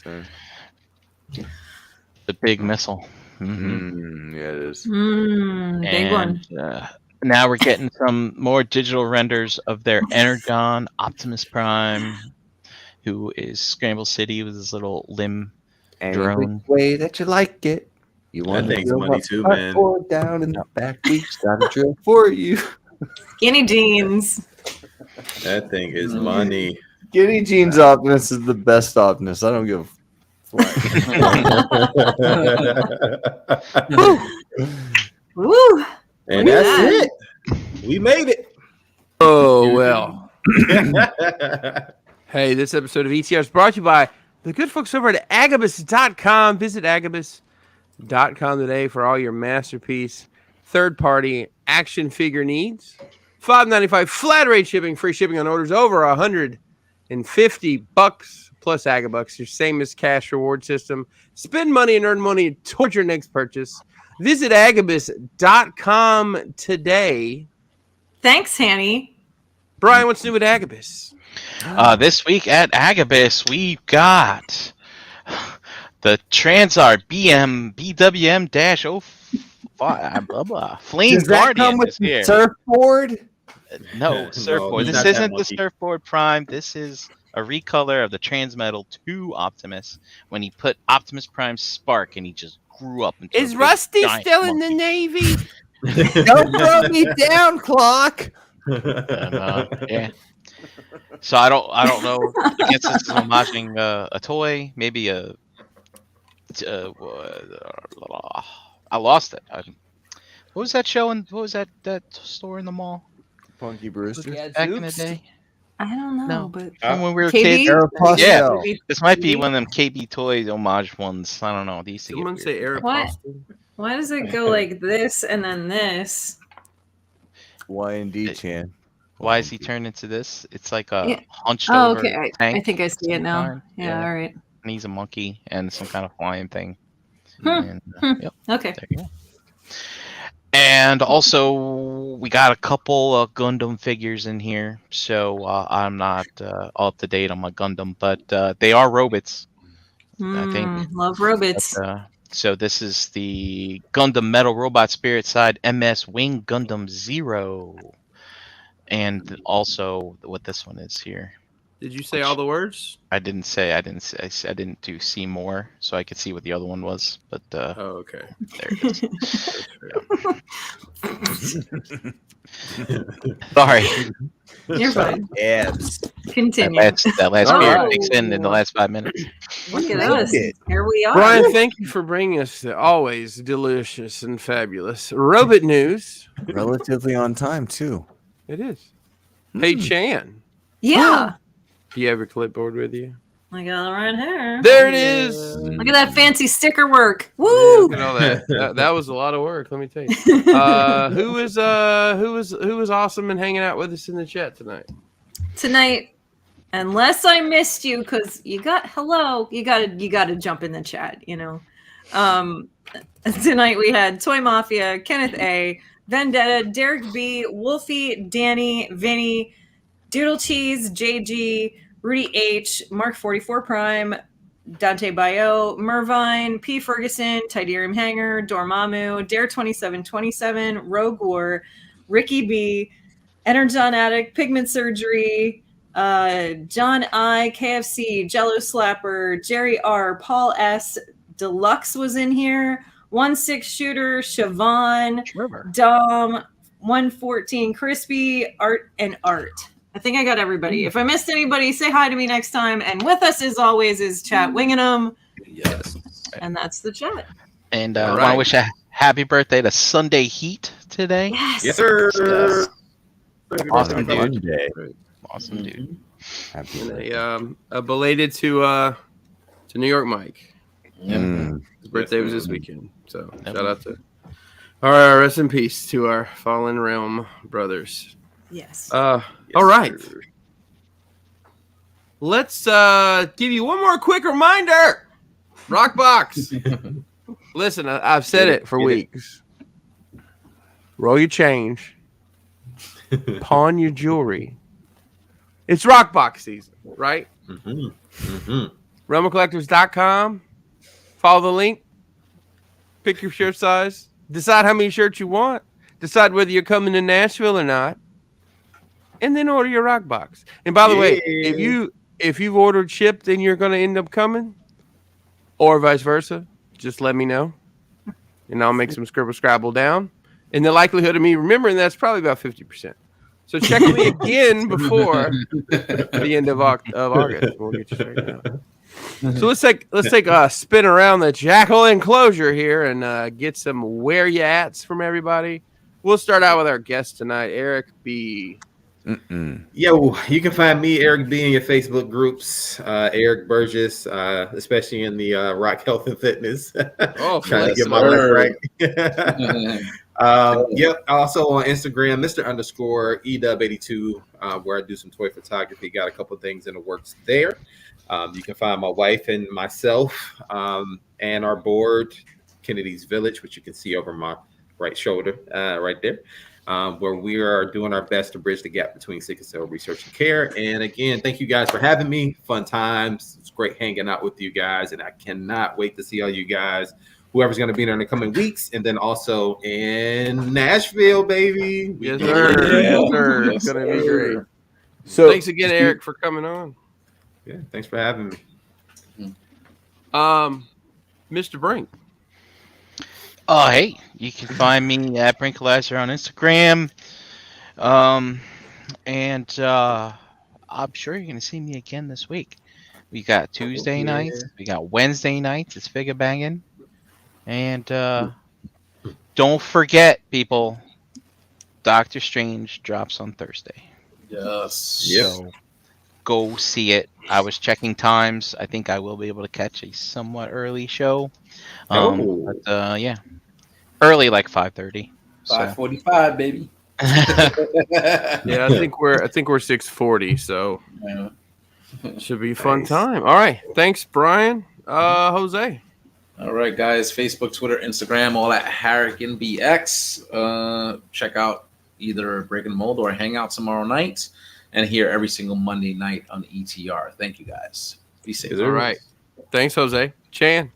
So. The big missile. Yeah, it is. Big one. Now we're getting some more digital renders of their Energon Optimus Prime, who is Scramble City with his little limb drone. Way that you like it. You want that thing's money too, man. Or down in the back, we got a drill for you. Skinny jeans. That thing is money. Skinny jeans Optimus is the best Optimus. I don't give a fuck. Woo! And that's it. We made it. Oh, well. Hey, this episode of ETR is brought to you by the good folks over at Agabus.com. Visit Agabus.com today for all your masterpiece third-party action figure needs. $5.95 flat rate shipping, free shipping on orders over $150 plus Agabucks, your same as cash reward system. Spend money and earn money towards your next purchase. Visit Agabus.com today. Thanks, Hanny. Brian, what's new with Agabus? This week at Agabus, we've got the Transart BWM-05 Flame Guardian is here. Surfboard? No, surfboard. This isn't the Surfboard Prime. This is a recolor of the Transmetal 2 Optimus when he put Optimus Prime Spark and he just grew up into Is Rusty still in the Navy? Don't throw me down, Clock. And, yeah. So I don't know. I guess this is homaging a toy, maybe I lost it. What was that show and what was that store in the mall? Punky Brewster. Back in the day. I don't know, No. but When we were KB? kids. Yeah. KB? This might be one of them KB Toys homage ones. I don't know. These to Someone get say weird. Aeropostale. Why does it go like this and then this? Y&D Chan. Why is he turned into this? It's like a hunched Oh, over okay. I tank. think I see it now. Arm. Yeah, all right. And he's a monkey and some kind of flying thing. Hmm. And, yep, Okay. there you go. And also, we got a couple of Gundam figures in here. So I'm not all up to date on my Gundam, but they are robots. I think. Love robots. But, so this is the Gundam Metal Robot Spirit Side MS Wing Gundam 0. And also what this one is here. Did you say all the words? I didn't do see more, so I could see what the other one was. But Oh, okay. there it is. Sorry. You're fine. Abs. Continue. That last beer kicks in the last 5 minutes. Look at us. Here we are. Brian, thank you for bringing us the always delicious and fabulous robot news. Relatively on time, too. It is. Hey, Chan. Yeah. Do you have your clipboard with you? I got it right here. There it is. Look at that fancy sticker work. Man, Woo! look at all that. That was a lot of work. Let me tell you. Who was awesome and hanging out with us in the chat tonight? Tonight, unless I missed you, because you got you gotta jump in the chat. Tonight we had Toy Mafia, Kenneth A, Vendetta, Derek B, Wolfie, Danny, Vinny, Doodle Cheese, JG, Rudy H, Mark 44 Prime, Dante Bayo, Mervine, P Ferguson, Tidarium Hanger, Dormammu, Dare 2727, Rogue War, Ricky B, Energon Addict, Pigment Surgery, John I, KFC, Jello Slapper, Jerry R, Paul S, Deluxe was in here, 1-6 Shooter, Siobhan, Dom, 114 Crispy, Art and Art. I think I got everybody. If I missed anybody, say hi to me next time. And with us, as always, is Chat Wingin'em. Yes. And that's the chat. And I want to wish a happy birthday to Sunday Heat today. Yes, sir. Yes. Awesome dude. dude. Awesome dude. Happy And birthday. a belated to New York Mike. Mm. His birthday was this weekend. So shout out to rest in peace to our fallen realm brothers. Yes. All right. Let's give you one more quick reminder. Rockbox. Listen, I've said it for weeks. Roll your change. Pawn your jewelry. It's Rockbox season, right? RealmOfCollectors.com. Follow the link. Pick your shirt size. Decide how many shirts you want. Decide whether you're coming to Nashville or not. And then order your rock box. And by the way, if you've ordered shipped and you're going to end up coming, or vice versa, just let me know, and I'll make some scribble scrabble down. And the likelihood of me remembering that's probably about 50%. So check me again before the end of August. We'll get you straightened out. So let's take a spin around the Jackal enclosure here and get some where you ats from everybody. We'll start out with our guest tonight, Eric B. Yo, you can find me, Eric B, in your Facebook groups, Eric Burgess, especially in the Rock Health and Fitness. Trying to get my life right. Yep. Also on Instagram, Mr._EW82, where I do some toy photography. Got a couple of things in the works there. You can find my wife and myself and our board, Kennedy's Village, which you can see over my right shoulder, right there. Where we are doing our best to bridge the gap between sickle cell research and care. And again, thank you guys for having me. Fun times. It's great hanging out with you guys. And I cannot wait to see all you guys, whoever's going to be there in the coming weeks. And then also in Nashville, baby. Yes, sir. Yes, sir. It's going to be great. So thanks again, Eric, for coming on. Yeah, thanks for having me. Mr. Brink. Oh, hey, you can find me at Brinkalizer on Instagram. And I'm sure you're going to see me again this week. We got Tuesday nights. We got Wednesday nights. It's figure banging. And don't forget, people, Doctor Strange drops on Thursday. Yes. So go see it. I was checking times. I think I will be able to catch a somewhat early show. But, yeah. Early, like 5:30. 5:45, baby. Yeah, I think we're 6:40, so should be a fun time. All right, thanks, Brian. Jose. All right, guys. Facebook, Twitter, Instagram, all at HarriganBX. Check out either Break and Mold or Hangout tomorrow night, and here every single Monday night on ETR. Thank you, guys. Be safe. All right, thanks, Jose. Chan.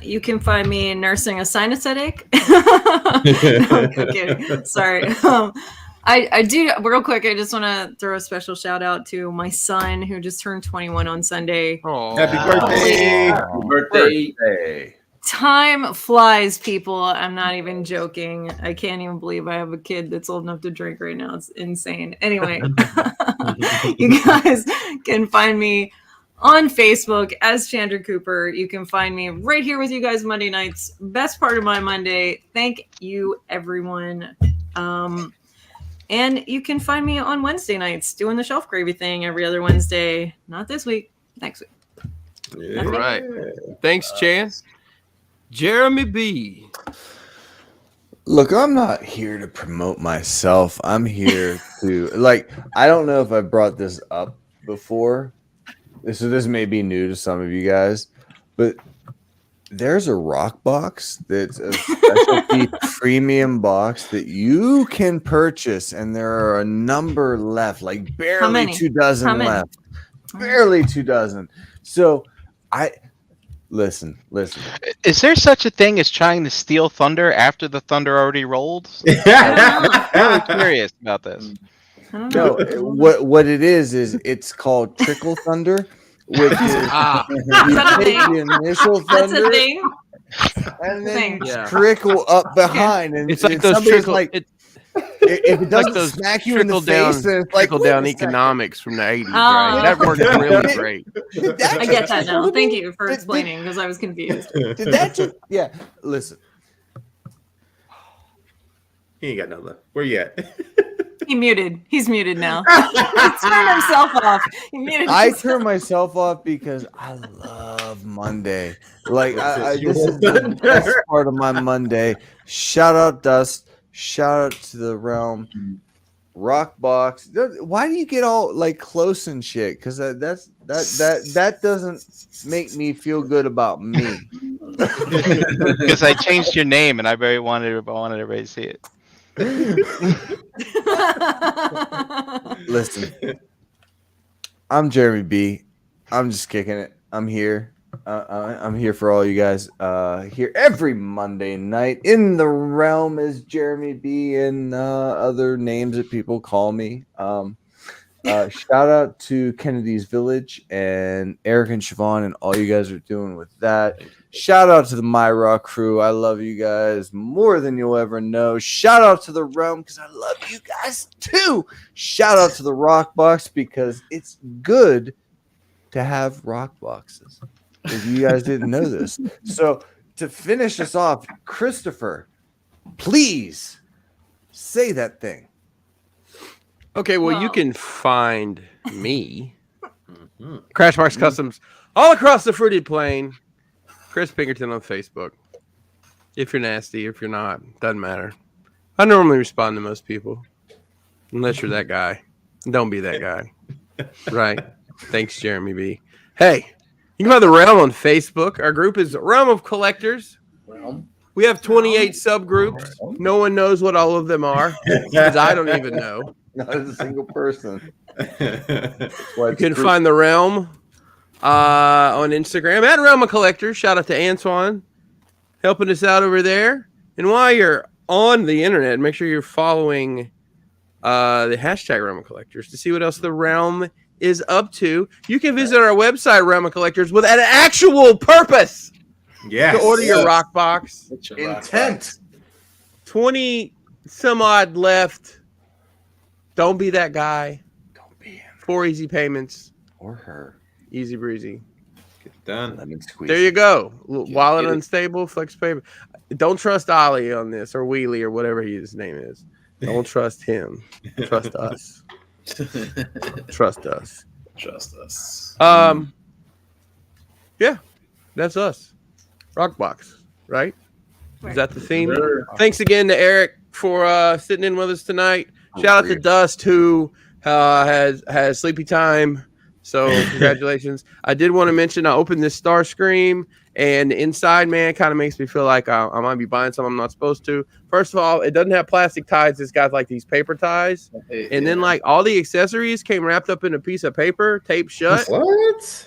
You can find me nursing a sinus headache. No, okay. Sorry. I do real quick. I just want to throw a special shout out to my son who just turned 21 on Sunday. Oh, happy birthday! Happy birthday! Time flies, people. I'm not even joking. I can't even believe I have a kid that's old enough to drink right now. It's insane. Anyway, you guys can find me on Facebook as Chandra Cooper. You can find me right here with you guys Monday nights. Best part of my Monday. Thank you, everyone. And you can find me on Wednesday nights doing the shelf gravy thing every other Wednesday. Not this week, next week. Yeah. All right. Thanks, Chan. Jeremy B. Look, I'm not here to promote myself. I'm here to I don't know if I brought this up before. So this may be new to some of you guys, but there's a rock box that's a specialty premium box that you can purchase, and there are a number left, like barely 2 dozen left. Barely 2 dozen. So listen. Is there such a thing as trying to steal thunder after the thunder already rolled? Yeah. I'm really curious about this. No, what it is it's called trickle thunder, which is you take the initial thunder and then trickle up behind, and it's like those trickle. If it doesn't smack you in the face, then it's like trickle down economics from the 80s, right? That worked really great. I get that now. Thank you for explaining, because I was confused. Did that just? Yeah. Listen. He ain't got nothing left. Where you at? He muted. He's muted now. He turned himself off. He muted I himself. turn myself off because I love Monday. Like this is the best part of my Monday. Shout out Dust. Shout out to the Realm. Rockbox. Why do you get all like close and shit? Because that doesn't make me feel good about me. Because I changed your name and I wanted everybody to see it. Listen, I'm Jeremy B. I'm just kicking it. I'm here. I'm here for all you guys. Here every Monday night. In the Realm is Jeremy B. and other names that people call me. Shout out to Kennedy's Village and Eric and Siobhan and all you guys are doing with that. Shout out to the My Rock crew. I love you guys more than you'll ever know. Shout out to the Realm because I love you guys too. Shout out to the Rock Box because it's good to have rock boxes. If you guys didn't know this. So to finish us off, Christopher, please say that thing. Okay, well, you can find me, Crashbox Customs, all across the fruited plain. Chris Pinkerton on Facebook. If you're nasty, if you're not, doesn't matter. I normally respond to most people, unless you're that guy. Don't be that guy. Right? Thanks, Jeremy B. Hey, you can find the Realm on Facebook. Our group is Realm of Collectors. We have 28 subgroups. No one knows what all of them are because I don't even know. Not a single person. You can find the Realm on Instagram at Realm of Collectors. Shout out to Antoine helping us out over there. And while you're on the internet, make sure you're following the hashtag Realm of Collectors to see what else the Realm is up to. You can visit our website, Realm of Collectors, with an actual purpose. Yes. To order your rock box. Intent. 20 some odd left. Don't be that guy. Don't be him. 4 easy payments. Or her. Easy breezy. Get done. Lemon squeeze. There you go. Wallet unstable, flex payment. Don't trust Ollie on this, or Wheelie, or whatever his name is. Don't trust him. Trust us. Trust us. Trust us. Yeah, that's us. Rockbox, right? Is that the theme? Sure. Thanks again to Eric for sitting in with us tonight. Shout out to Dust, who has sleepy time. So congratulations. I did want to mention I opened this Starscream, and the inside, man, kind of makes me feel like I might be buying something I'm not supposed to. First of all, it doesn't have plastic ties. It's got like these paper ties. And then like all the accessories came wrapped up in a piece of paper, taped shut. What?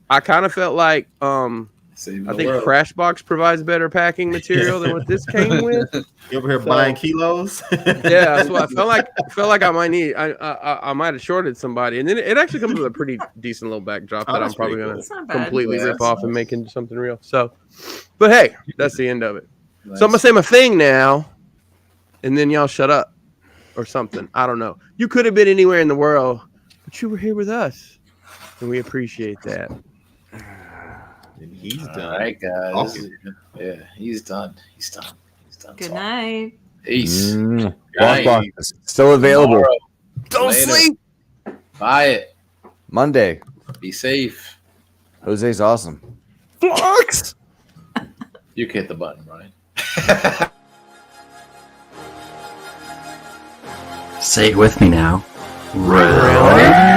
I kind of felt like I think Crashbox provides better packing material than what this came with. You over here buying kilos? Yeah, that's what I felt like. I felt like I might need. I might have shorted somebody, and then it actually comes with a pretty decent little backdrop that I'm probably gonna completely rip off and make into something real. So, but hey, that's the end of it. Nice. So I'm gonna say my thing now, and then y'all shut up or something. I don't know. You could have been anywhere in the world, but you were here with us, and we appreciate that. And he's done. All right, guys. Awesome. Yeah, he's done. He's done. Good night. Peace. Boss boxes still available. Tomorrow. Don't Later. sleep. Buy it. Monday. Be safe. Jose's awesome. Flux. You can hit the button, Brian. Say it with me now. Well.